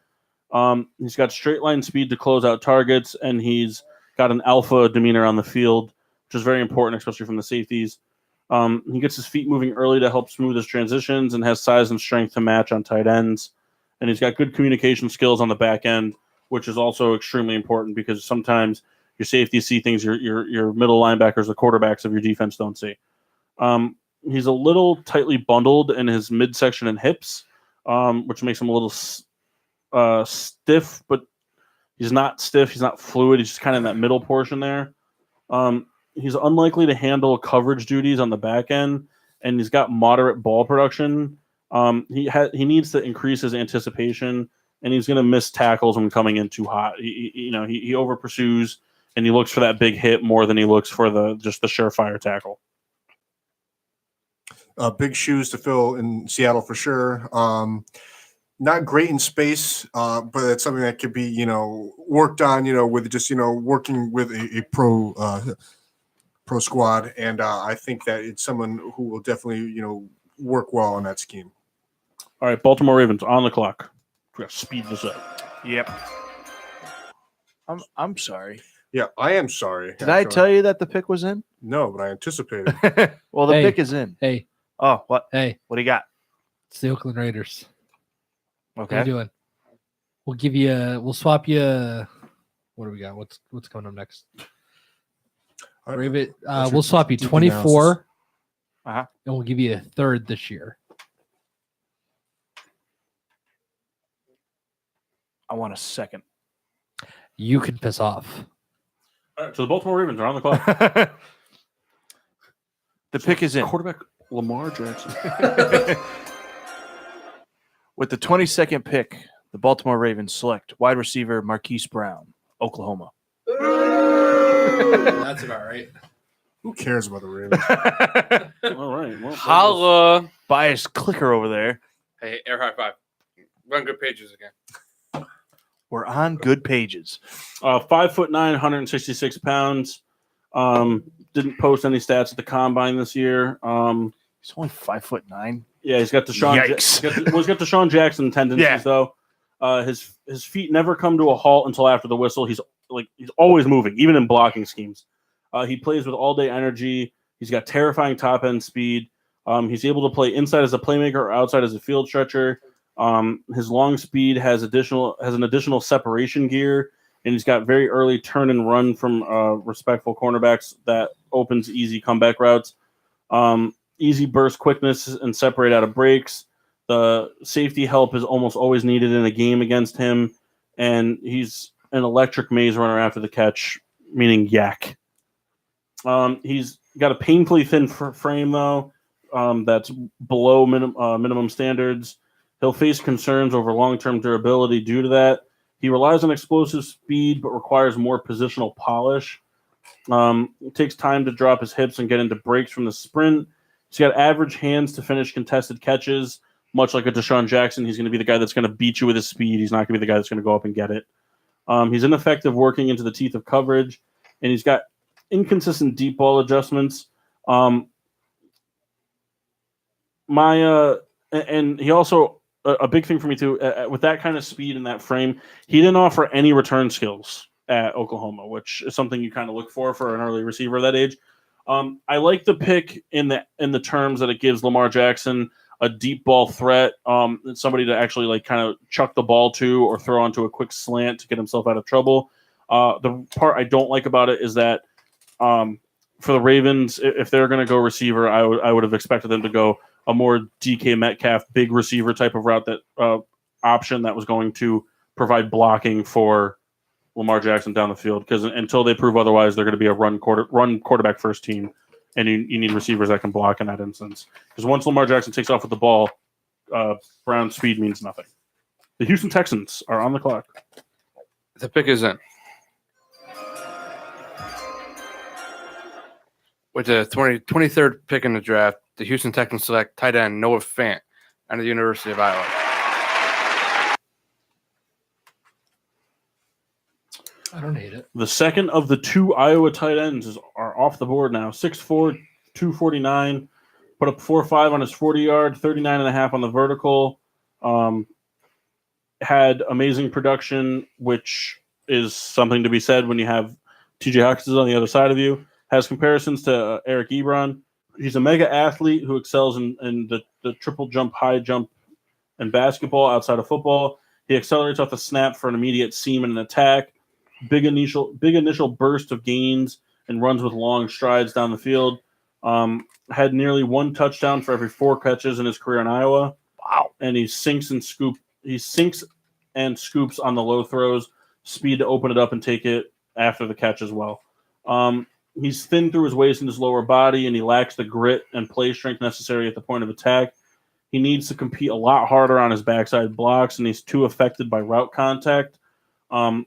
He's got straight line speed to close out targets, and he's got an alpha demeanor on the field, which is very important, especially from the safeties. He gets his feet moving early to help smooth his transitions and has size and strength to match on tight ends. And he's got good communication skills on the back end, which is also extremely important because sometimes your safeties see things your middle linebackers, the quarterbacks of your defense don't see. He's a little tightly bundled in his midsection and hips, which makes him a little stiff, but he's not stiff. He's not fluid. He's just kind of in that middle portion there. He's unlikely to handle coverage duties on the back end, and he's got moderate ball production. He needs to increase his anticipation, and he's going to miss tackles when coming in too hot. He over pursues, and he looks for that big hit more than he looks for just the surefire tackle. Big shoes to fill in Seattle for sure. Not great in space, but it's something that could be, worked on, with just, working with a pro squad. And I think that it's someone who will definitely, work well on that scheme. All right, Baltimore Ravens on the clock. We got to speed this up. Yep. I'm sorry. Yeah, I am sorry. Did I tell you that the pick was in? No, but I anticipated. Well, the pick is in. Hey. Oh, what? Hey. What do you got? It's the Oakland Raiders. Okay. How you doing? We'll swap you. What do we got? What's coming up next? We'll swap you 24. And we'll give you a third this year. I want a second. You can piss off. All right, so the Baltimore Ravens are on the clock. The pick is in. Quarterback Lamar Jackson. With the 22nd pick, the Baltimore Ravens select wide receiver Marquise Brown, Oklahoma. That's about right. Who cares about the Ravens? All right. Well, Holla. Biased clicker over there. Hey, air high five. We're on good pages again. We're on good pages. 5'9", 166 pounds. Didn't post any stats at the combine this year. He's only 5'9". Yeah, he's got Deshaun. He's got Deshaun Jackson tendencies though. His feet never come to a halt until after the whistle. He's always moving, even in blocking schemes. He plays with all day energy. He's got terrifying top end speed. He's able to play inside as a playmaker or outside as a field stretcher. His long speed has an additional separation gear, and he's got very early turn and run from respectful cornerbacks that opens easy comeback routes. Easy burst quickness and separate out of breaks. The safety help is almost always needed in a game against him, and he's an electric maze runner after the catch, meaning yak. He's got a painfully thin frame, though, that's below minimum standards. He'll face concerns over long-term durability due to that. He relies on explosive speed, but requires more positional polish. It takes time to drop his hips and get into breaks from the sprint. He's got average hands to finish contested catches. Much like a Deshaun Jackson, he's going to be the guy that's going to beat you with his speed. He's not going to be the guy that's going to go up and get it. He's ineffective working into the teeth of coverage, and he's got inconsistent deep ball adjustments. And he also, a big thing for me too, with that kind of speed and that frame, he didn't offer any return skills at Oklahoma, which is something you kind of look for an early receiver of that age. I like the pick in the terms that it gives Lamar Jackson a deep ball threat, somebody to actually kind of chuck the ball to or throw onto a quick slant to get himself out of trouble. The part I don't like about it is that for the Ravens, if they're going to go receiver, I would have expected them to go a more DK Metcalf big receiver type of route, that option that was going to provide blocking for Lamar Jackson down the field, because until they prove otherwise, they're going to be a run quarterback first team, and you need receivers that can block in that instance. Because once Lamar Jackson takes off with the ball, Brown's speed means nothing. The Houston Texans are on the clock. The pick is in. With the 23rd pick in the draft, the Houston Texans select tight end Noah Fant out of the University of Iowa. I don't hate it. The second of the 2 Iowa tight ends are off the board now. 6'4", 249. Put up 4.5 on his 40-yard, 39.5 on the vertical. Had amazing production, which is something to be said when you have TJ Hawkinson on the other side of you. Has comparisons to Eric Ebron. He's a mega athlete who excels in the triple jump, high jump, and basketball outside of football. He accelerates off the snap for an immediate seam and an attack. Big initial burst of gains and runs with long strides down the field. Had nearly 1 touchdown for every 4 catches in his career in Iowa. Wow! And he sinks and scoops on the low throws. Speed to open it up and take it after the catch as well. He's thin through his waist and his lower body, and he lacks the grit and play strength necessary at the point of attack. He needs to compete a lot harder on his backside blocks, and he's too affected by route contact,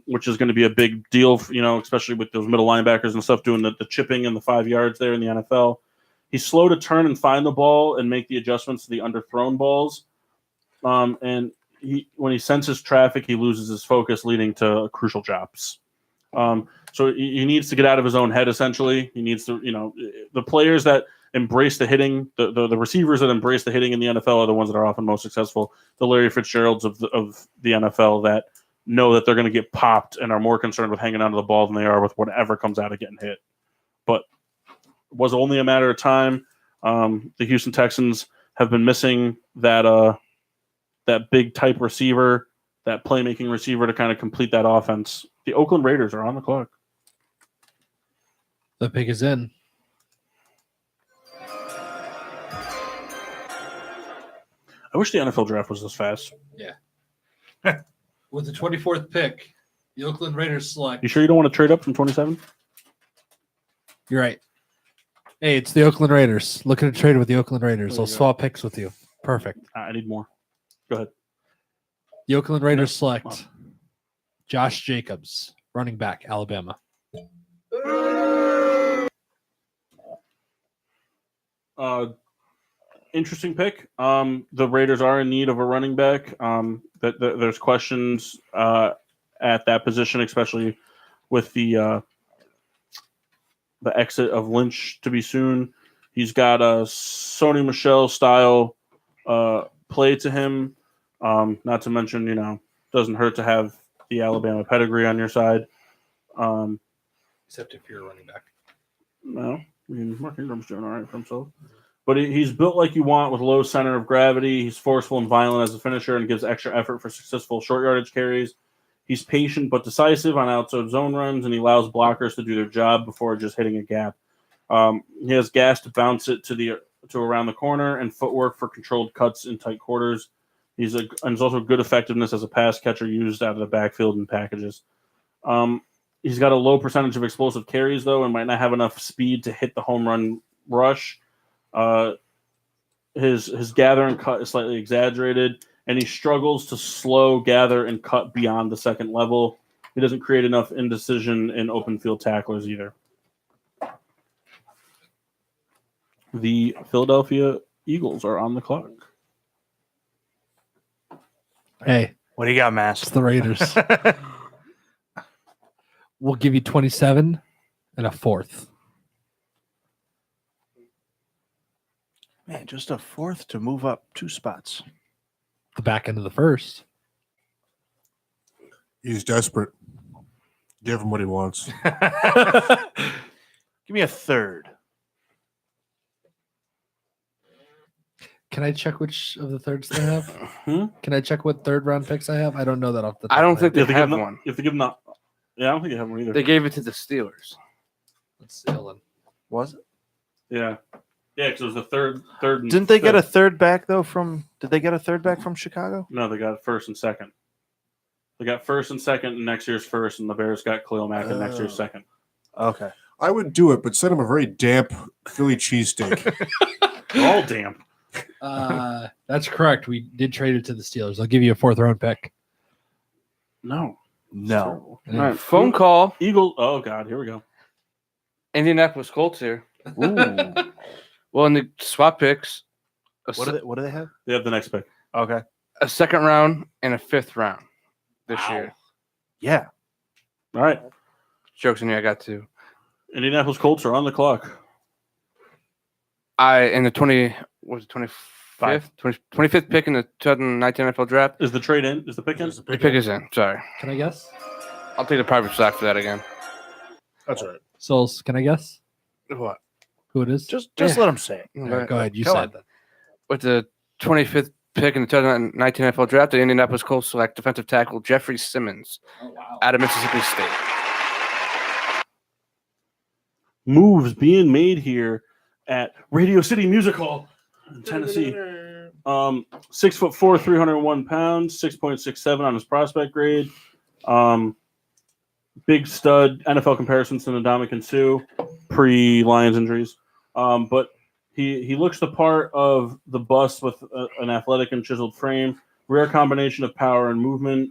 which is going to be a big deal, especially with those middle linebackers and stuff doing the chipping and the 5 yards there in the NFL. He's slow to turn and find the ball and make the adjustments to the underthrown balls. And when he senses traffic, he loses his focus, leading to crucial drops. So he needs to get out of his own head, essentially. He needs to, the players that embrace the hitting, the receivers that embrace the hitting in the NFL are the ones that are often most successful. The Larry Fitzgeralds of the NFL that know that they're going to get popped and are more concerned with hanging onto the ball than they are with whatever comes out of getting hit. But it was only a matter of time. The Houston Texans have been missing that big type receiver, that playmaking receiver to kind of complete that offense. The Oakland Raiders are on the clock. The pick is in. I wish the NFL draft was this fast. Yeah. With the 24th pick, the Oakland Raiders select. You sure you don't want to trade up from 27? You're right. Hey, it's the Oakland Raiders. Looking to trade with the Oakland Raiders. They'll swap picks with you. Perfect. I need more. Go ahead. The Oakland Raiders select Josh Jacobs, running back, Alabama. Interesting pick. The Raiders are in need of a running back. There's questions at that position, especially with the exit of Lynch to be soon. He's got a Sony Michel style play to him. Not to mention, doesn't hurt to have the Alabama pedigree on your side. Except if you're a running back. No, Mark Ingram's doing all right for himself. But he's built like you want with low center of gravity. He's forceful and violent as a finisher and gives extra effort for successful short yardage carries. He's patient but decisive on outside zone runs, and he allows blockers to do their job before just hitting a gap. He has gas to bounce it to around the corner and footwork for controlled cuts in tight quarters. He's also good effectiveness as a pass catcher used out of the backfield in packages. He's got a low percentage of explosive carries, though, and might not have enough speed to hit the home run rush. His gather and cut is slightly exaggerated, and he struggles to slow, gather, and cut beyond the second level. He doesn't create enough indecision in open field tacklers either. The Philadelphia Eagles are on the clock. Hey, What do you got, Mass? it's the Raiders. We'll give you 27 and a fourth. Man, just a fourth to move up 2 spots. The back end of the first. He's desperate. Give him what he wants. Give me a third. Can I check which of the thirds they have? Can I check what third round picks I have? I don't know that off the top. I don't of my think head. they have one. You have to give them that. Yeah, I don't think they have one either. They gave it to the Steelers. Let's see. Hold on. Was it? Yeah, because it was the third. And Didn't they get a fifth. third back though Did they get a third back from Chicago? No, they got first and second. They got first and second in next year's first, and the Bears got Khalil Mack in next year's second. Okay. I would do it, but send him a very damp Philly cheesesteak. They're all damp. That's correct. We did trade it to the Steelers. I'll give you a fourth round pick. No. No. All right, Phone call. Eagle. Oh God, here we go. Indianapolis Colts here. Ooh. Well, in the swap picks, What do they have? They have the next pick. Okay. a second round and a fifth round this year. Yeah. All right. Jokes on you, I got two. Indianapolis Colts are on the clock. In the 25th pick in the 2019 NFL draft. Is the trade in? Is the pick in? The pick is in. Sorry. Can I guess? I'll take the private stock for that again. That's all right. Souls, can I guess What? who it is? Just Yeah. let them say it. All right, go ahead. You Come said on. that. With the 25th pick in the 2019 NFL draft, the Indianapolis Colts select defensive tackle Jeffrey Simmons out of Mississippi State. Moves being made here at Radio City Music Hall in Tennessee. 6'4", 301 pounds, 6.67 on his prospect grade. Big stud. NFL comparisons to Ndamukong Suh pre-Lions injuries. But he looks the part of the bust with an athletic and chiseled frame. Rare combination of power and movement.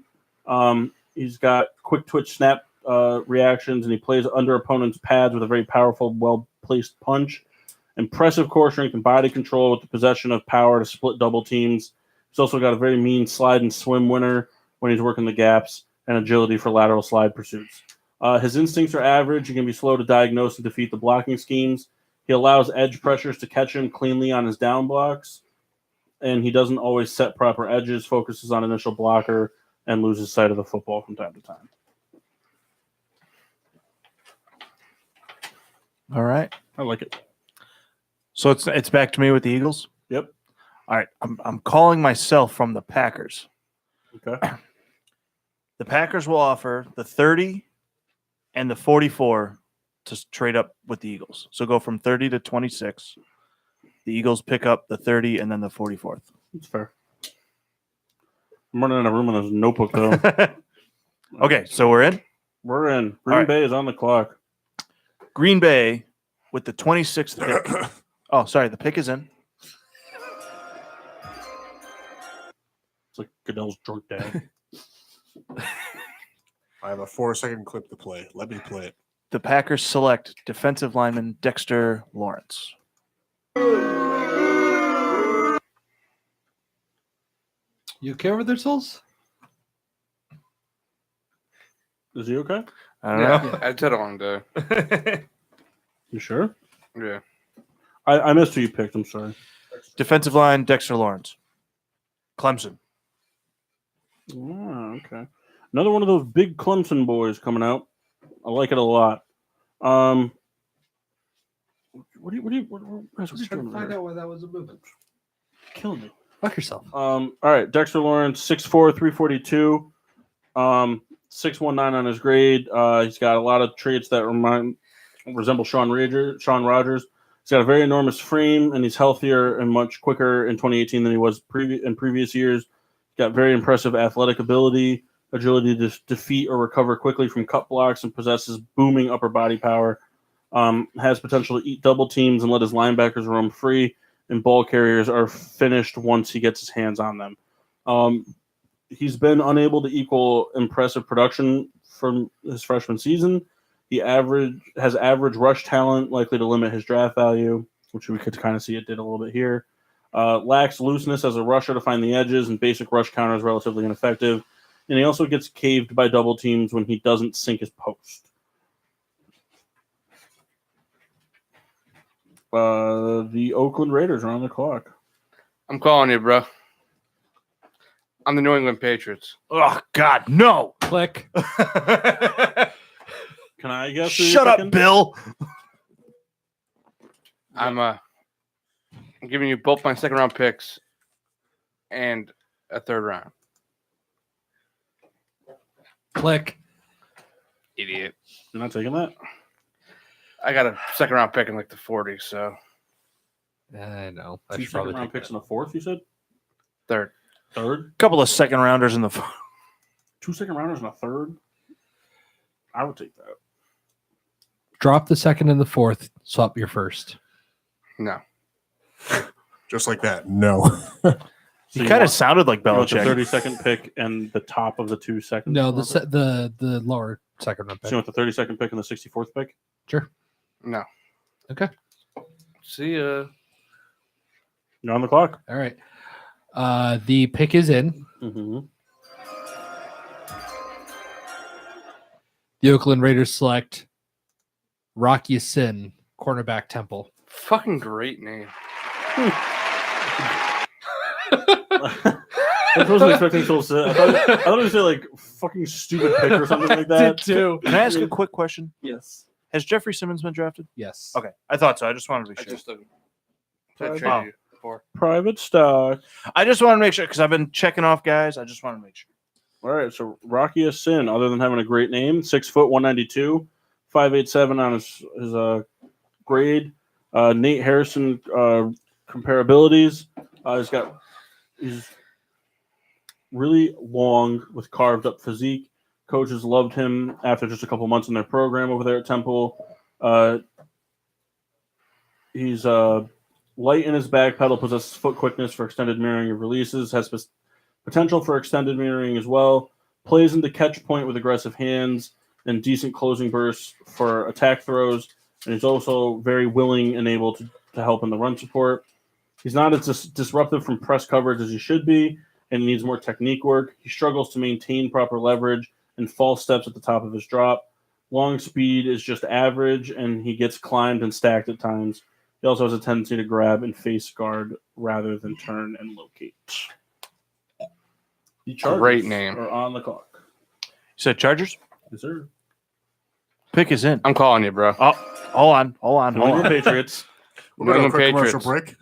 He's got quick twitch snap reactions, and he plays under opponents' pads with a very powerful, well-placed punch. Impressive core strength and body control with the possession of power to split double teams. He's also got a very mean slide and swim winner when he's working the gaps, and agility for lateral slide pursuits. His instincts are average. He can be slow to diagnose and defeat the blocking schemes. He allows edge pressures to catch him cleanly on his down blocks, and he doesn't always set proper edges, focuses on initial blocker, and loses sight of the football from time to time. All right. I like it. So it's back to me with the Eagles. Yep. All right. I'm calling myself from the Packers. Okay. The Packers will offer the 30 and the 44 to trade up with the Eagles. So go from 30 to 26. The Eagles pick up the 30 and then the 44th. That's fair. I'm running out of room on this notebook, though. Okay, so we're in. We're in. Green All right. Bay is on the clock. Green Bay with the 26th pick. Oh, sorry, the pick is in. It's like Goodell's drunk dad. I have a 4-second clip to play. Let me play it. The Packers select defensive lineman Dexter Lawrence. You okay over there, Souls? Is he okay? I don't know. I said it on the. You sure? Yeah. I missed who you picked. I'm sorry. Defensive line Dexter Lawrence. Clemson. Oh, okay. Another one of those big Clemson boys coming out. I like it a lot. What are you doing over there? why that was a movement. Killing me. Fuck yourself. All right, Dexter Lawrence, 6'4", 342, 6'19" on his grade. He's got a lot of traits that resemble Sean Rogers. He's got a very enormous frame, and he's healthier and much quicker in 2018 than he was in previous years. He's got very impressive athletic ability, agility to defeat or recover quickly from cut blocks, and possesses booming upper body power. Has potential to eat double teams and let his linebackers roam free, and ball carriers are finished once he gets his hands on them. He's been unable to equal impressive production from his freshman season. He has average rush talent, likely to limit his draft value, which we could kind of see it did a little bit here. Lacks looseness as a rusher to find the edges, and basic rush counter is relatively ineffective. And he also gets caved by double teams when he doesn't sink his post. The Oakland Raiders are on the clock. I'm calling you, bro. I'm the New England Patriots. Oh, God, no. Click. Can I guess? Shut up, Bill. I'm giving you both my second round picks and a third round. Click. Idiot. You're not taking that? I got a second round pick in like the 40s, so I know. I Two should probably second round take picks that. in the fourth, you said? third. Third? Couple of second rounders in the 2 second rounders in a third? I would take that. Drop the second and the fourth. Swap your first. No. Just like that. No. He kind of sounded like the Belichick. 32nd pick and the top of the 2 seconds. No, the lower second round So pick. you want the 32nd pick and the 64th pick? Sure. No. Okay. See ya. You're on the clock. All right. The pick is in. Mm-hmm. The Oakland Raiders select Rocky Sin, cornerback Temple. Fucking great name. I wasn't expecting Phil to say that. I thought he would say like fucking stupid pick or something like that. too. Can I ask a quick question? Yes. Has Jeffrey Simmons been drafted? Yes. Okay, I thought so. I just wanted to be I sure. just Wow. traded you before. Private stock. I just want to make sure because I've been checking off guys. I just want to make sure. All right, so Rocky Sin, other than having a great name, 6 foot, 192, 5'8" on his grade. Nate Harrison comparabilities. He's really long with carved up physique. Coaches loved him after just a couple months in their program over there at Temple. He's light in his back pedal, possesses foot quickness for extended mirroring of releases, has potential for extended mirroring as well. Plays into catch point with aggressive hands and decent closing bursts for attack throws. And he's also very willing and able to help in the run support. He's not as disruptive from press coverage as he should be, and needs more technique work. He struggles to maintain proper leverage and false steps at the top of his drop. Long speed is just average, and he gets climbed and stacked at times. He also has a tendency to grab and face guard rather than turn and locate. The Chargers Great name. are on the clock. You said Chargers? Yes, sir. Pick is in. I'm calling you, bro. Oh, hold on. New England Patriots. We're going to England a quick Patriots. commercial break.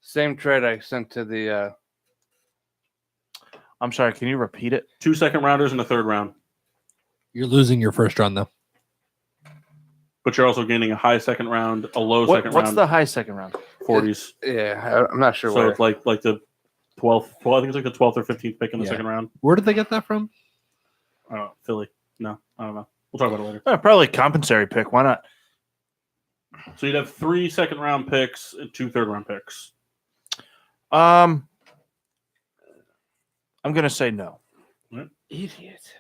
Same trade I sent to the. I'm sorry. Can you repeat it? 2 second-rounders and a third round. You're losing your first round, though. But you're also gaining a high second round, a low second What's round. the high second round? 40s. I'm not sure So where. it's like the 12th. Well, I think it's like the 12th or 15th pick in the Yeah. second round. Where did they get that from? I don't know. Philly. No, I don't know. We'll talk about it later. Probably compensatory pick. Why not? So you'd have 3 second-round picks and 2 third-round picks. I'm gonna say no. Idiot.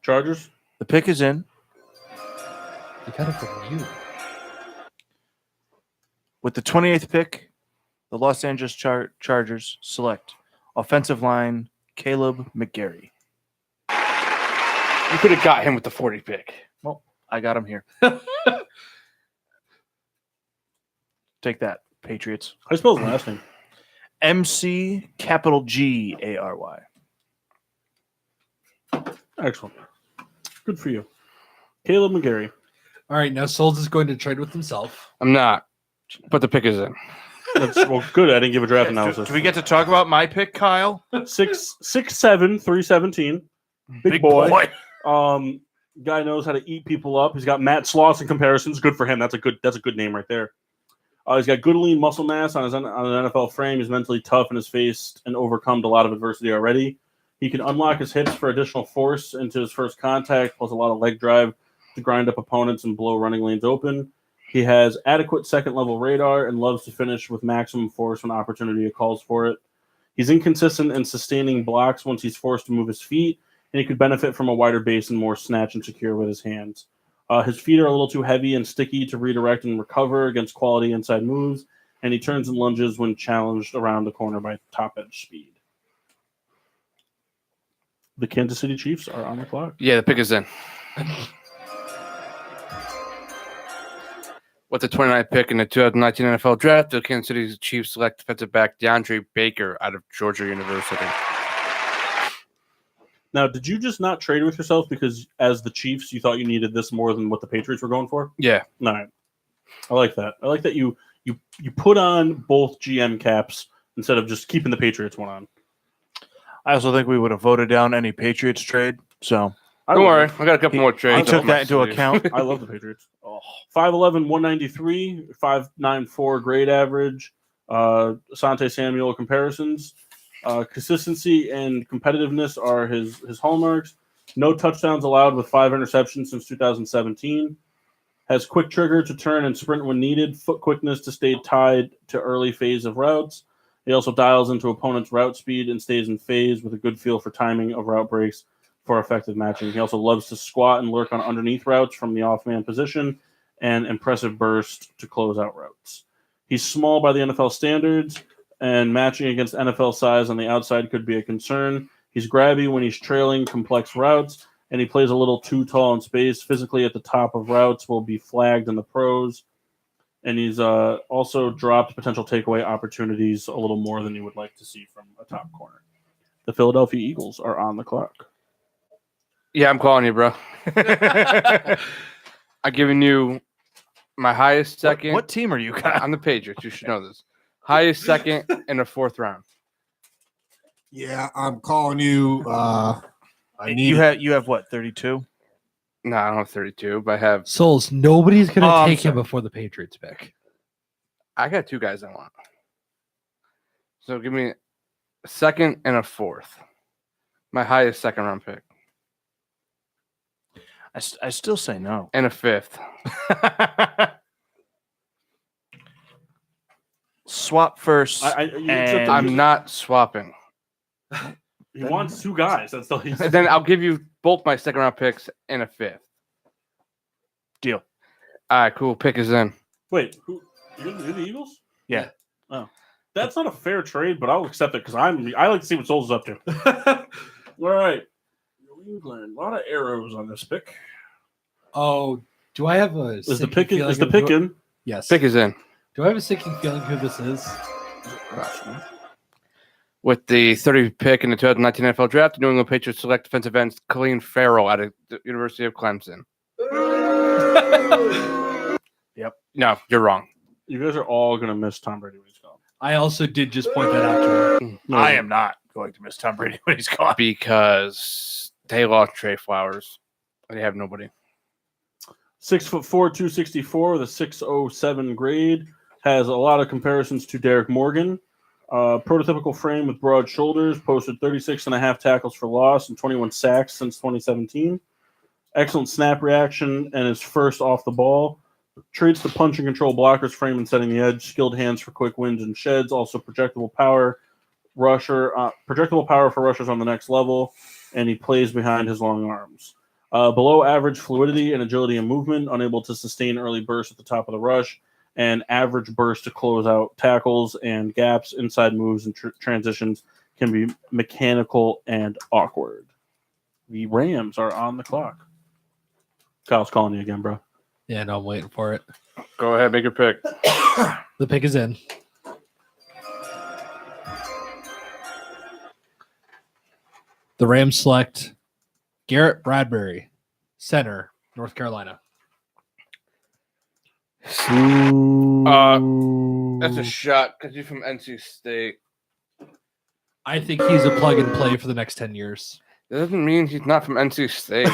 Chargers. The pick is in. They got it from you. With the 28th pick, the Los Angeles Chargers select offensive line Caleb McGarry. You could have got him with the 40 pick. Well, I got him here. Take that, Patriots. How do you spell his last name? MC capital Gary. Excellent. Good for you. Caleb McGarry. All right, now Souls is going to trade with himself. I'm not, but the pick is in. That's well, good. I didn't give a draft analysis. Do we get to talk about my pick, Kyle? 6'7", 317. Big boy. Guy knows how to eat people up. He's got Matt Sloss in comparisons. Good for him. That's a good name right there. He's got good lean muscle mass on an NFL frame. He's mentally tough and has faced and overcome a lot of adversity already. He can unlock his hips for additional force into his first contact, plus a lot of leg drive to grind up opponents and blow running lanes open. He has adequate second-level radar and loves to finish with maximum force when opportunity calls for it. He's inconsistent in sustaining blocks once he's forced to move his feet, and he could benefit from a wider base and more snatch and secure with his hands. His feet are a little too heavy and sticky to redirect and recover against quality inside moves, and he turns and lunges when challenged around the corner by top-edge speed. The Kansas City Chiefs are on the clock. Yeah, the pick is in. With the 29th pick in the 2019 NFL Draft, the Kansas City Chiefs select defensive back DeAndre Baker out of Georgia University. Now, did you just not trade with yourself because as the Chiefs, you thought you needed this more than what the Patriots were going for? Yeah. All right. I like that. I like that you put on both GM caps instead of just keeping the Patriots one on. I also think we would have voted down any Patriots trade. So Don't worry. I got a couple more trades. I took that into account. I love the Patriots. 5'11", 193, 5'9", grade average. Asante Samuel comparisons. Consistency and competitiveness are his hallmarks. No touchdowns allowed with 5 interceptions since 2017. Has quick trigger to turn and sprint when needed. Foot quickness to stay tied to early phase of routes. He also dials into opponent's route speed and stays in phase with a good feel for timing of route breaks for effective matching. He also loves to squat and lurk on underneath routes from the off-man position and impressive burst to close out routes. He's small by the NFL standards, and matching against NFL size on the outside could be a concern. He's grabby when he's trailing complex routes, and he plays a little too tall in space. Physically at the top of routes will be flagged in the pros, and he's also dropped potential takeaway opportunities a little more than you would like to see from a top corner. The Philadelphia Eagles are on the clock. Yeah, I'm calling you, bro. I'm giving you my highest second. What team are you got? I'm the Patriots. You should know this. Highest second in the 4th round. Yeah, I'm calling you. You have what, 32? No, I don't have 32, but I have. Souls, nobody's going to I'm take him sorry. before the Patriots pick. I got 2 guys I want. So give me a 2nd and a 4th. My highest 2nd round pick. I still say no. And a 5th. Swap first. I'm not swapping. He wants 2 guys. That's the And then I'll give you both my 2nd round picks and a 5th. Deal. All right, cool. Pick is in. Wait, who? You're the Eagles? Yeah. Oh, that's not a fair trade, but I'll accept it because I like to see what Souls is up to. All right, New England. A lot of arrows on this pick. Oh, do I have a Is the pick in? Yes. Pick is in. Do I have a sinking feeling who this is? With the 30th pick in the 2019 NFL Draft, the New England Patriots select defensive end Colleen Farrell out of the University of Clemson. Yep. No, you're wrong. You guys are all gonna miss Tom Brady when he's gone. I also did just point that out to him. No, I am not going to miss Tom Brady when he's gone. Because they lost Trey Flowers. They have nobody. 6'4", 264 with a 607 grade. Has a lot of comparisons to Derek Morgan. Prototypical frame with broad shoulders. Posted 36.5 tackles for loss and 21 sacks since 2017. Excellent snap reaction and is first off the ball. Treats the punch and control blockers frame and setting the edge. Skilled hands for quick wins and sheds. Also projectable power for rushers on the next level. And he plays behind his long arms. Below average fluidity and agility and movement. Unable to sustain early bursts at the top of the rush. And average burst to close out tackles and gaps. Inside moves and transitions can be mechanical and awkward. The Rams are on the clock. Kyle's calling you again, bro. Yeah, no, I'm waiting for it. Go ahead, make your pick. The pick is in. The Rams select Garrett Bradbury, center, North Carolina. That's a shot because you're from NC State. I think he's a plug and play for the next 10 years. That doesn't mean he's not from NC State.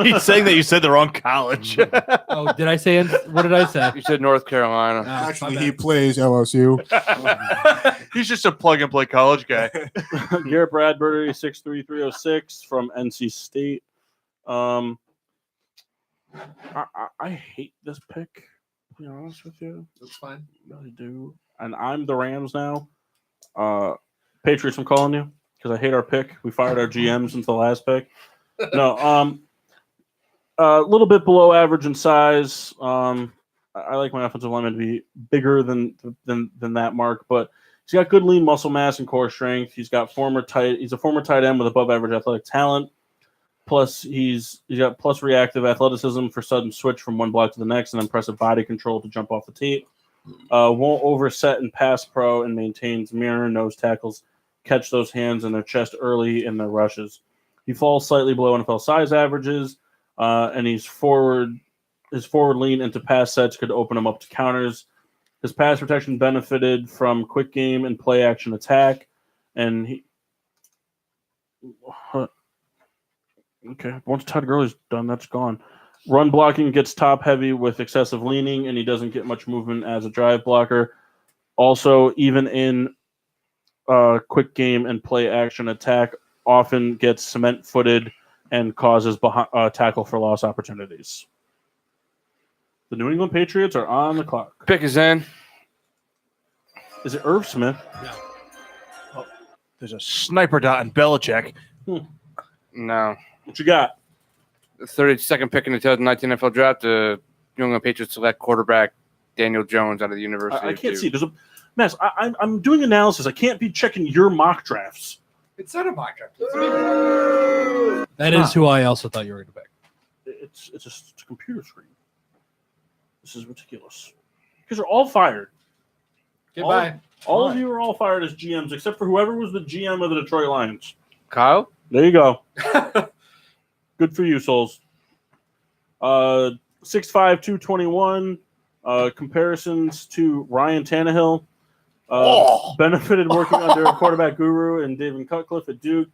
He's saying that you said the wrong college. Oh, did I say? What did I say? You said North Carolina. Actually, he plays LSU. He's just a plug and play college guy. Garrett Bradbury, 6'3", 306 from NC State. I hate this pick, to be honest with you. That's fine. I really do. And I'm the Rams now. Patriots, I'm calling you because I hate our pick. We fired our GM since the last pick. No, a little bit below average in size. I like my offensive lineman to be bigger than that mark, but he's got good lean muscle mass and core strength. He's a former tight end with above average athletic talent. Plus, he's got plus reactive athleticism for sudden switch from one block to the next and impressive body control to jump off the tape. Won't overset in pass pro and maintains mirror nose tackles, catch those hands in their chest early in their rushes. He falls slightly below NFL size averages, and his forward lean into pass sets could open him up to counters. His pass protection benefited from quick game and play action attack, and he. Okay, once Todd Gurley's done, that's gone. Run blocking gets top heavy with excessive leaning, and he doesn't get much movement as a drive blocker. Also, even in quick game and play action attack, often gets cement footed and causes tackle for loss opportunities. The New England Patriots are on the clock. Pick is in. Is it Irv Smith? No. Oh, there's a sniper dot in Belichick. No. What you got? The 32nd pick in the 2019 NFL Draft, the New England Patriots select quarterback Daniel Jones out of the University I of can't Duke. see. There's a mess. I'm doing analysis. I can't be checking your mock drafts. It's not a mock draft. That is who I also thought you were going to pick. It's a computer screen. This is ridiculous. Because they're all fired. Goodbye. All of you are all fired as GMs, except for whoever was the GM of the Detroit Lions. Kyle? There you go. Good for you, Souls. 6'5", 221. Comparisons to Ryan Tannehill. Benefited working under a quarterback guru and David Cutcliffe at Duke.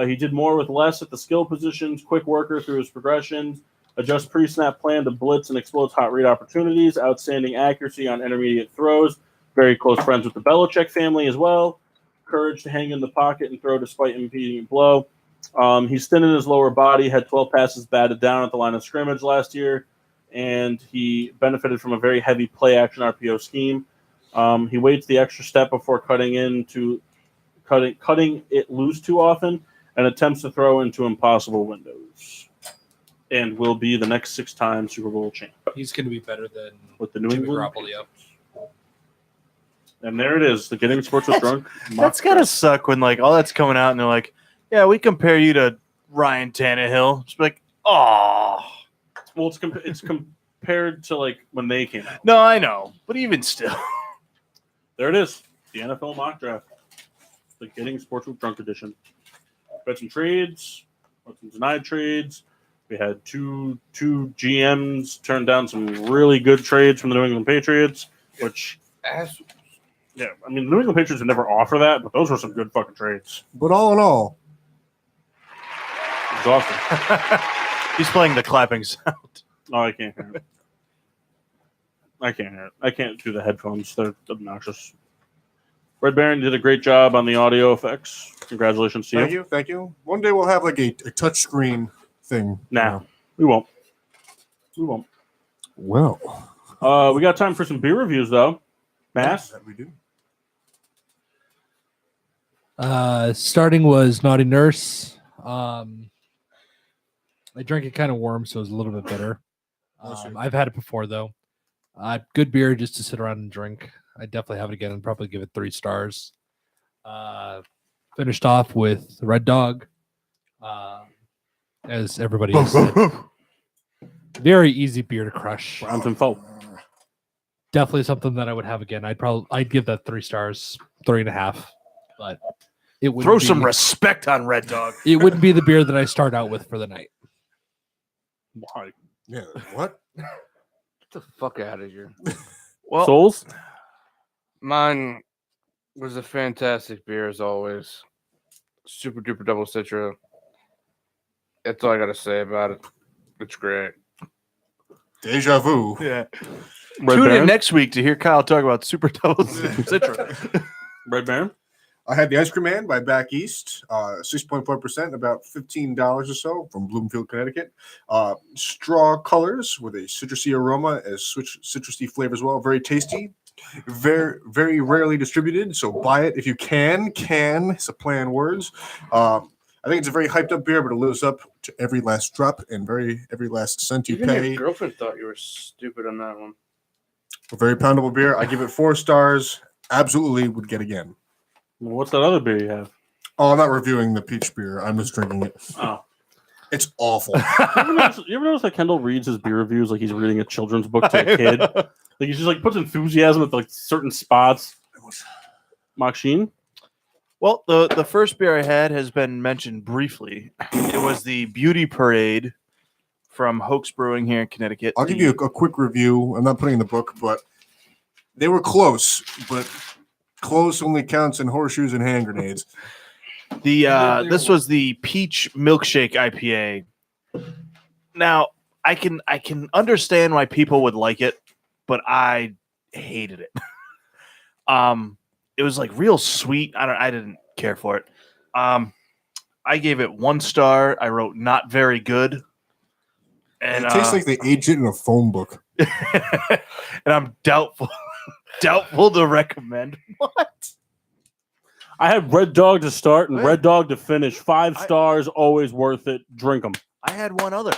He did more with less at the skill positions, quick worker through his progressions, adjust pre-snap plan to blitz and explodes hot read opportunities, outstanding accuracy on intermediate throws, very close friends with the Belichick family as well, courage to hang in the pocket and throw despite impeding blow. He's thin in his lower body, had 12 passes batted down at the line of scrimmage last year, and he benefited from a very heavy play-action RPO scheme. He waits the extra step before cutting it loose too often and attempts to throw into impossible windows, and will be the next 6-time Super Bowl champ He's going to be better than with the New Jimmy England. Garoppolo. Yep. And there it is, the Getting Sports with Drunk. That's gotta suck when like all that's coming out and they're like, yeah, we compare you to Ryan Tannehill. Just be like, oh. Well, it's compared to like when they came out. No, I know, but even still. There it is, the NFL mock draft, the Getting Sports with Drunk edition. Got some trades, got some denied trades. We had two GMs turn down some really good trades from the New England Patriots, which, yeah, I mean, the New England Patriots would never offer that, but those were some good fucking trades. But all in all, Exhausting. He's playing the clapping sound. Oh, I can't hear it. I can't hear it. I can't do the headphones. They're obnoxious. Red Baron did a great job on the audio effects. Congratulations to you. thank you. One day we'll have like a touch screen thing. Nah, we won't. We won't. Well, We got time for some beer reviews, though. Mass? that we do. Starting was Naughty Nurse. I drank it kind of warm, so it was a little bit bitter. I've had it before, though. Good beer just to sit around and drink. I'd definitely have it again and probably give it 3 stars. Finished off with Red Dog. As everybody has said. Very easy beer to crush. Round and folk. Definitely something that I would have again. I'd give that 3 stars, 3.5. But it would Throw some respect on Red Dog. It wouldn't be the beer that I start out with for the night. Why? Yeah. What? Get the fuck out of here. Well, Souls? Mine was a fantastic beer as always. Super duper double citra. That's all I gotta say about it. It's great. Deja vu. yeah. Red Tune in Baron? next week to hear Kyle talk about Super Double Citra. Red Baron? I had the Ice Cream Man by Back East, 6.4%, about $15 or so from Bloomfield, Connecticut. Straw colors with a citrusy aroma, as citrusy flavor as well. Very tasty. Very, very rarely distributed, so buy it if you can. It's a play on words. I think it's a very hyped up beer, but it lives up to every last drop and every last cent you Even pay. your girlfriend thought you were stupid on that one. A very poundable beer. I give it 4 stars. Absolutely would get again. Well, what's that other beer you have? Oh, I'm not reviewing the peach beer. I'm just drinking it. Oh. It's awful. You ever notice that Kendall reads his beer reviews like he's reading a children's book to a kid? Like he just like puts enthusiasm at like certain spots. Maksheen? Well, the first beer I had has been mentioned briefly. It was the Beauty Parade from Hoax Brewing here in Connecticut. I'll give you a quick review. I'm not putting in the book, but they were close. But close only counts in horseshoes and hand grenades. This was the Peach Milkshake IPA. Now, I can understand why people would like it, but I hated it. It was like real sweet. I didn't care for it. I gave it 1 star. I wrote not very good. And It tastes like they aged it in a phone book. and I'm doubtful to recommend. What? I had Red Dog to start and Red Dog to finish. 5 stars, always worth it. Drink them. I had one other.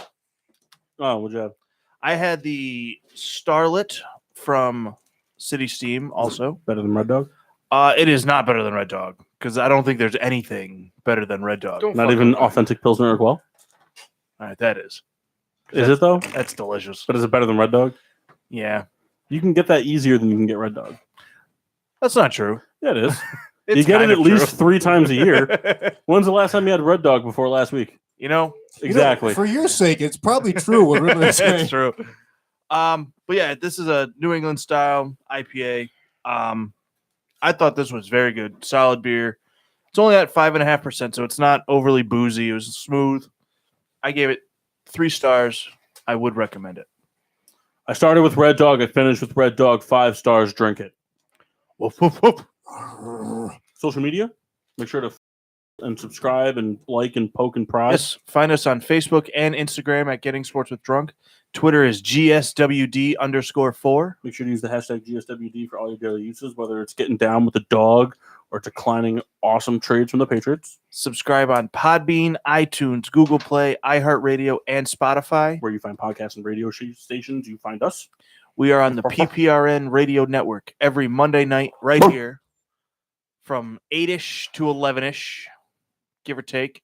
Oh, what'd you have? I had the Starlet from City Steam also. Better than Red Dog? It is not better than Red Dog because I don't think there's anything better than Red Dog. Don't Not fuck even with me. authentic Pilsner as well? All right, that is. Is it though? That's delicious. But is it better than Red Dog? Yeah, You can get that easier than you can get Red Dog. that's not true. Yeah, it is. It's You get it kind at of least true. 3 times a year. When's the last time you had Red Dog before last week? You know, Exactly. For your sake, it's probably true what Riddler's saying. it's true. But yeah, this is a New England style IPA. I thought this was very good, solid beer. It's only at 5.5%, so it's not overly boozy. It was smooth. I gave it 3 stars. I would recommend it. I started with Red Dog. I finished with Red Dog. 5 stars. Drink it. Woof, woof, woof. Social media? Make sure to and subscribe and like and poke and prod. Yes, find us on Facebook and Instagram at Getting Sports with Drunk. Twitter is GSWD_4. Make sure to use the hashtag GSWD for all your daily uses, whether it's getting down with the dog or declining awesome trades from the Patriots, Subscribe on Podbean, iTunes, Google Play, iHeartRadio, and Spotify. where you find podcasts and radio stations. You find us. We are on the PPRN radio network every Monday night right here from 8-ish to 11-ish, give or take.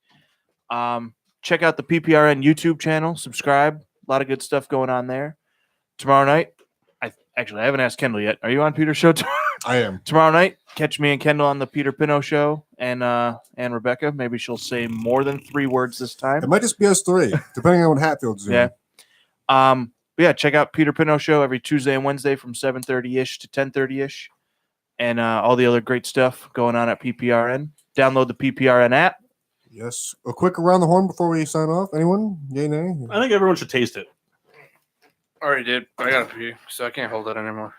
Check out the PPRN YouTube channel. Subscribe. A lot of good stuff going on there. Tomorrow night, I haven't asked Kendall yet. Are you on Peter's show I am. tomorrow night? Catch me and Kendall on the Peter Pino show, and Rebecca. Maybe she'll say more than 3 words this time. It might just be us 3, depending on what Hatfield's doing. Yeah. But yeah, check out Peter Pino show every Tuesday and Wednesday from 7:30-ish to 10:30-ish, and all the other great stuff going on at PPRN. Download the PPRN app. Yes. A quick around the horn before we sign off. Anyone? Yay, nay? I think everyone should taste it. Already did. I got to pee, so I can't hold it anymore.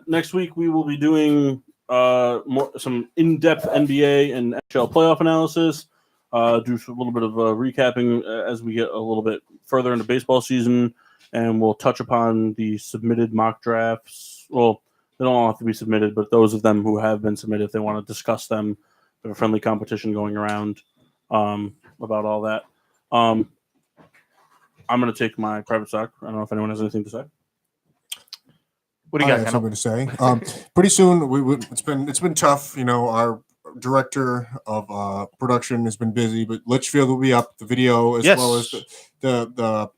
Next week we will be doing some in-depth NBA and NHL playoff analysis. Do a little bit of recapping as we get a little bit further into baseball season, and we'll touch upon the submitted mock drafts. Well, they don't all have to be submitted, but those of them who have been submitted, if they want to discuss them, we have a friendly competition going around about all that. I'm going to take my private stock. I don't know if anyone has anything to say. What do you I got, have Kendall? something to say. Pretty soon, it's been tough. You know, our director of production has been busy, but Litchfield will be up. The video as Yes. well as the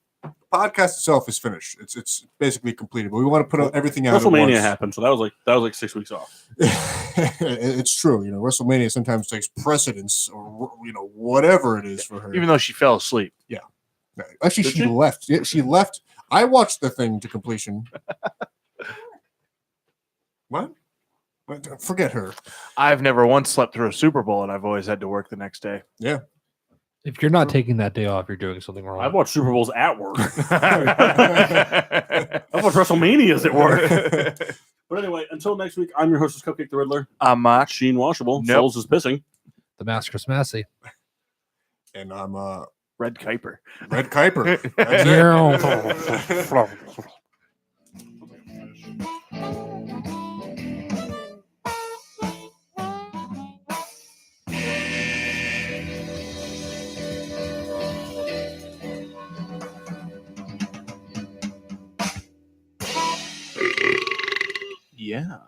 podcast itself is finished. It's basically completed, but we want to put everything out. WrestleMania happened, so that was like 6 weeks off. It's true. You know, WrestleMania sometimes takes precedence, or whatever it is for her. Even though she fell asleep. Actually, Did she she? left. Yeah, she left. I watched the thing to completion. What? Forget her. I've never once slept through a Super Bowl, and I've always had to work the next day. Yeah. If you're not taking that day off, you're doing something wrong. I've watched Super Bowls at work. I've watched WrestleManias at work. But anyway, until next week, I'm your hostess, Cupcake the Riddler. I'm Mach. Sheen Washable. Nope. Souls is pissing. the Masker Massey. And I'm Red Kuiper. Red Kuiper. That's it. Yeah.